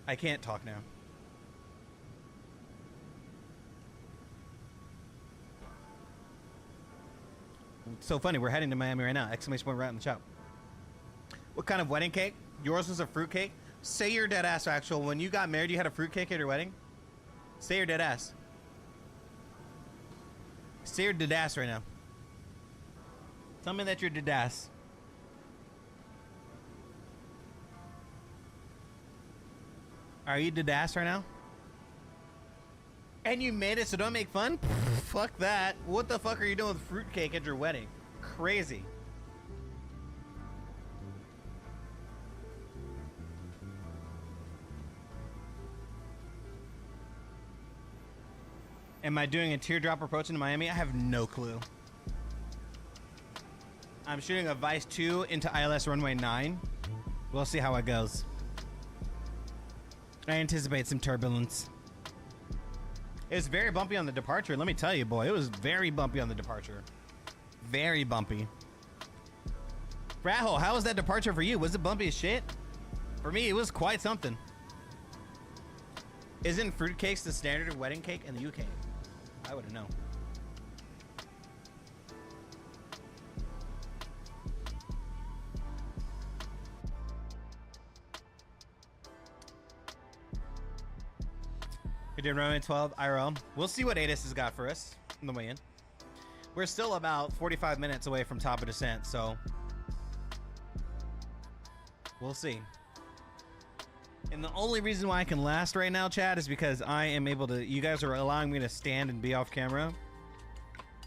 I can't talk now. It's so funny. We're heading to Miami right now. Exclamation point right in the shop. What kind of wedding cake? Yours was a fruit cake. Say you're dead ass. Actual. When you got married, you had a fruit cake at your wedding. Say you're dead ass. Say you're dead ass right now. Tell me that you're dead ass. Are you dead ass right now? And you made it, so don't make fun? Fuck that. What the fuck are you doing with fruitcake at your wedding? Crazy. Am I doing a teardrop approach into Miami? I have no clue. I'm shooting a Vice 2 into ILS runway 9. We'll see how it goes. I anticipate some turbulence. It was very bumpy on the departure. Let me tell you, boy, it was very bumpy on the departure. Very bumpy. Rathole, how was that departure for you? Was it bumpy as shit? For me, it was quite something. Isn't fruitcakes the standard wedding cake in the UK? I wouldn't know. We did runway 12 IRL. We'll see what ATIS has got for us on the way in. We're still about 45 minutes away from top of descent, so we'll see. And the only reason why I can last right now, Chad, is because I am able to, you guys are allowing me to stand and be off camera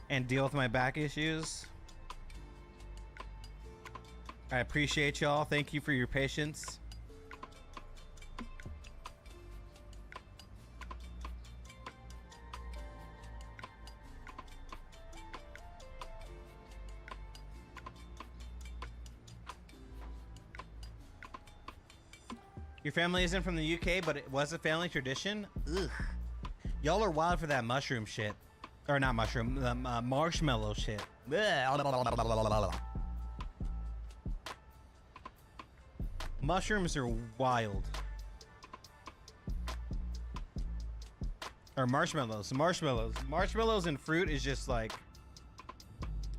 and deal with my back issues. I appreciate y'all. Thank you for your patience. Your family isn't from the UK, but it was a family tradition? Ugh. Y'all are wild for that mushroom shit. Or not mushroom, the marshmallow shit. Mushrooms are wild. Or marshmallows. Marshmallows and fruit is just like,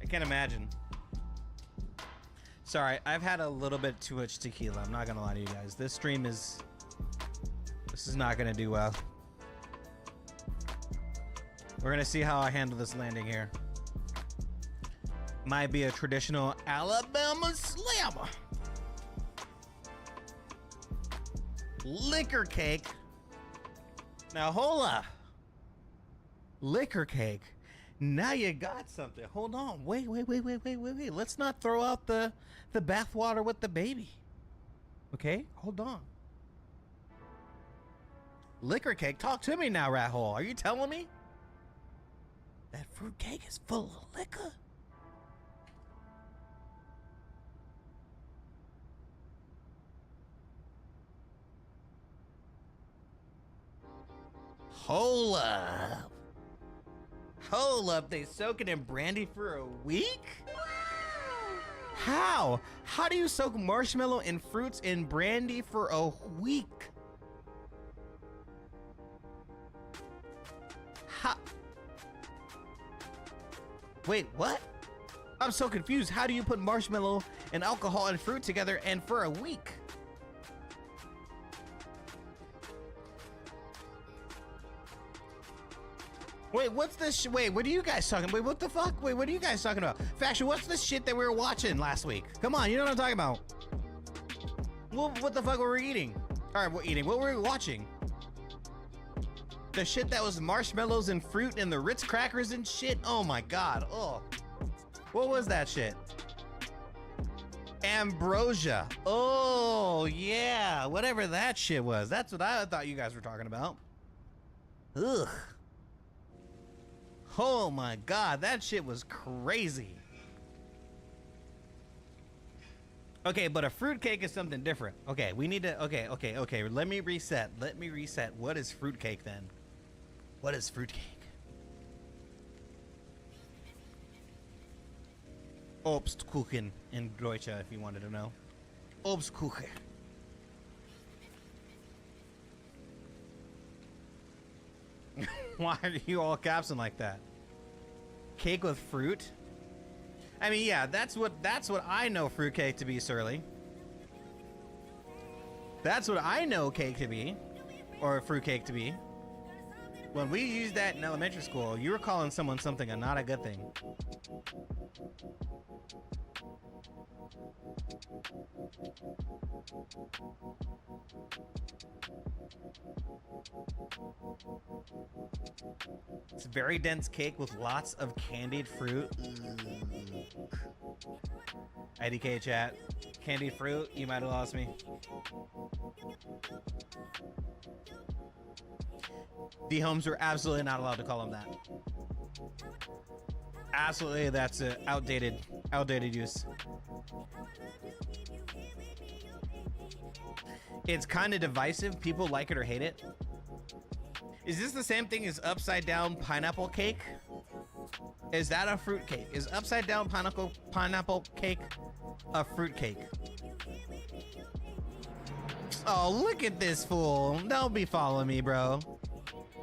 I can't imagine. Sorry, I've had a little bit too much tequila. I'm not gonna lie to you guys. This stream is... This is not gonna do well. We're gonna see how I handle this landing here. Might be a traditional Alabama slammer. Liquor cake. Now hold up. Liquor cake. Now you got something. Hold on. Wait. Let's not throw out the bathwater with the baby. Okay? Hold on. Liquor cake? Talk to me now, rat hole. Are you telling me that fruit cake is full of liquor? Hold up. Hold up, they soak it in brandy for a week? How? How do you soak marshmallow and fruits in brandy for a week? How? Wait, what? I'm so confused. How do you put marshmallow and alcohol and fruit together and for a week? Wait, what's this? Wait, what are you guys talking? Wait, what the fuck? Wait, what are you guys talking about? Faction, what's the shit that we were watching last week? Come on, you know what I'm talking about. What the fuck were we eating? All right, we're eating. What were we watching? The shit that was marshmallows and fruit and the Ritz crackers and shit. Oh my god. Oh, what was that shit? Ambrosia. Oh yeah, whatever that shit was. That's what I thought you guys were talking about. Ugh. Oh my god, that shit was crazy. Okay, but a fruitcake is something different. Okay, we need to. Okay. Let me reset. What is fruitcake then? What is fruitcake? Obstkuchen in Deutsche, if you wanted to know. Obstkuchen. Why are you all capsing like that? Cake with fruit? I mean, yeah, that's what I know fruitcake to be, Surly. That's what I know cake to be, or fruitcake to be. When we used that in elementary school, you were calling someone something and not a good thing. It's very dense cake with lots of candied fruit. IDK chat. Candied fruit, you might have lost me. D-homes were absolutely not allowed to call them that. Absolutely, that's an outdated use. It's kind of divisive. People like it or hate it. Is this the same thing as upside down pineapple cake? Is that a fruit cake? Is upside down pineapple cake a fruit cake? Oh, look at this fool. Don't be following me, bro.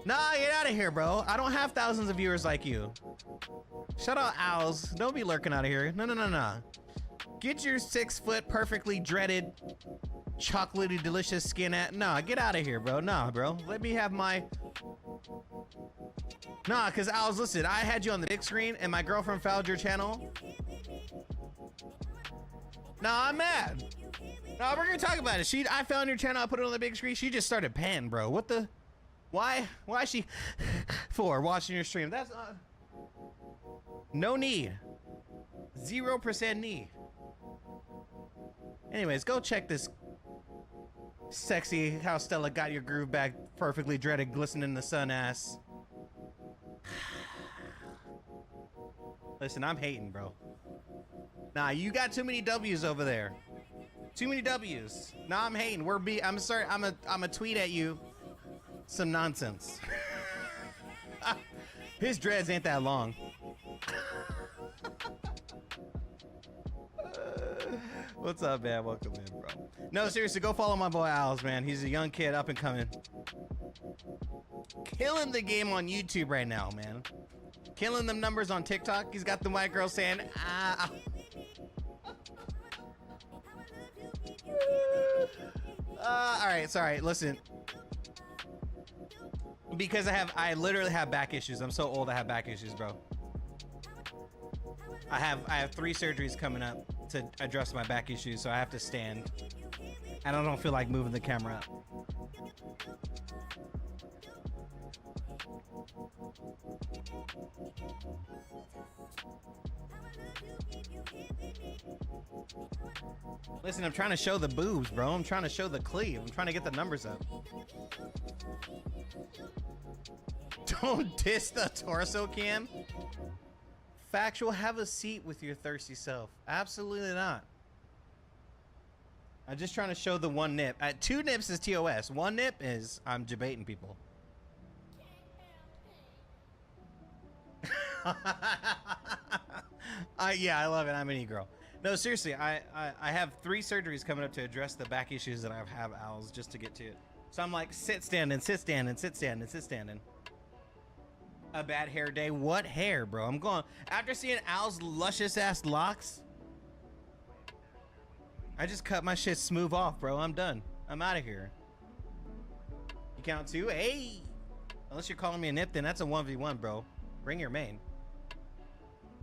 Nah, get out of here, bro. I don't have thousands of viewers like you. Shut up, owls. Don't be lurking out of here. No. Get your 6 foot perfectly dreaded chocolatey delicious skin at. Nah, get out of here, bro. Nah, bro. Let me have my. Nah, cause owls, listen, I had you on the big screen and my girlfriend fouled your channel. Nah, I'm mad. Nah, we're gonna talk about it. I found your channel, I put it on the big screen. She just started panning, bro. What the? Why is she for watching your stream? That's no need. 0% need. Anyways, go check this sexy how Stella got your groove back perfectly dreaded glistening in the sun ass. Listen, I'm hating, bro. Nah, you got too many W's over there. Too many W's. Nah, I'm hating. I'm sorry. I'm a tweet at you some nonsense. His dreads ain't that long. What's up, man? Welcome in, bro. No, seriously, go follow my boy Owls, man. He's a young kid, up and coming. Killing the game on YouTube right now, man. Killing them numbers on TikTok. He's got the white girl saying, ah. All right, sorry. Listen, because I literally have back issues. I'm so old. I have back issues, bro. I have 3 surgeries coming up to address my back issues, so I have to stand, and I don't feel like moving the camera up. Listen, I'm trying to show the boobs, bro. I'm trying to show the cleave. I'm trying to get the numbers up. Don't diss the torso cam. Factual, have a seat with your thirsty self. Absolutely not. I'm just trying to show the one nip. 2 nips is TOS. 1 nip is I'm debating people. Yeah, I love it. I'm an e-girl. No, seriously, I have 3 surgeries coming up to address the back issues that I have, Owls, just to get to it. So I'm like, sit standing, sit standing, sit standing, sit standing. A bad hair day. What hair, bro? I'm going after seeing Al's luscious ass locks. I just cut my shit smooth off, bro. I'm done. I'm out of here. You count 2? Hey, unless you're calling me a nip, then that's a 1v1, bro. Bring your main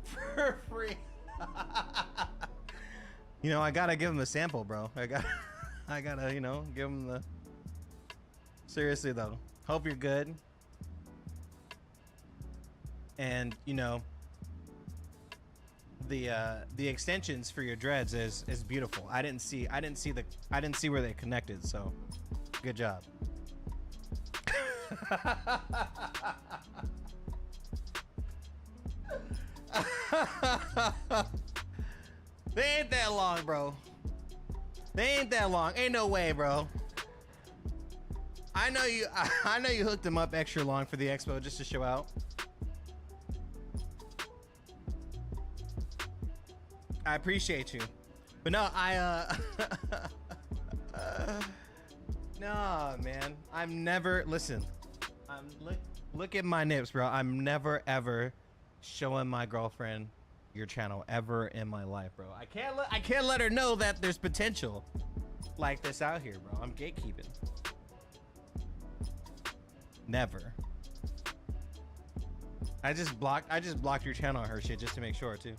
for free. You know, I gotta give him a sample, bro. I gotta, you know, give him the. Seriously though, hope you're good. And you know, the extensions for your dreads is beautiful. I didn't see where they connected, so good job. They ain't that long, bro. They ain't that long. Ain't no way, bro. I know you hooked them up extra long for the expo just to show out. I appreciate you. But no, no, man. I'm never, listen. Look at my nips, bro. I'm never ever showing my girlfriend your channel ever in my life, bro. I can't let her know that there's potential like this out here, bro. I'm gatekeeping. Never. I just blocked your channel on her shit just to make sure too.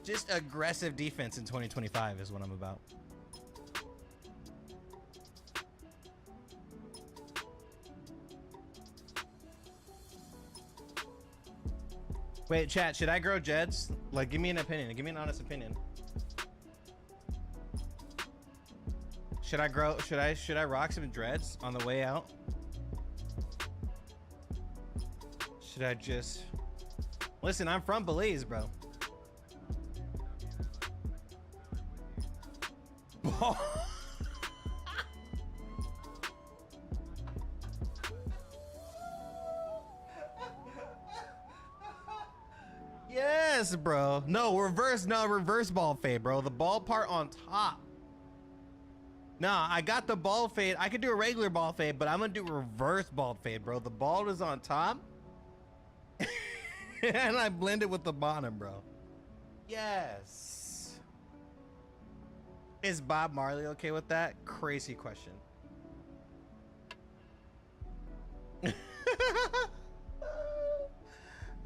Just aggressive defense in 2025 is what I'm about. Wait, chat, should I grow Jeds? Like, give me an opinion. Give me an honest opinion. Should I rock some dreads on the way out? Should I just... Listen, I'm from Belize, bro. Yes, bro. No, reverse ball fade, bro. The ball part on top. Nah, I got the ball fade. I could do a regular ball fade, but I'm gonna do reverse ball fade, bro. The ball is on top. And I blend it with the bottom, bro. Yes. Is Bob Marley okay with that? Crazy question.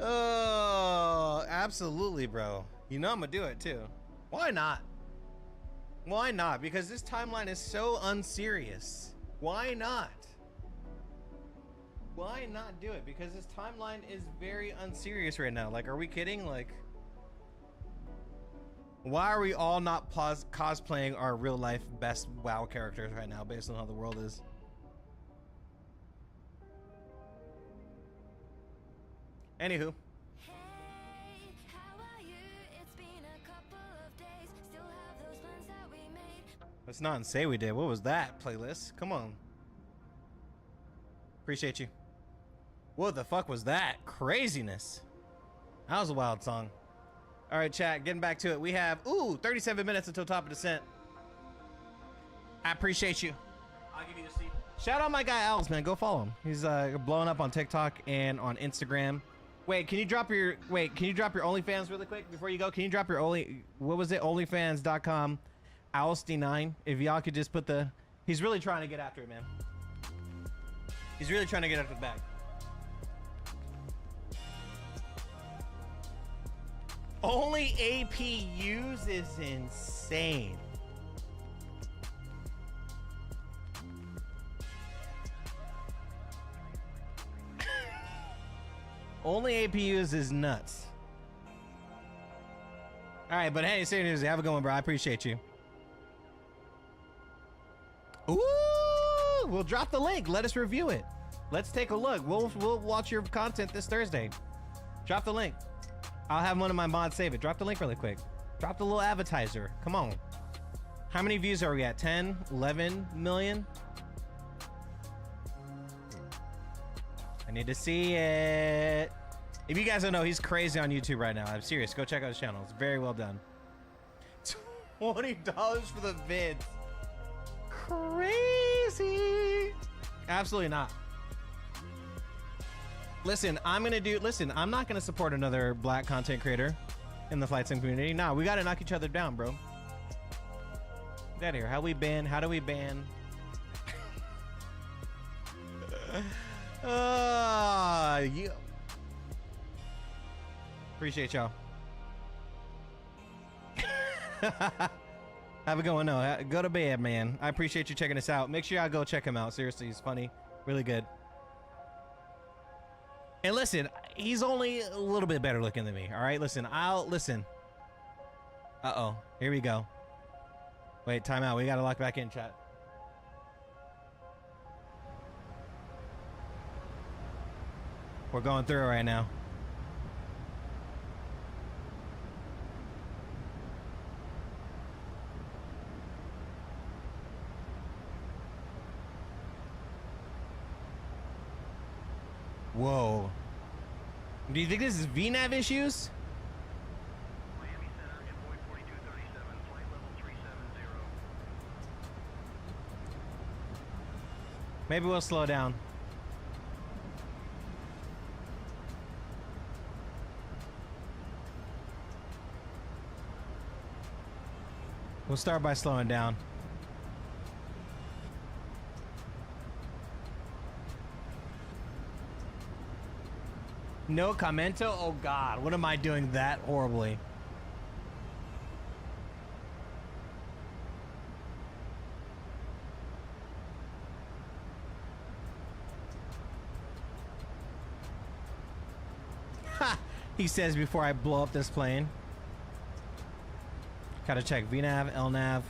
Oh, absolutely, bro. You know I'm gonna do it too. Why not? Why not? Because this timeline is so unserious. Why not? Why not do it? Because this timeline is very unserious right now. Like, are we kidding? Like, why are we all not cosplaying our real life best WoW characters right now based on how the world is? Anywho. Let's not say we did. What was that playlist? Come on. Appreciate you. What the fuck was that? Craziness. That was a wild song. All right, chat, getting back to it. We have, 37 minutes until Top of Descent. I appreciate you. I'll give you the seat. Shout out my guy Alex, man. Go follow him. He's blowing up on TikTok and on Instagram. Wait, can you drop your OnlyFans really quick before you go? Can you drop your OnlyFans.com Owlsty9? If y'all could just put the, he's really trying to get after it, man. He's really trying to get after the bag. Only APUs is insane. Only APUs is nuts. All right, but hey, say news. Have a good one, bro. I appreciate you. Ooh, we'll drop the link. Let us review it. Let's take a look. We'll watch your content this Thursday. Drop the link. I'll have one of my mods save it. Drop the link really quick. Drop the little advertiser. Come on. How many views are we at? 10, 11 million? I need to see it. If you guys don't know, he's crazy on YouTube right now. I'm serious. Go check out his channel. It's very well done. $20 for the vids. Crazy. Absolutely not. Listen, I'm not gonna support another black content creator in the flight sim community. Nah, we gotta knock each other down, bro. Get out of here. How do we ban? You appreciate y'all. Have a good one. No, go to bed, man. I appreciate you checking us out. Make sure y'all go check him out. Seriously, he's funny, really good. And listen, he's only a little bit better looking than me. All right, listen. Uh-oh, here we go. Wait, time out. We gotta lock back in, chat. We're going through it right now. Whoa. Do you think this is VNAV issues? Miami Center, Envoy 4237, flight level 370. Maybe we'll slow down. We'll start by slowing down. No commento? Oh God, what am I doing that horribly? Ha! He says before I blow up this plane. Gotta check VNAV, LNAV.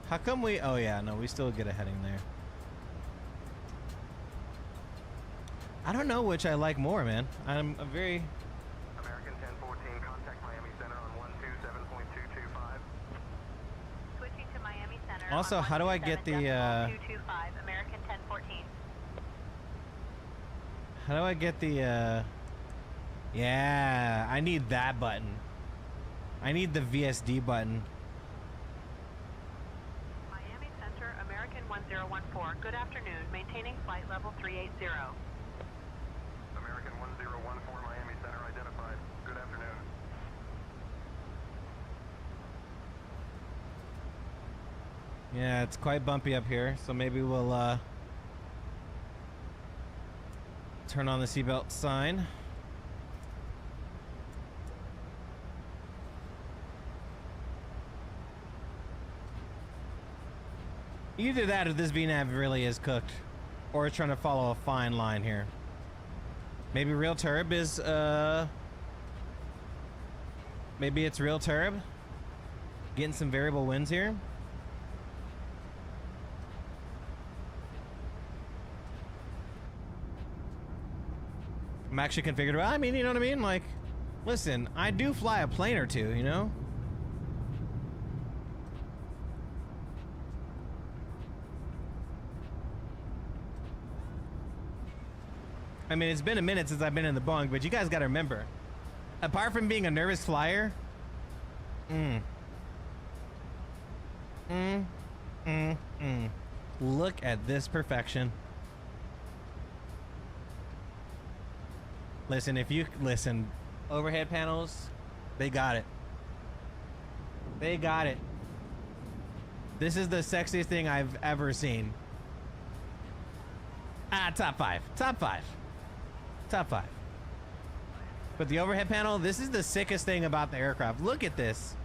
How come we... Oh yeah, no, we still get a heading there. I don't know which I like more, man. I'm a very... American 1014, contact Miami Center on 127.225. Switching to Miami Center. Also, on how do I get the, 225, American 1014. How do I get the, Yeah, I need that button. I need the VSD button. Miami Center, American 1014. Good afternoon. Maintaining flight level 380. American 1014, Miami Center identified. Good afternoon. Yeah, it's quite bumpy up here, so maybe we'll, turn on the seatbelt sign. Either that or this VNAV really is cooked. Or it's trying to follow a fine line here. Maybe real turb is, maybe it's real turb. Getting some variable winds here. I'm actually configured well. I mean, you know what I mean? Like, listen, I do fly a plane or two, you know? I mean, it's been a minute since I've been in the Boeing, but you guys gotta remember, apart from being a nervous flyer, look at this perfection. Listen, if you listen, overhead panels, they got it. They got it. This is the sexiest thing I've ever seen. Top five. Top five. Top five. But the overhead panel, this is the sickest thing about the aircraft. Look at this.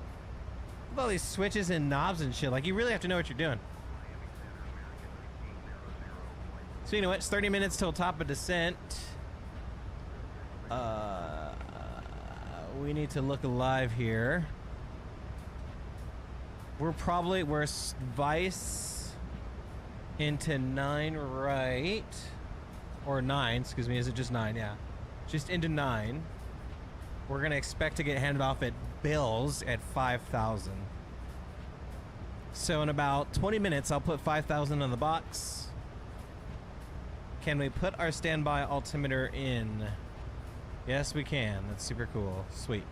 Look at all these switches and knobs and shit. Like, you really have to know what you're doing. So you know what? It's 30 minutes till top of descent. We need to look alive here. We're vice into 9 right. Or 9, excuse me. Is it just 9? Yeah. Just into 9. We're going to expect to get handed off at Bills at 5,000. So in about 20 minutes, I'll put 5,000 on the box. Can we put our standby altimeter in? Yes, we can. That's super cool. Sweet.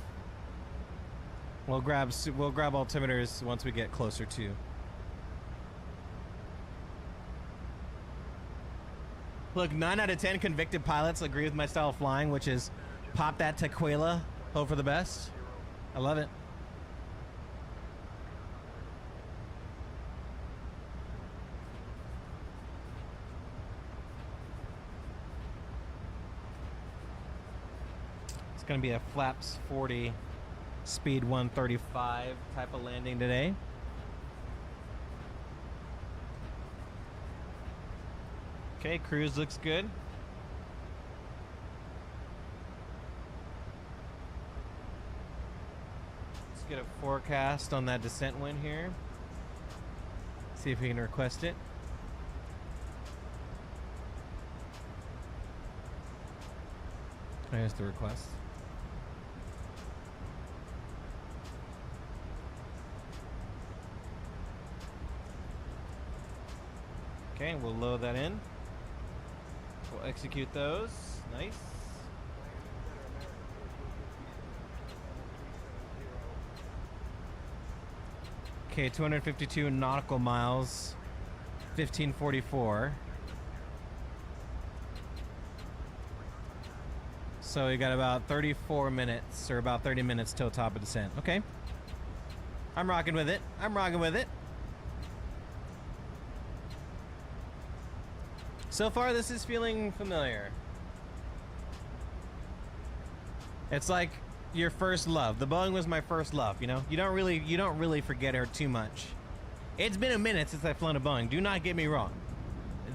We'll grab altimeters once we get closer to. Look, 9 out of 10 convicted pilots agree with my style of flying, which is pop that tequila, hope for the best. I love it. It's gonna be a flaps 40 speed 135 type of landing today. Okay, cruise looks good. Let's get a forecast on that descent wind here. See if we can request it. There's the request. Okay, we'll load that in. We'll execute those. Nice. Okay, 252 nautical miles, 1544. So we got about 34 minutes, or about 30 minutes till top of descent. Okay. I'm rocking with it. I'm rocking with it. So far, this is feeling familiar. It's like your first love. The Boeing was my first love, you know? You don't really forget her too much. It's been a minute since I've flown a Boeing. Do not get me wrong.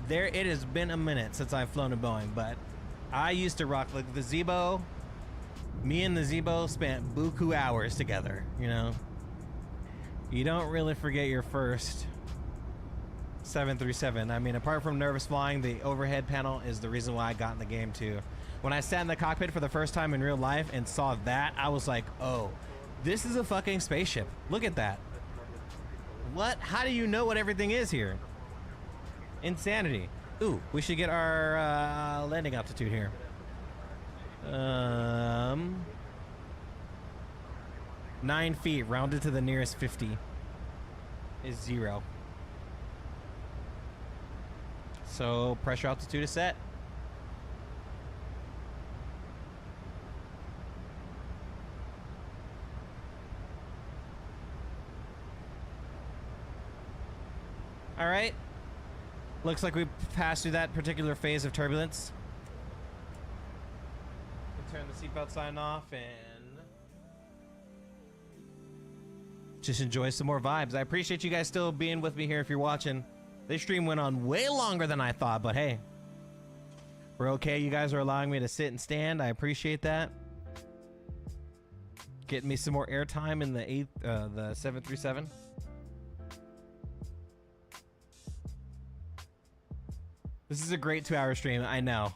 It has been a minute since I've flown a Boeing, but I used to rock like the Zebo. Me and the Zebo spent buku hours together, you know? You don't really forget your first 737. I mean, apart from nervous flying, the overhead panel is the reason why I got in the game too. When I sat in the cockpit for the first time in real life and saw that, I was like, oh, this is a fucking spaceship. Look at that. What? How do you know what everything is here? Insanity. Ooh, we should get our landing altitude here. 9 feet, rounded to the nearest 50 is 0. So pressure altitude is set. All right. Looks like we passed through that particular phase of turbulence. Turn the seatbelt sign off and just enjoy some more vibes. I appreciate you guys still being with me here if you're watching. This stream went on way longer than I thought, but hey, we're okay. You guys are allowing me to sit and stand. I appreciate that. Getting me some more airtime in the 737. This is a great 2-hour stream. I know.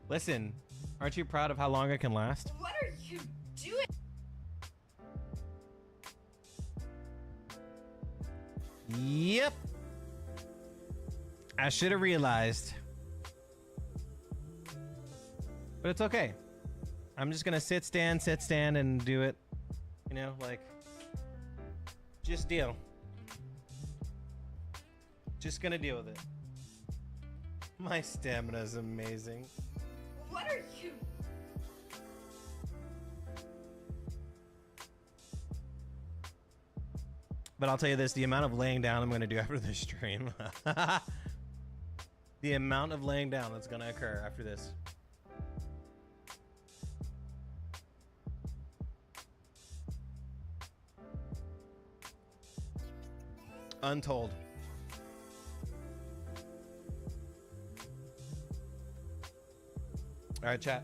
Listen, aren't you proud of how long it can last? What are you doing? Yep. I should have realized. But it's okay. I'm just gonna sit, stand, and do it. You know, like, just deal. Just gonna deal with it. My stamina is amazing. What are you? But I'll tell you this, the amount of laying down I'm going to do after this stream. The amount of laying down that's going to occur after this. Untold. All right, chat.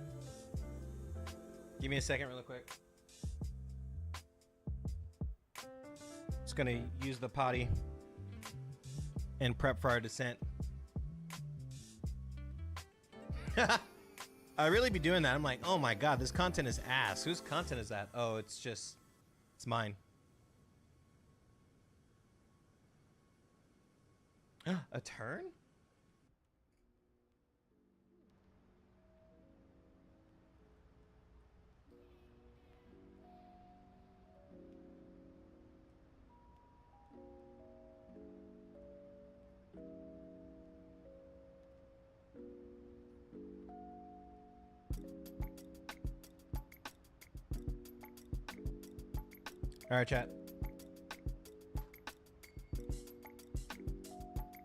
Give me a second really quick. Just gonna use the potty and prep for our descent. I really be doing that. I'm like, oh my god, this content is ass. Whose content is that? Oh, it's mine. A turn? All right, chat.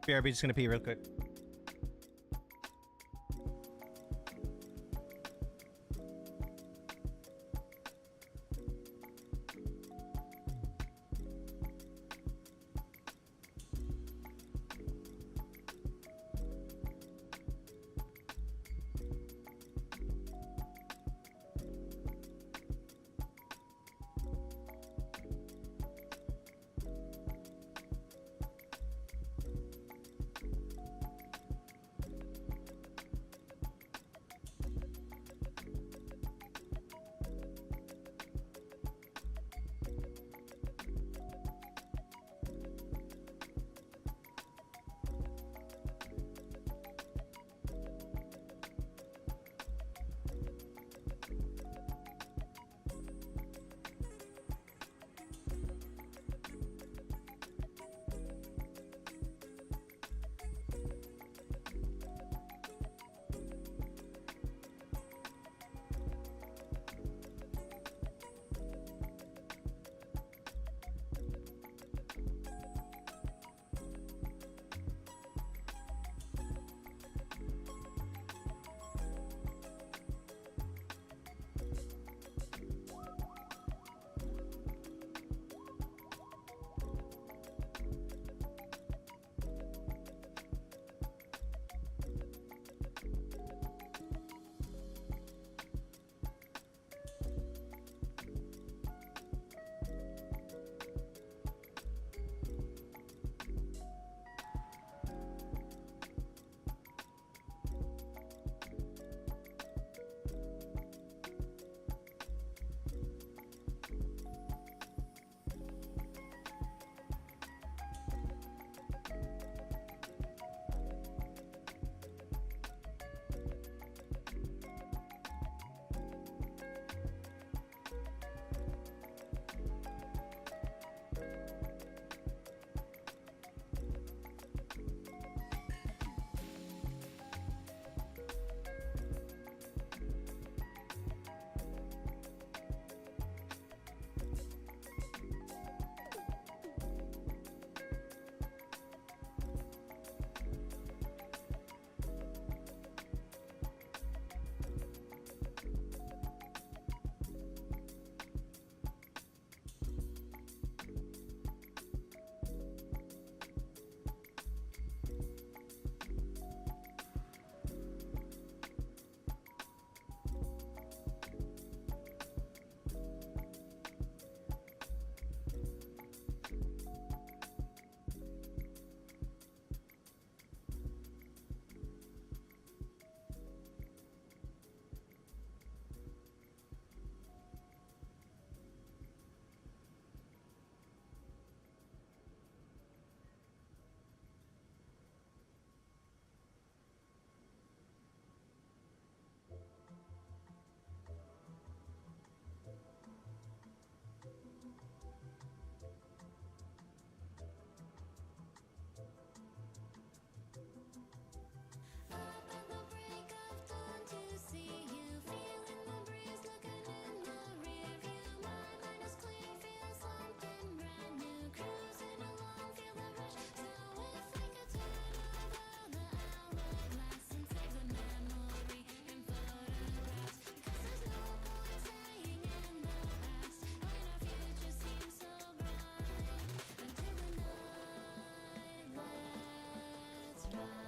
BRB, just gonna pee real quick.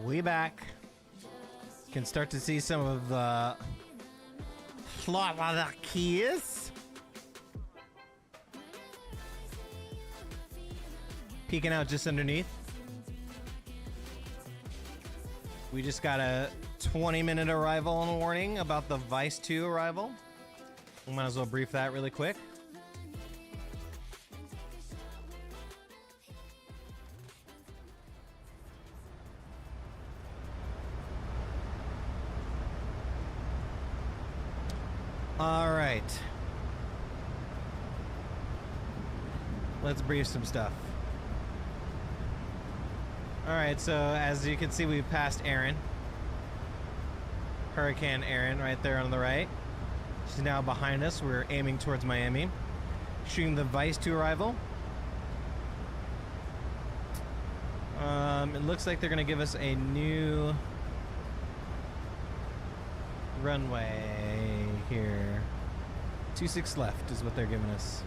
We back. Can start to see some of the keys. Peeking out just underneath. We just got a 20-minute arrival warning about the Vice 2 arrival. We might as well brief that really quick. All right. Let's brief some stuff. All right, so as you can see, we've passed Erin. Hurricane Erin right there on the right. She's now behind us. We're aiming towards Miami. Shooting the Vice 2 arrival. It looks like they're going to give us a new runway here. 26 left is what they're giving us.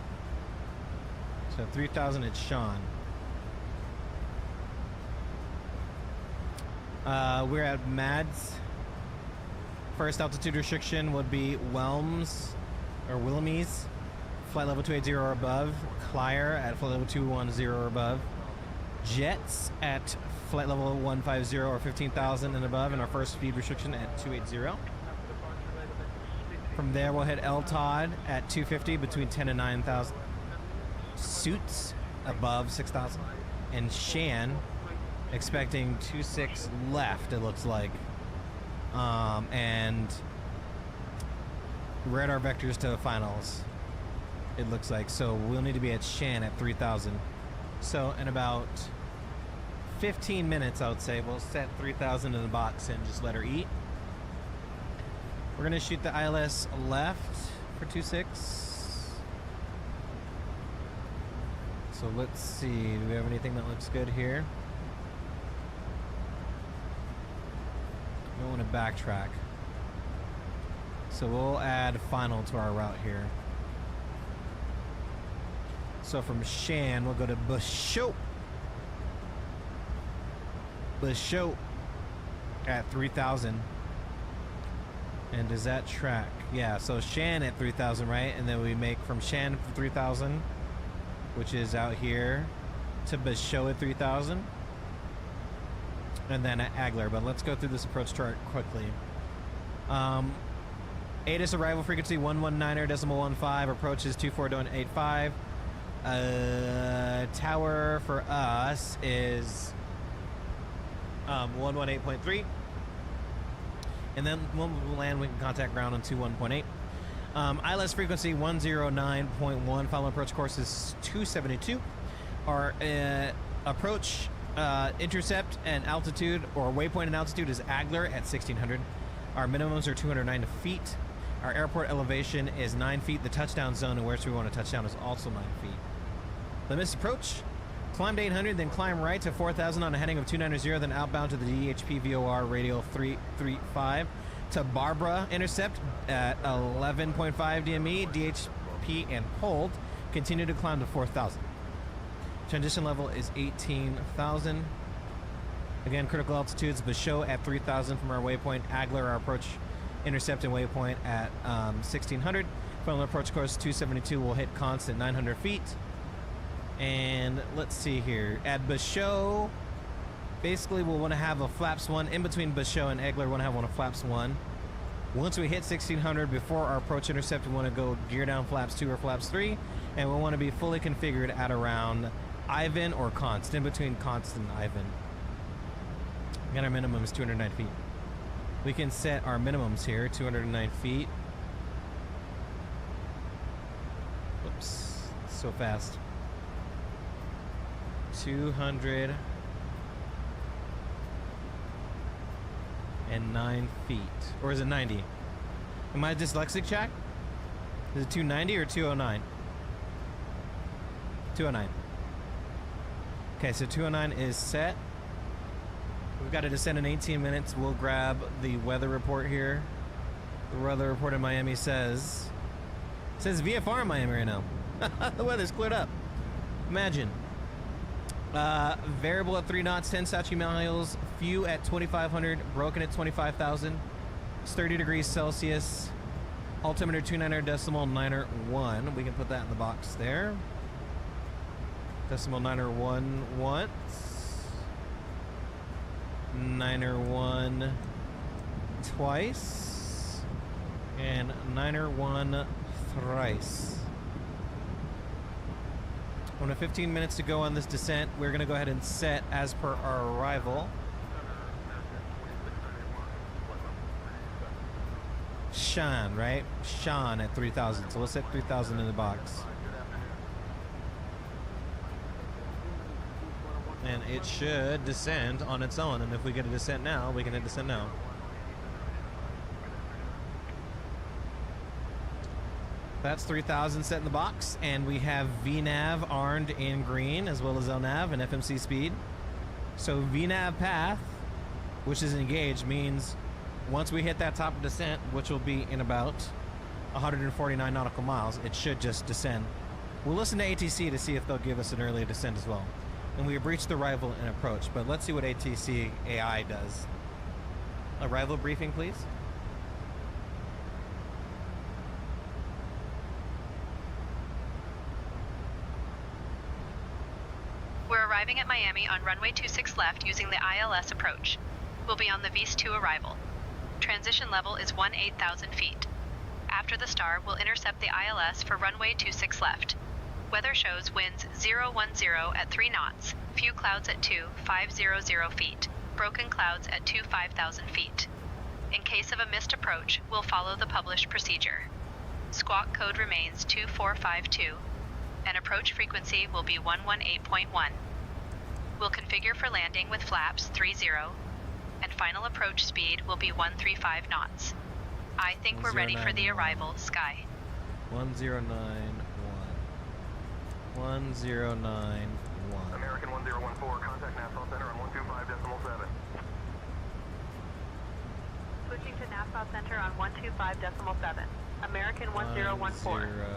So 3,000 at Sean. We're at Mads. First altitude restriction would be Willemese, flight level 280 or above. Clier at flight level 210 or above. Jets at flight level 150 or 15,000 and above, and our first speed restriction at 280. From there, we'll hit El Todd at 250 between 10 and 9,000. Suits above 6,000. And Shan expecting 26 left, it looks like. And radar vectors to finals, it looks like. So we'll need to be at Shan at 3,000. So in about 15 minutes, I would say, we'll set 3,000 in the box and just let her eat. We're gonna shoot the ILS left for 26. So let's see, do we have anything that looks good here? We don't want to backtrack. So we'll add final to our route here. So from Shan, we'll go to Basho. Basho at 3,000. And does that track? Yeah, so Shan at 3,000, right? And then we make from Shan for 3,000, which is out here, to Basho at 3,000. And then at Agler, but let's go through this approach chart quickly. ATIS arrival frequency 119.15, approach is 24.85. Tower for us is 118.3. And then when we land, we can contact ground on 21.8. ILS frequency 109.1, final approach course is 272. Our approach intercept and altitude, or waypoint and altitude, is Agler at 1,600. Our minimums are 209 feet. Our airport elevation is 9 feet. The touchdown zone and where we want to touch down is also 9 feet. The missed approach, climb to 800, then climb right to 4,000 on a heading of 290, then outbound to the DHP VOR radial 335 to Barbara intercept at 11.5 DME, DHP and hold. Continue to climb to 4,000. Transition level is 18,000. Again, critical altitudes, Basho at 3,000 from our waypoint. Agler, our approach intercept and waypoint at 1,600. Final approach course 272 will hit constant 900 feet. And let's see here. At Basho, basically we'll want to have a flaps 1 in between Basho and Agler. We want to have one of flaps 1. Once we hit 1,600 before our approach intercept, we want to go gear down flaps 2 or flaps 3. And we want to be fully configured at around Ivan or Const, in between Const and Ivan. Again, our minimum is 209 feet. We can set our minimums here, 209 feet. Whoops, so fast. 209 feet. Or is it 90? Am I dyslexic, Jack? Is it 290 or 209? 209. Okay, so 209 is set. We've got to descend in 18 minutes. We'll grab the weather report here. The weather report in Miami says VFR in Miami right now. The weather's cleared up. Imagine. Variable at 3 knots, 10 Sachi miles, few at 2,500, broken at 25,000. It's 30 degrees Celsius. Altimeter 29.901. We can put that in the box there. Decimal 901 once. 901 twice. And 901 thrice. Only 15 minutes to go on this descent. We're going to go ahead and set as per our arrival. Sean, right? Sean at 3,000. So let's set 3,000 in the box. And it should descend on its own. And if we get a descent now, we can hit descent now. That's 3,000 set in the box, and we have VNAV armed in green, as well as LNAV and FMC speed. So VNAV path, which is engaged, means once we hit that top of descent, which will be in about 149 nautical miles, it should just descend. We'll listen to ATC to see if they'll give us an early descent as well. And we have reached the arrival and approach, but let's see what ATC AI does. Arrival briefing, please. We're arriving at Miami on runway 26 left using the ILS approach. We'll be on the VS2 arrival. Transition level is 18,000 feet. After the star, we'll intercept the ILS for runway 26 left. Weather shows winds 010 at 3 knots, few clouds at 2,500 feet, broken clouds at 5,000 feet. In case of a missed approach, we'll follow the published procedure. Squawk code remains 2452. And approach frequency will be 118.1. We'll configure for landing with flaps 30, and final approach speed will be 135 knots. I think we're ready for the arrival, Sky. 1091. 1091. American 1014, contact Nassau Center on 125.7. Switching to Nassau Center on 125.7. American 1014. 1091.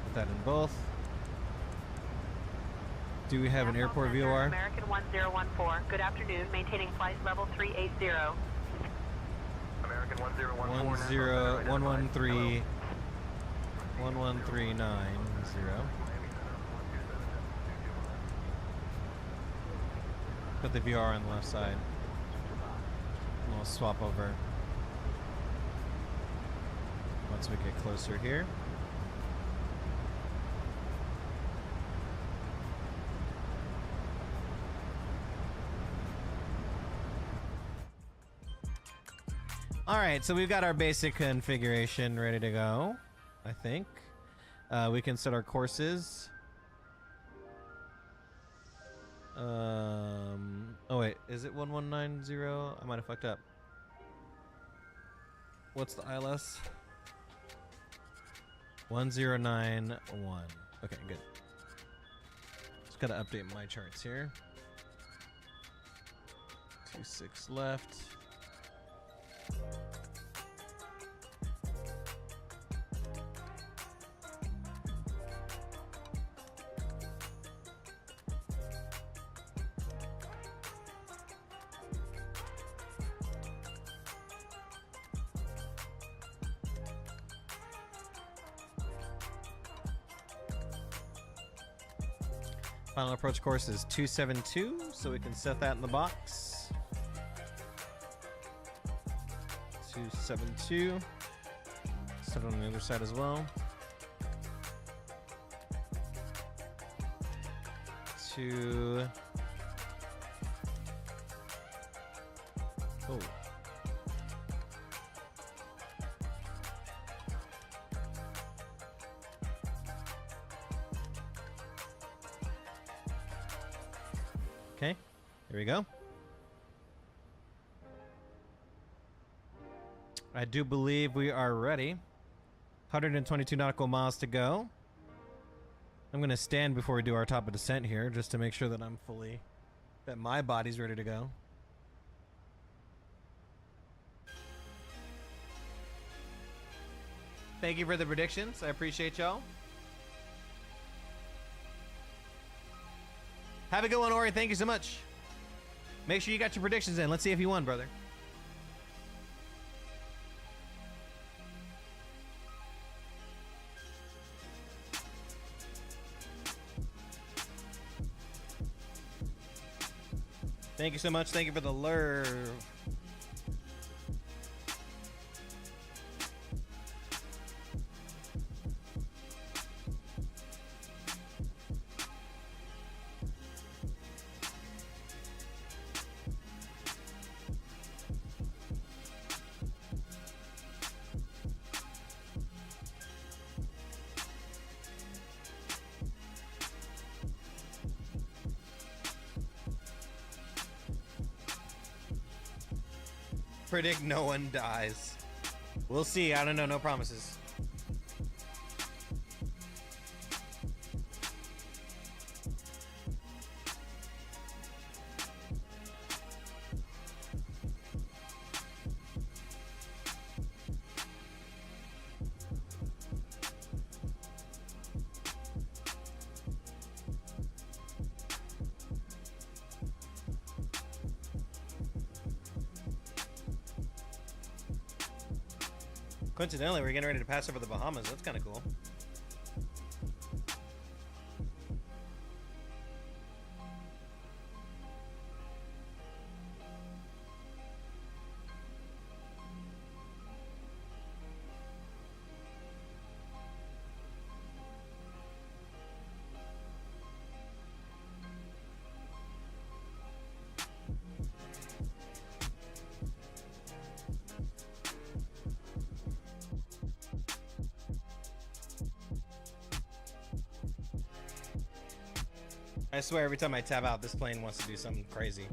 Put that in both. Do we have an airport Center, VOR? American 1014. Good afternoon. Maintaining flight level 380. American 1014. 113 11390. Put the VR on the left side. And we'll swap over once we get closer here. Alright, so we've got our basic configuration ready to go, I think. We can set our courses. Oh wait, is it 1190? I might have fucked up. What's the ILS? 1091. Okay, good. Just gotta update my charts here. 26 left. Final approach course is 272, so we can set that in the box. 272. Set it on the other side as well. Oh. Okay, here we go. I do believe we are ready. 122 nautical miles to go. I'm gonna stand before we do our top of descent here, just to make sure that that my body's ready to go. Thank you for the predictions. I appreciate y'all. Have a good one, Ori. Thank you so much. Make sure you got your predictions in. Let's see if you won, brother. Thank you so much. Thank you for the lure. Predict no one dies. We'll see. I don't know. No promises. Coincidentally, we're getting ready to pass over the Bahamas. That's kind of cool. I swear every time I tab out, this plane wants to do something crazy.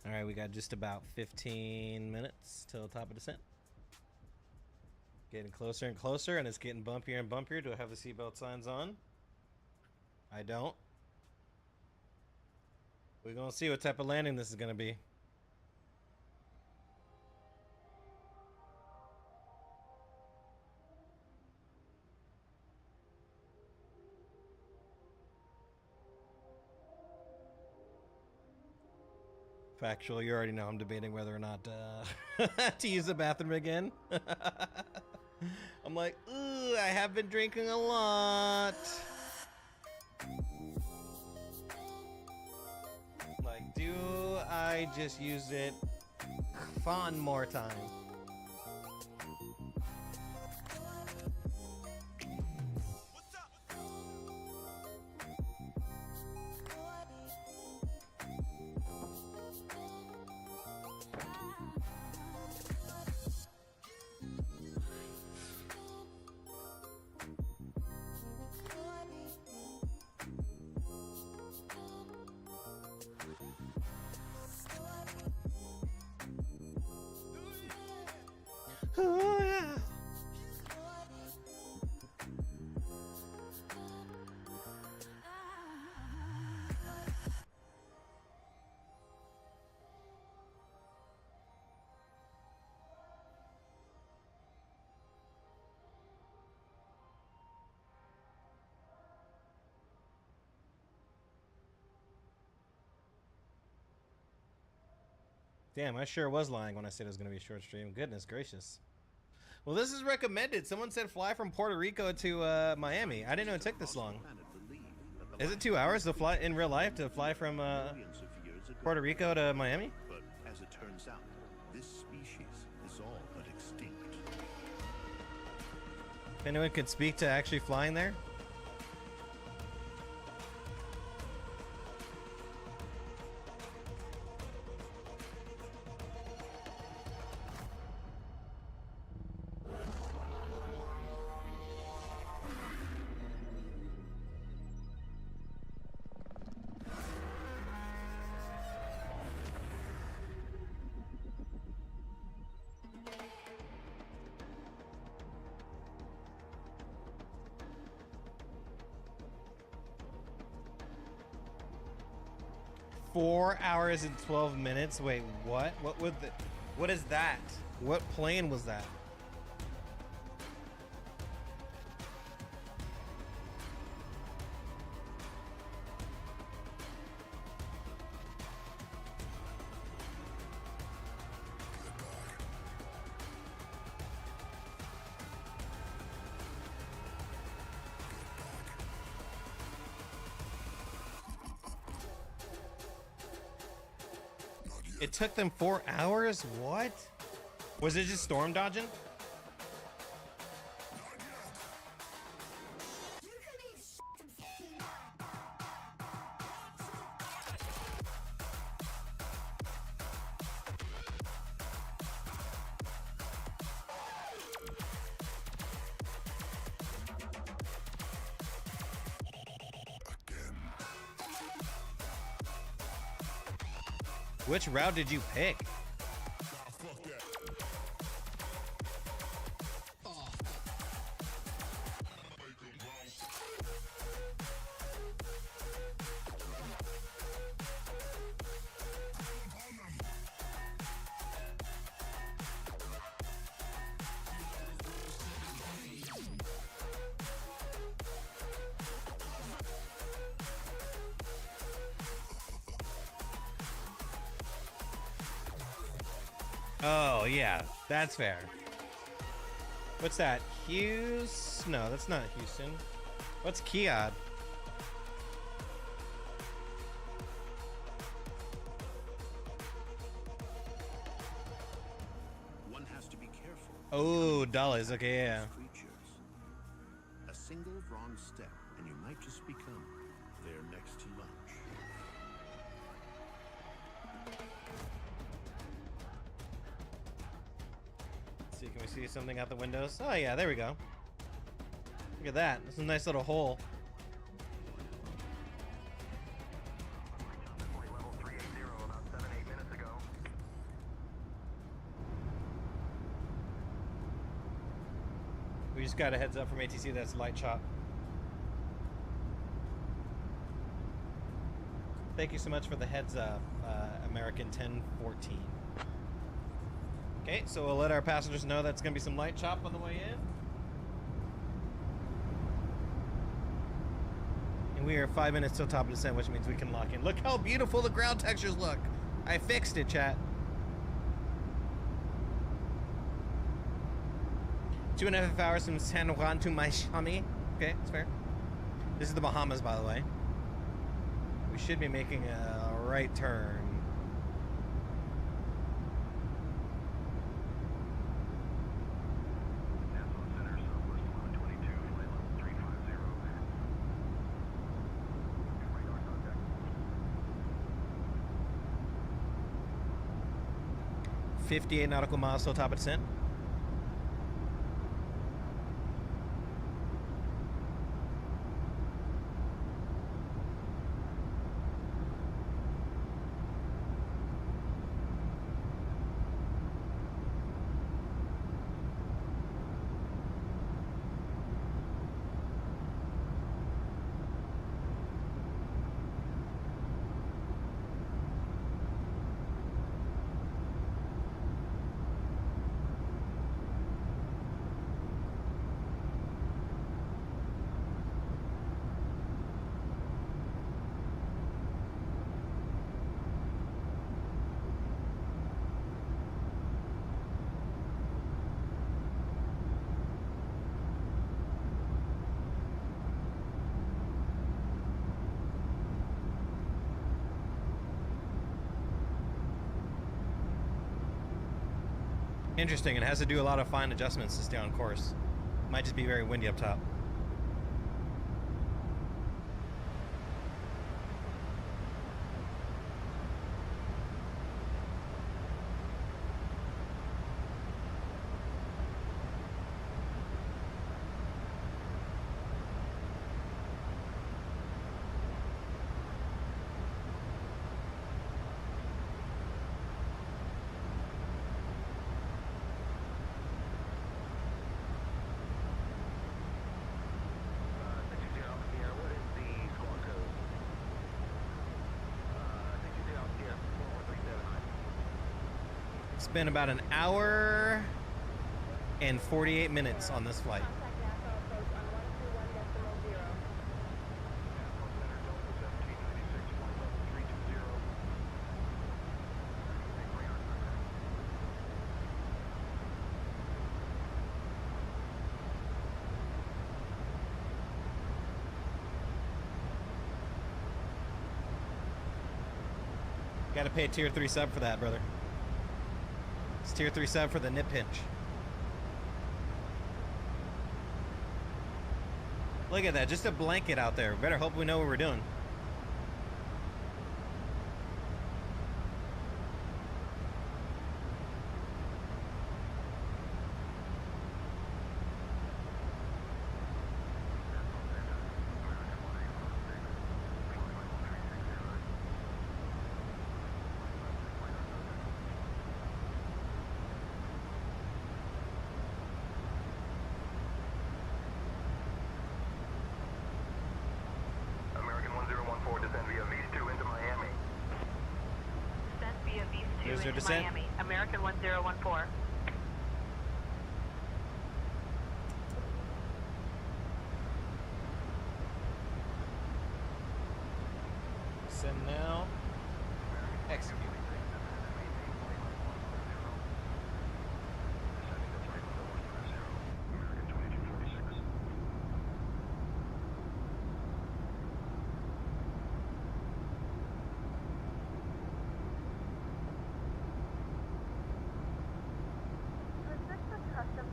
All right, we got just about 15 minutes till top of descent. Getting closer and closer, and it's getting bumpier and bumpier. Do I have the seatbelt signs on? I don't. We're gonna see what type of landing this is gonna be. Factual, you already know I'm debating whether or not to use the bathroom again. I'm like, ooh, I have been drinking a lot. Like, do I just use it one more time? Oh, yeah. Damn, I sure was lying when I said it was going to be a short stream. Goodness gracious. Well, this is recommended. Someone said fly from Puerto Rico to Miami. I didn't know it took this long. Is it 2 hours to fly in real life to fly from Puerto Rico to Miami? But as it turns out, this species is all but extinct. If anyone could speak to actually flying there? $4 hours and 12 minutes. Wait, what? What is that? What plane was that? It took them 4 hours? What? Was it just storm dodging? Which route did you pick? Oh, yeah, that's fair. What's that? Hughes? No, that's not Houston. What's Kiad? One has to be careful. Oh, Dulles. Okay, yeah. Creatures. A single wrong step, and you might just become their next lunch. Let's see, can we see something out the windows? Oh, yeah, there we go. Look at that. It's a nice little hole. We just got a heads up from ATC that's light chop. Thank you so much for the heads up, American 1014. Okay, so we'll let our passengers know that's gonna be some light chop on the way in. And we are 5 minutes till top of descent, which means we can lock in. Look how beautiful the ground textures look. I fixed it, chat. 2.5 hours from San Juan to Miami. Okay, that's fair. This is the Bahamas, by the way. We should be making a right turn. .58 nautical miles till top of descent. Interesting, it has to do a lot of fine adjustments to stay on course. Might just be very windy up top. It's been about an hour and 48 minutes on this flight. Gotta pay a tier 3 sub for that, brother. It's tier 3 sub for the nip pinch. Look at that, just a blanket out there. Better hope we know what we're doing. Into descent? Miami, American 1014. Send now. Execute.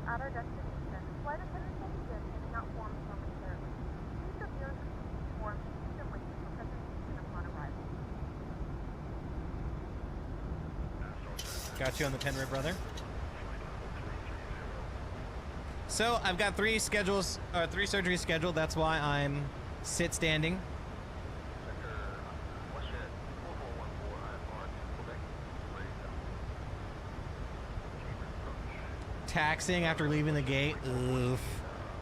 At our destination, flight attendants will begin handing out forms momentarily. Please review and complete these forms and keep them with you for presentation upon arrival. Got you on the pen, brother. So I've got three surgeries scheduled. That's why I'm sit standing. Taxiing after leaving the gate. Oof.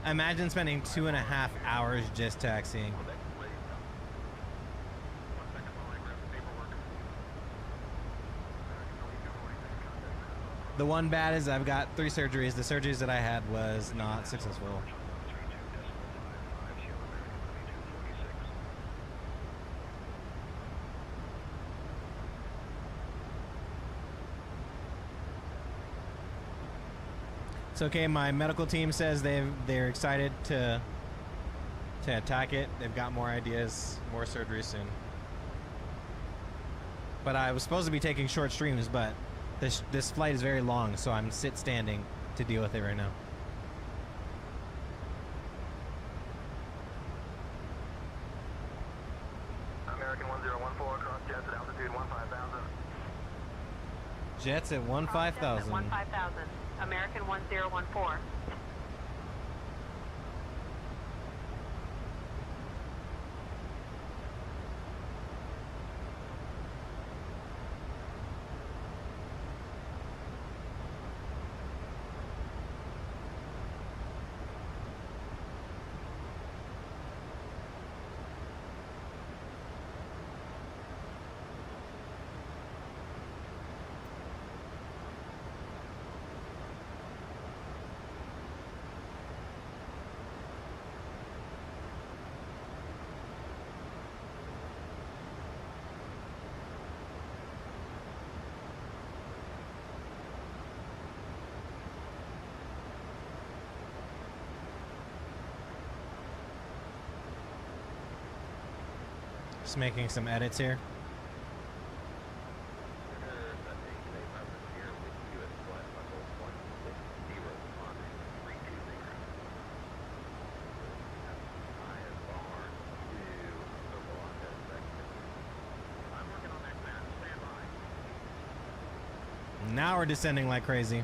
Imagine spending 2.5 hours just taxiing. The one bad is I've got 3 surgeries. The surgeries that I had was not successful. It's okay. My medical team says they're excited to attack it. They've got more ideas, more surgery soon. But I was supposed to be taking short streams, but this flight is very long, so I'm standing to deal with it right now. American 1014, cross jets at altitude 15,000. Jets at 15,000. 15,000. American 1014. Just making some edits here. Now we're descending like crazy.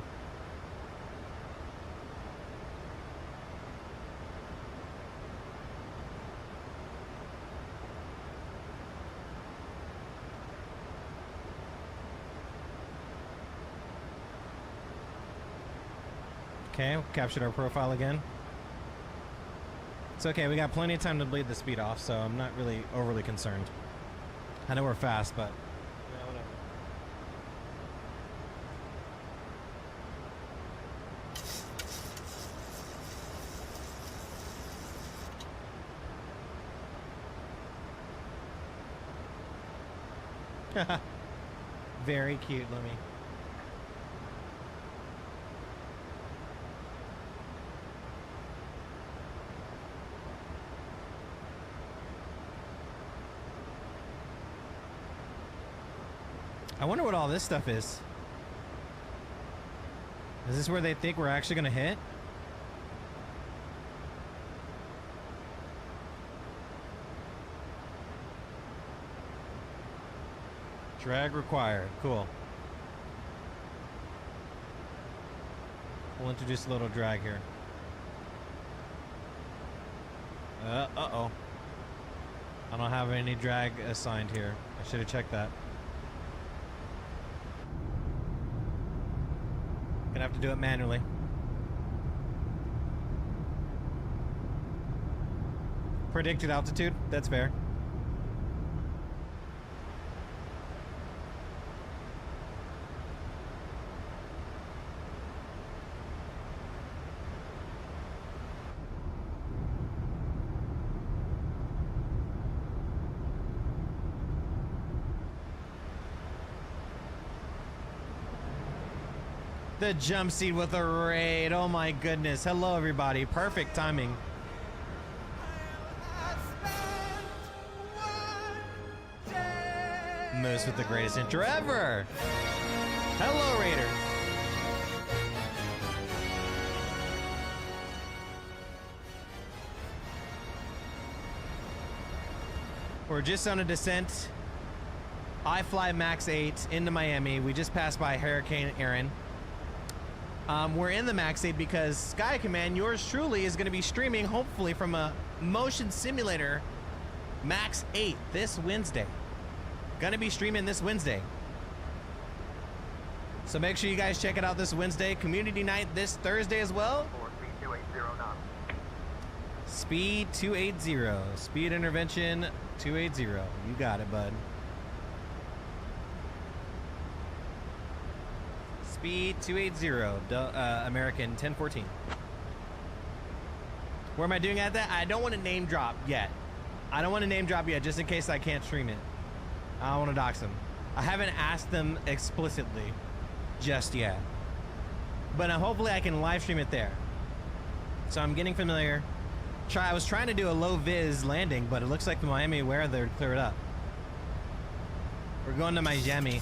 Okay, captured our profile again. It's okay, we got plenty of time to bleed the speed off, so I'm not really overly concerned. I know we're fast, but yeah, whatever. Very cute, Lumi. I wonder what all this stuff is. Is this where they think we're actually gonna hit? Drag required. Cool. We'll introduce a little drag here. Uh-oh. I don't have any drag assigned here. I should have checked that. Gonna have to do it manually. Predicted altitude. That's fair. The jump seat with a raid. Oh my goodness. Hello, everybody. Perfect timing. Moose with the greatest intro ever. Hello, Raiders. We're just on a descent. I fly Max 8 into Miami. We just passed by Hurricane Aaron. We're in the Max 8 because Sky Command, yours truly, is going to be streaming, hopefully, from a motion simulator Max 8 this Wednesday. Going to be streaming this Wednesday. So make sure you guys check it out this Wednesday. Community night this Thursday as well. Speed 280. Speed intervention 280. You got it, bud. Speed 280, American 1014. Where am I doing at that? I don't want to name drop yet. I don't want to name drop yet, just in case I can't stream it. I don't want to dox them. I haven't asked them explicitly just yet. But hopefully I can live stream it there. So I'm getting familiar. I was trying to do a low vis landing, but it looks like the Miami weather cleared up. We're going to Miami.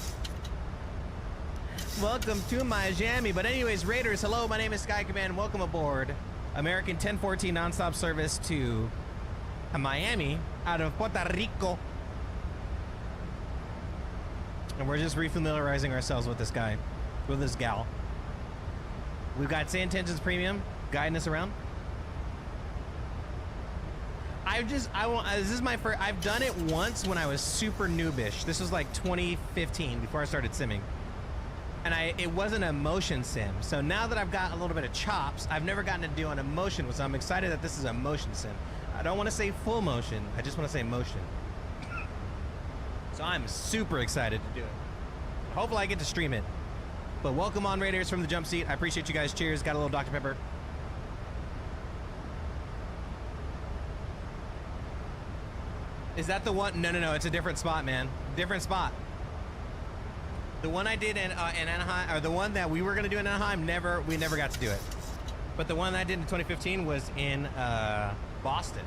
Welcome to Miami. But anyways, Raiders, hello, my name is Sky Command. Welcome aboard American 1014 nonstop service to Miami out of Puerto Rico. And we're just refamiliarizing ourselves with this guy, with this gal. We've got Say Intentions Premium guiding us around. This is my first, I've done it once when I was super noobish. This was like 2015 before I started simming. And it wasn't a motion sim. So now that I've got a little bit of chops, I've never gotten to do an emotion, so I'm excited that this is a motion sim. I don't want to say full motion, I just want to say motion. So I'm super excited to do it. Hopefully I get to stream it. But welcome on, Raiders, from the jump seat. I appreciate you guys. Cheers. Got a little Dr. Pepper. Is that the one? No, it's a different spot, man. Different spot. The one I did in Anaheim, or the one that we were gonna do in Anaheim, we never got to do it. But the one I did in 2015 was in Boston,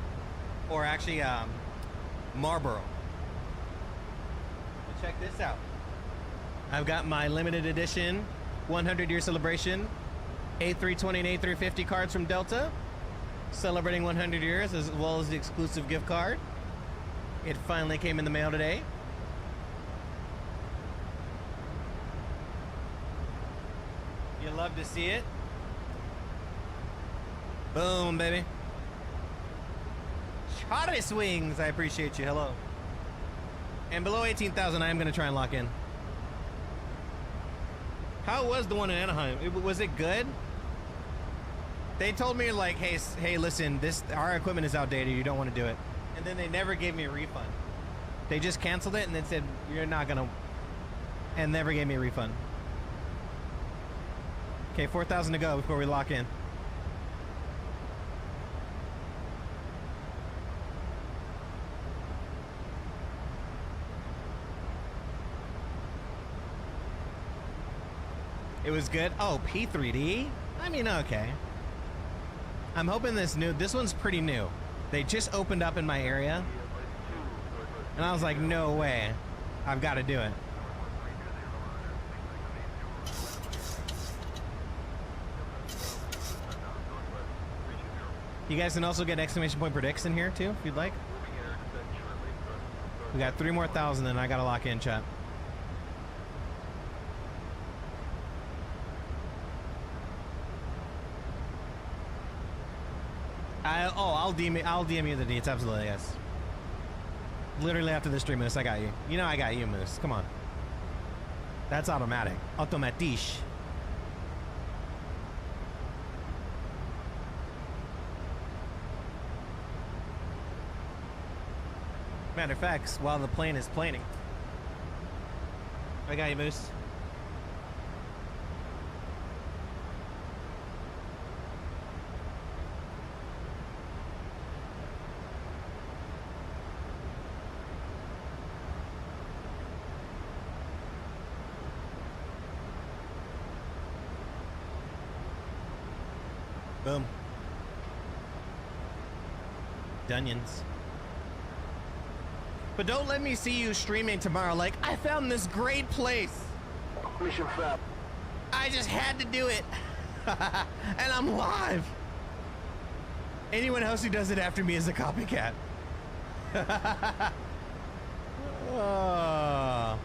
or actually Marlboro. But check this out. I've got my limited edition 100-year celebration A320 and A350 cards from Delta, celebrating 100 years, as well as the exclusive gift card. It finally came in the mail today. You love to see it. Boom, baby. Charlie Swings, I appreciate you. Hello. And below 18,000, I am going to try and lock in. How was the one in Anaheim? Was it good? They told me, like, hey, listen, our equipment is outdated. You don't want to do it. And then they never gave me a refund. They just canceled it and then said, you're not going to, and never gave me a refund. Okay, 4,000 to go before we lock in. It was good. Oh, P3D? I mean, okay. I'm hoping this one's pretty new. They just opened up in my area. And I was like, no way. I've got to do it. You guys can also get exclamation point predicts in here too, if you'd like. We got 3 more thousand, and I gotta lock in, chat. I'll DM you the deets, absolutely, yes. Literally after this 3 minutes, I got you. You know I got you, Moose. Come on. That's automatic. Automatisch. Matter of fact, while the plane is planing. I got you, Moose. Boom. Dunions. But don't let me see you streaming tomorrow like, I found this great place. Mission failed. I just had to do it. And I'm live. Anyone else who does it after me is a copycat. Oh.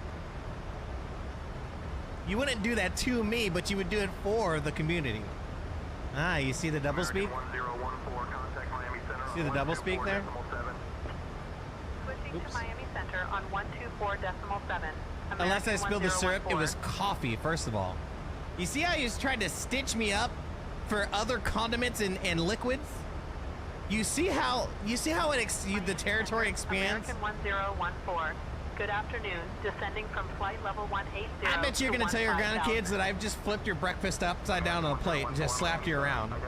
You wouldn't do that to me, but you would do it for the community. Ah, you see the double speak? See the double speak there? Switching to Miami Center on 124.7. Unless I spilled the syrup, it 1014. was coffee, first of all. You see how he's trying to stitch me up for other condiments and liquids? You see how the territory expands? American 1014. Good afternoon. Descending from flight level 180. I bet you're to gonna tell your 15,000. grandkids that I've just flipped your breakfast upside down on a plate and just slapped you around. Good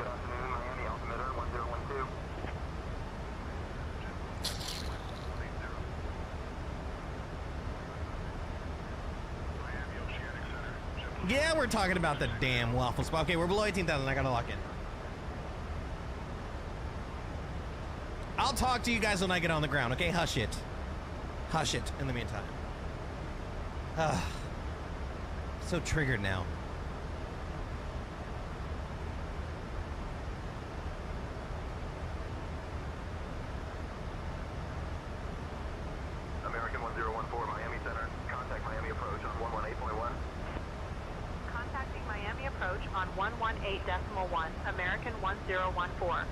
afternoon, Miami altimeter 1012. Yeah, we're talking about the damn waffle spot. Okay, we're below 18,000. I gotta lock in. I'll talk to you guys when I get on the ground, okay? Hush it. Hush it in the meantime. So triggered now. American 1014, Miami Center. Contact Miami approach on 118.1. Contacting Miami approach on 118.1. American 1014.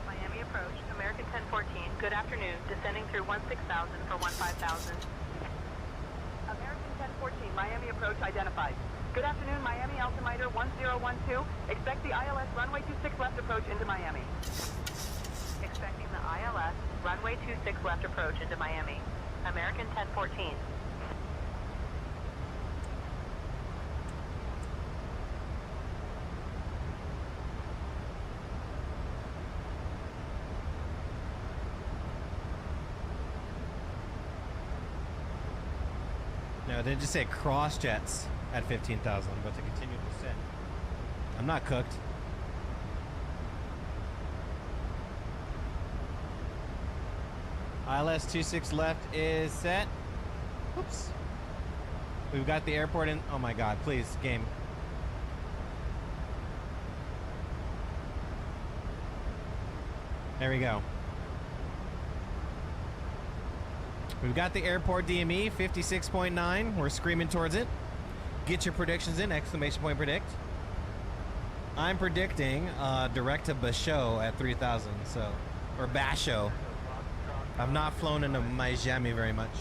Miami approach, American 1014. Good afternoon. Descending through 16,000 for 15,000. American 1014, Miami approach identified. Good afternoon, Miami altimeter 1012. Expect the ILS runway 26 left approach into Miami. Expecting the ILS runway 26 left approach into Miami. American 1014. No, they just said cross jets at 15,000, but to continue to descend. I'm not cooked. ILS 26 left is set. Oops. We've got the airport in. Oh my god, please, game. There we go. We've got the airport DME 56.9. We're screaming towards it. Get your predictions in! Exclamation point predict. I'm predicting direct to Basho at 3,000. So, or Basho. I've not flown into Miami very much.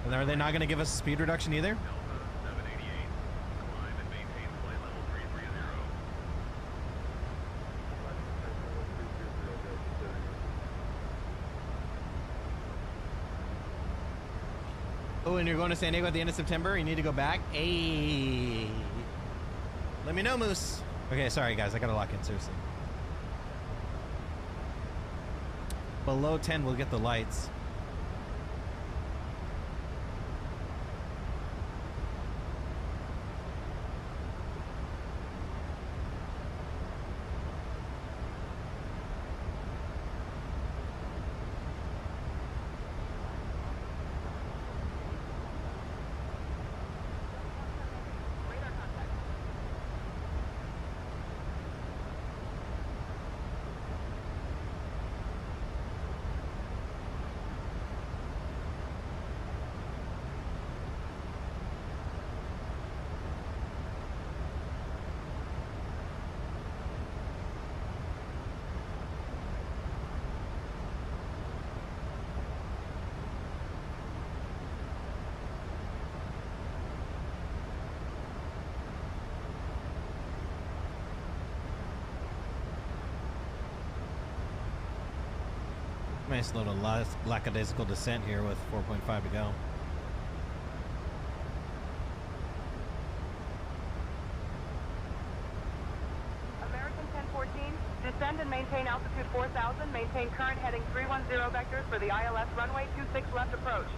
And are they not going to give us a speed reduction either? Oh, and you're going to San Diego at the end of September? You need to go back? Hey. Let me know, Moose. Okay, sorry, guys. I got to lock in, seriously. Below 10, we'll get the lights. Nice little lackadaisical descent here with 4.5 to go. American 1014, descend and maintain altitude 4000, maintain current heading 310 vectors for the ILS runway 26 left approach.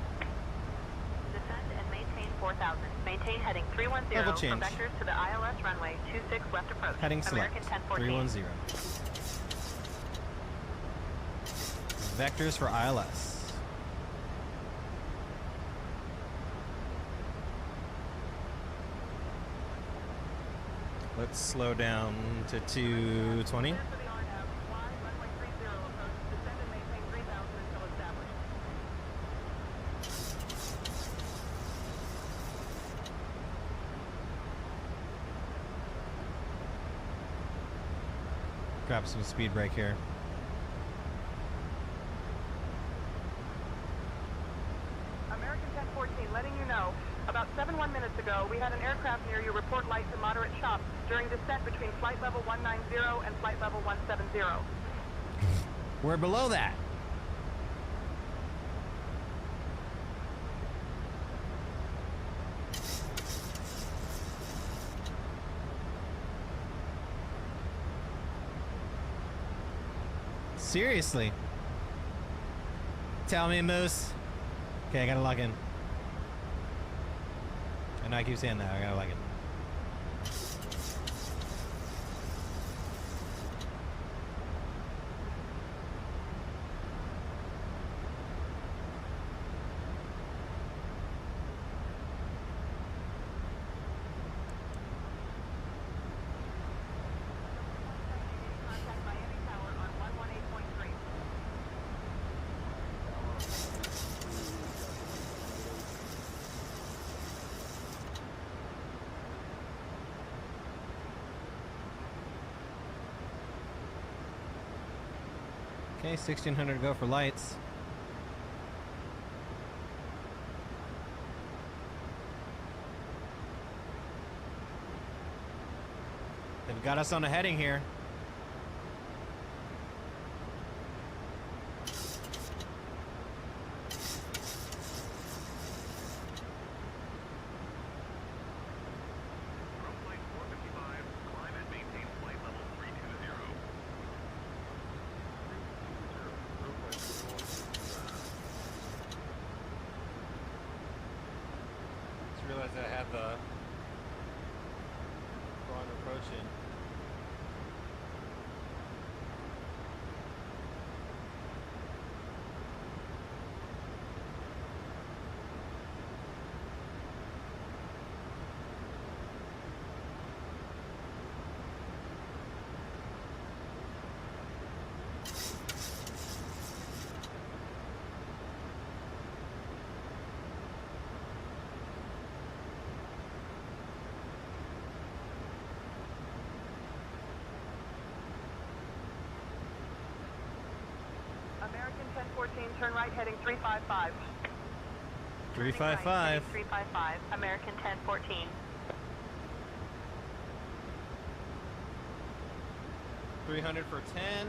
Descend and maintain 4000, maintain heading 310 Level for change. vectors to the ILS runway 26 left approach. Heading select. American 1014. 310. Vectors for ILS. Let's slow down to 220. Grab some speed brake here. American 1014, letting you know, about 7-1 minutes ago, we had an aircraft near you report light to moderate chop during descent between flight level 190 and flight level 170. We're below that. Seriously. Tell me, Moose. Okay, I gotta log in. I know I keep saying that. I gotta log in. Contact Miami Tower on 118.3. Okay, 1600 to go for lights. They've got us on a heading here. From flight 455, climb and maintain flight level 320. Just realized I had the wrong approach in. American 1014, turn right heading 355. 355. 355, American 1014. 300 for 10.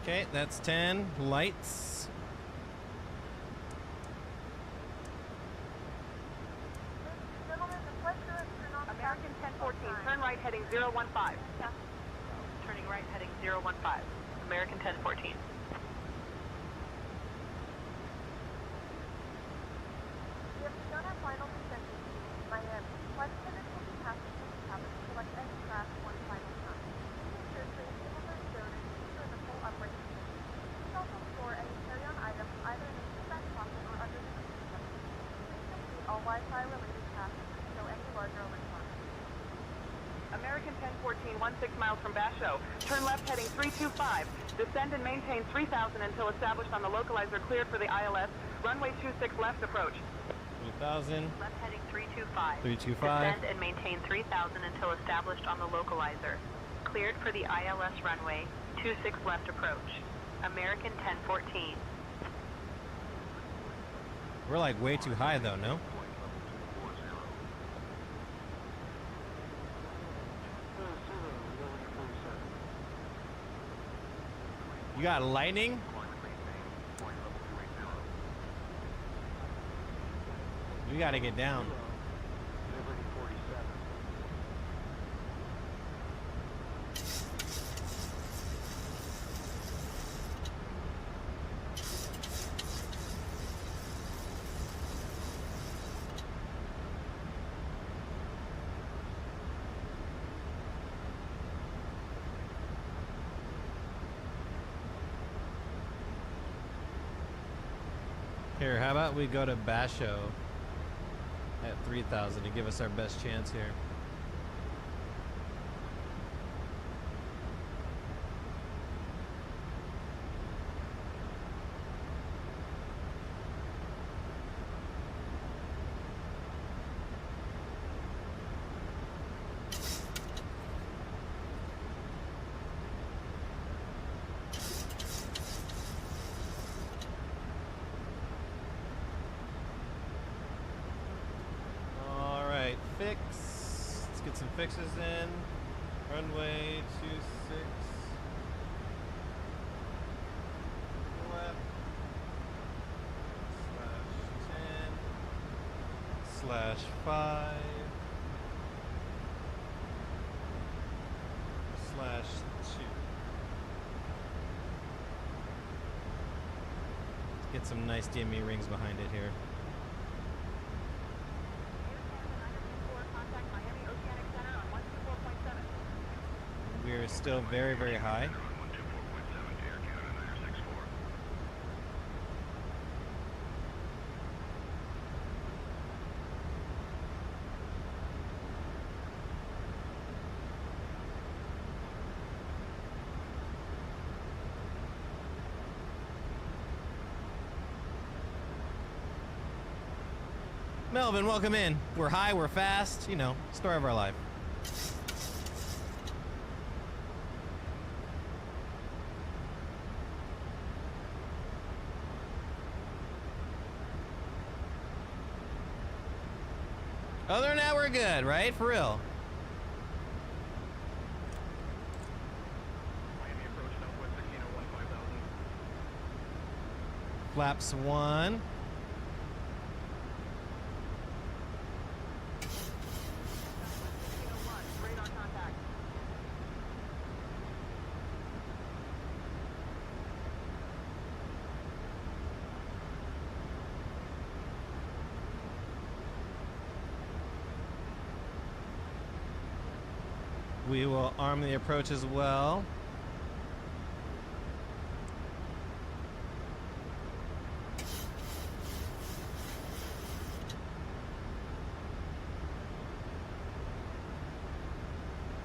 Okay, that's 10. Lights. American 1014, turn right heading 015. Turning right heading 015. American 1014. We have begun our final descent to Miami. Flight attendants will be passing through the cabin to select any craft one final time. Please ensure trays, tables, and stowage are in the full upright position. Please also store any carry-on items either in the seat back pocket or under the seat cover. Please complete all Wi-Fi related tasks and show any larger electronics. American 1014, 16 miles from Basho. Turn left heading 325. Descend and maintain 3000 until established on the localizer cleared for the ILS. Runway 26 left approach. 3000. Left heading 325. 325. Descend and maintain 3000 until established on the localizer. Cleared for the ILS runway 26 left approach. American 1014. We're like way too high though, no? You got lightning? We gotta get down. Here, how about we go to Basho at 3000 to give us our best chance here. Fix. Let's get some fixes in. Runway 26. Left. /10/5 /2. Get some nice DME rings behind it here. We're still very, very high. Melvin, welcome in. We're high, we're fast, you know, story of our life. Other than that, we're good, right? For real. Miami approach Southwest 1601 5000. Flaps 1. Radar contact. We will arm the approach as well.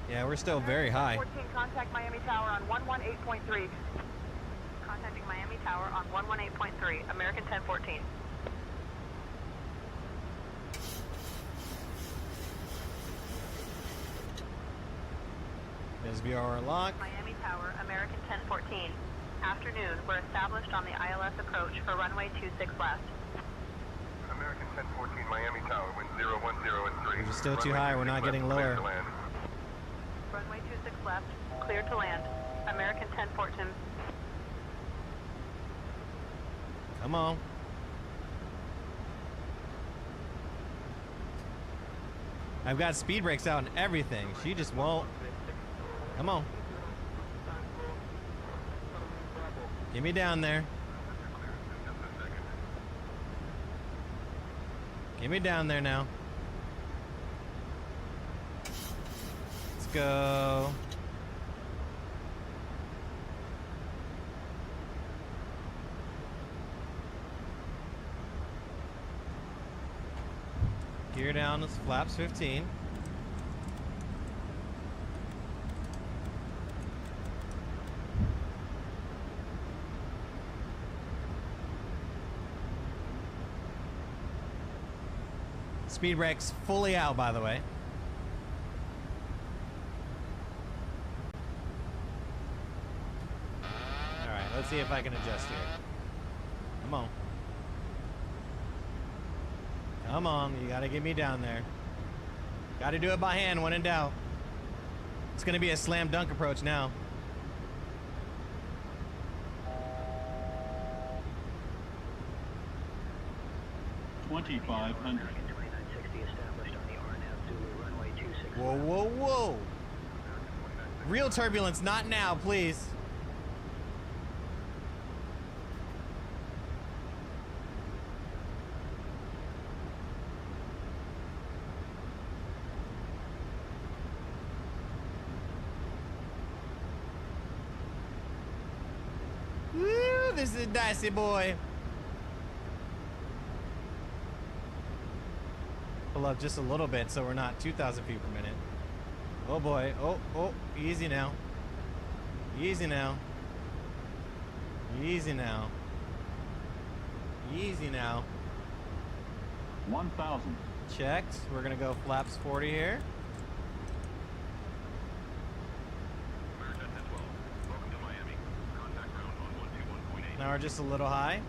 Yeah, we're still very high. 14, contact Miami Tower on 118.3. Contacting Miami Tower on 118.3. American 1014. SVR lock. Miami Tower, American 1014. Afternoon, we're established on the ILS approach for runway 26 left. American 1014, Miami Tower, wind 010 and 3. We're still too high, we're not getting lower. Runway 26 left, clear to land. American 1014. Come on. I've got speed brakes out and everything. She just won't. Come on. Get me down there. Get me down there now. Let's go. Gear down is flaps 15. Speed brakes fully out, by the way. All right, let's see if I can adjust here. Come on. Come on, you gotta get me down there. Gotta do it by hand when in doubt. It's gonna be a slam dunk approach now. Whoa, whoa, whoa. Real turbulence, not now, please. Woo, this is a dicey boy. Pull up just a little bit so we're not 2,000 feet per minute. Oh boy. Oh, oh, easy now. Easy now. Easy now. Easy now. 1,000. Checked. We're gonna go flaps 40 here. American 1012. Welcome to Miami. Contact ground on 121.8. Now we're just a little high.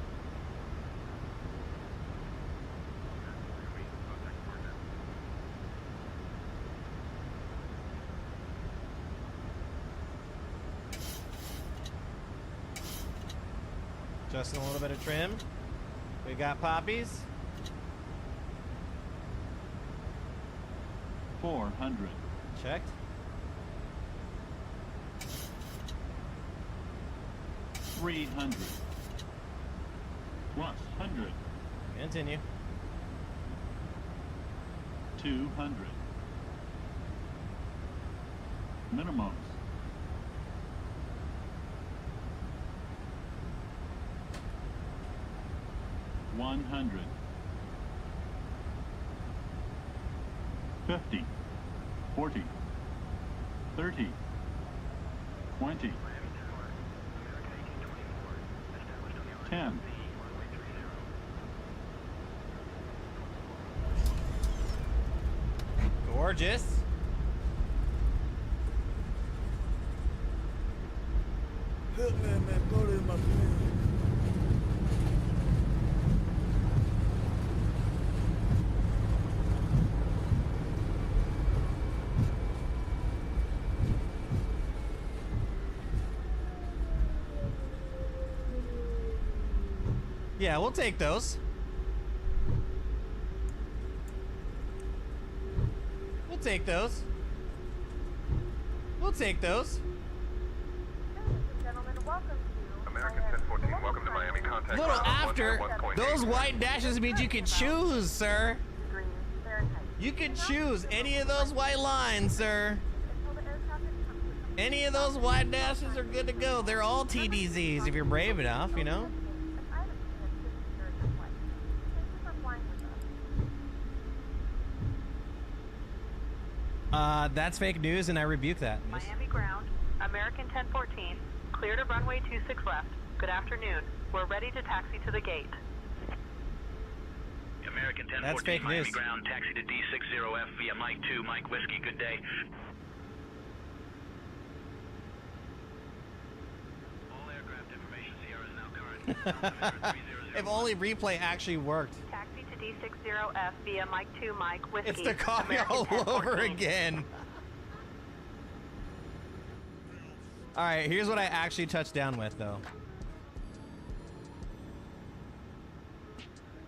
Adjusting a little bit of trim. We got poppies. 400. Checked. 300. Plus 100. Continue. 200. Minimums. 100. 50. 40. 30. 20. 10. Gorgeous. Man, go to my plan. Yeah, we'll take those. We'll take those. We'll take those. Ladies and gentlemen, welcome to American 1014. Welcome to Miami. Contact A little ground on after, 101.8. those white dashes means you can choose, sir. Green Fahrenheit. You can choose any of those white lines, sir. Until the air traffic comes to a Any of those white dashes are good to go. They're all TDZs if you're brave enough, you know? an item has hidden during your flight. Thank you for flying with us. That's fake news and I rebuke that. Miami ground, American 1014, clear to runway 26 left. Good afternoon. We're ready to taxi to the gate. American 1014, That's fake Miami news. ground, taxi to D60F via Mike 2, Mike Whiskey, good day. All aircraft information, Sierra is now current. If only replay actually worked. Taxi to D60F via Mike 2, Mike Whiskey. It's the coffee American all over 1014. again. All right, here's what I actually touched down with, though.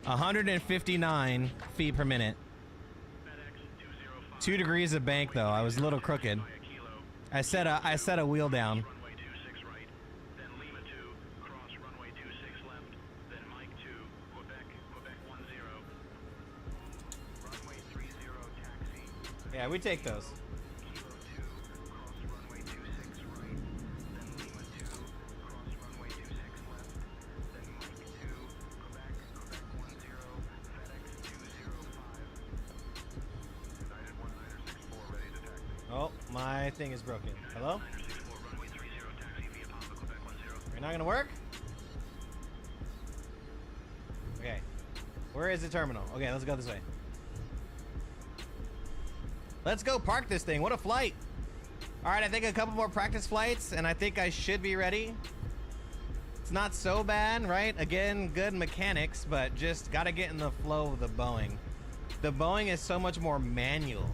159 feet per minute. 2 degrees of bank though. I was a little crooked. I set a wheel down. Yeah, we take those. Oh, my thing is broken. Hello? You're not gonna work? Okay. Where is the terminal? Okay, let's go this way. Let's go park this thing. What a flight. All right, I think a couple more practice flights, and I think I should be ready. It's not so bad, right? Again, good mechanics, but just gotta get in the flow of the Boeing. The Boeing is so much more manual.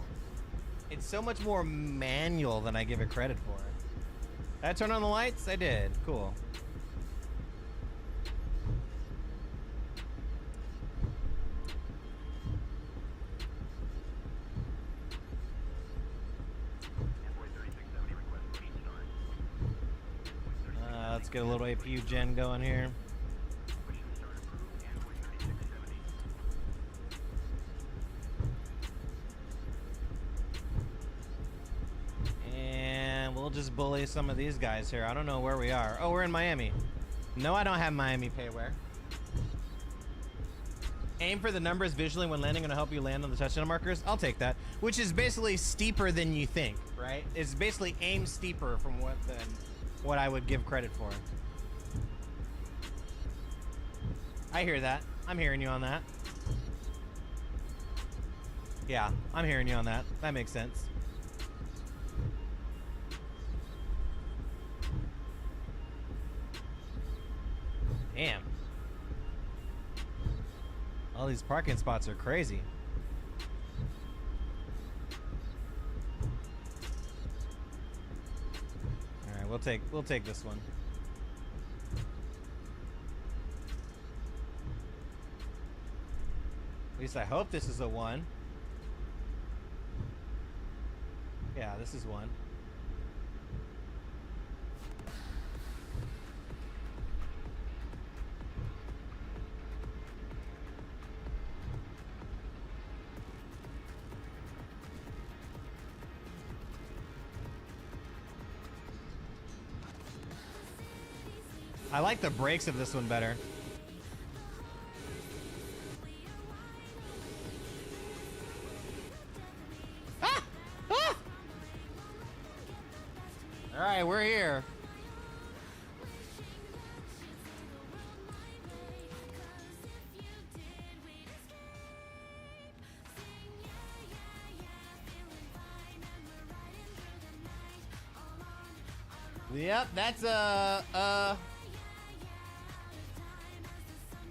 It's so much more manual than I give it credit for. Did I turn on the lights? I did. Cool. Let's get a little APU gen going here. And we'll just bully some of these guys here. I don't know where we are. Oh, we're in Miami. No, I don't have Miami payware. Aim for the numbers visually when landing, gonna help you land on the touchdown markers. I'll take that. Which is basically steeper than you think, right? It's basically aim steeper from what I would give credit for. I hear that. I'm hearing you on that. Yeah, I'm hearing you on that. That makes sense. Damn. All these parking spots are crazy. All right, we'll take this one. At least I hope this is a 1. Yeah, this is 1. I like the brakes of this one better. Ah! Ah! All right, we're here. Yep, that's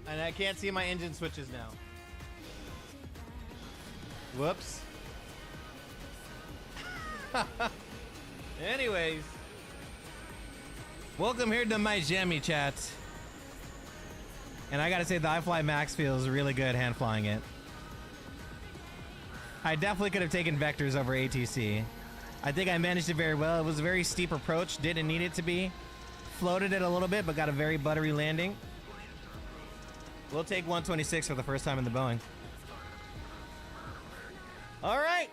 and I can't see my engine switches now. Whoops. Anyways, welcome here to my jammy chat. And I gotta say, the iFly Max feels really good hand flying it. I definitely could have taken vectors over ATC. I think I managed it very well. It was a very steep approach, didn't need it to be. Floated it a little bit, but got a very buttery landing. We'll take 126 for the first time in the Boeing. All right.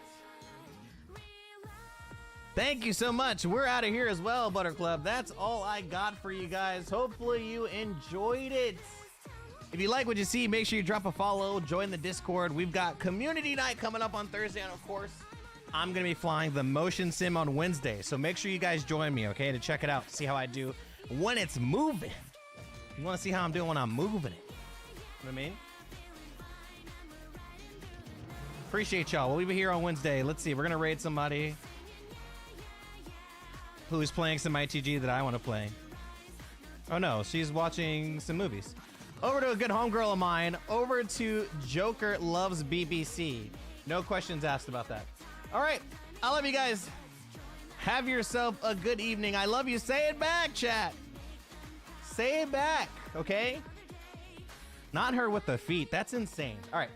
Thank you so much. We're out of here as well, Butter Club. That's all I got for you guys. Hopefully you enjoyed it. If you like what you see, make sure you drop a follow, join the Discord. We've got community night coming up on Thursday, and of course, I'm going to be flying the Motion Sim on Wednesday. So make sure you guys join me, okay, to check it out, see how I do when it's moving. You want to see how I'm doing when I'm moving it. You know what I mean? Appreciate y'all. We'll be here on Wednesday. Let's see. We're going to raid somebody who's playing some ITG that I want to play. Oh, no. She's watching some movies. Over to a good homegirl of mine. Over to Joker Loves BBC. No questions asked about that. All right. I love you guys. Have yourself a good evening. I love you. Say it back, chat. Say it back, okay? Not her with the feet. That's insane. All right.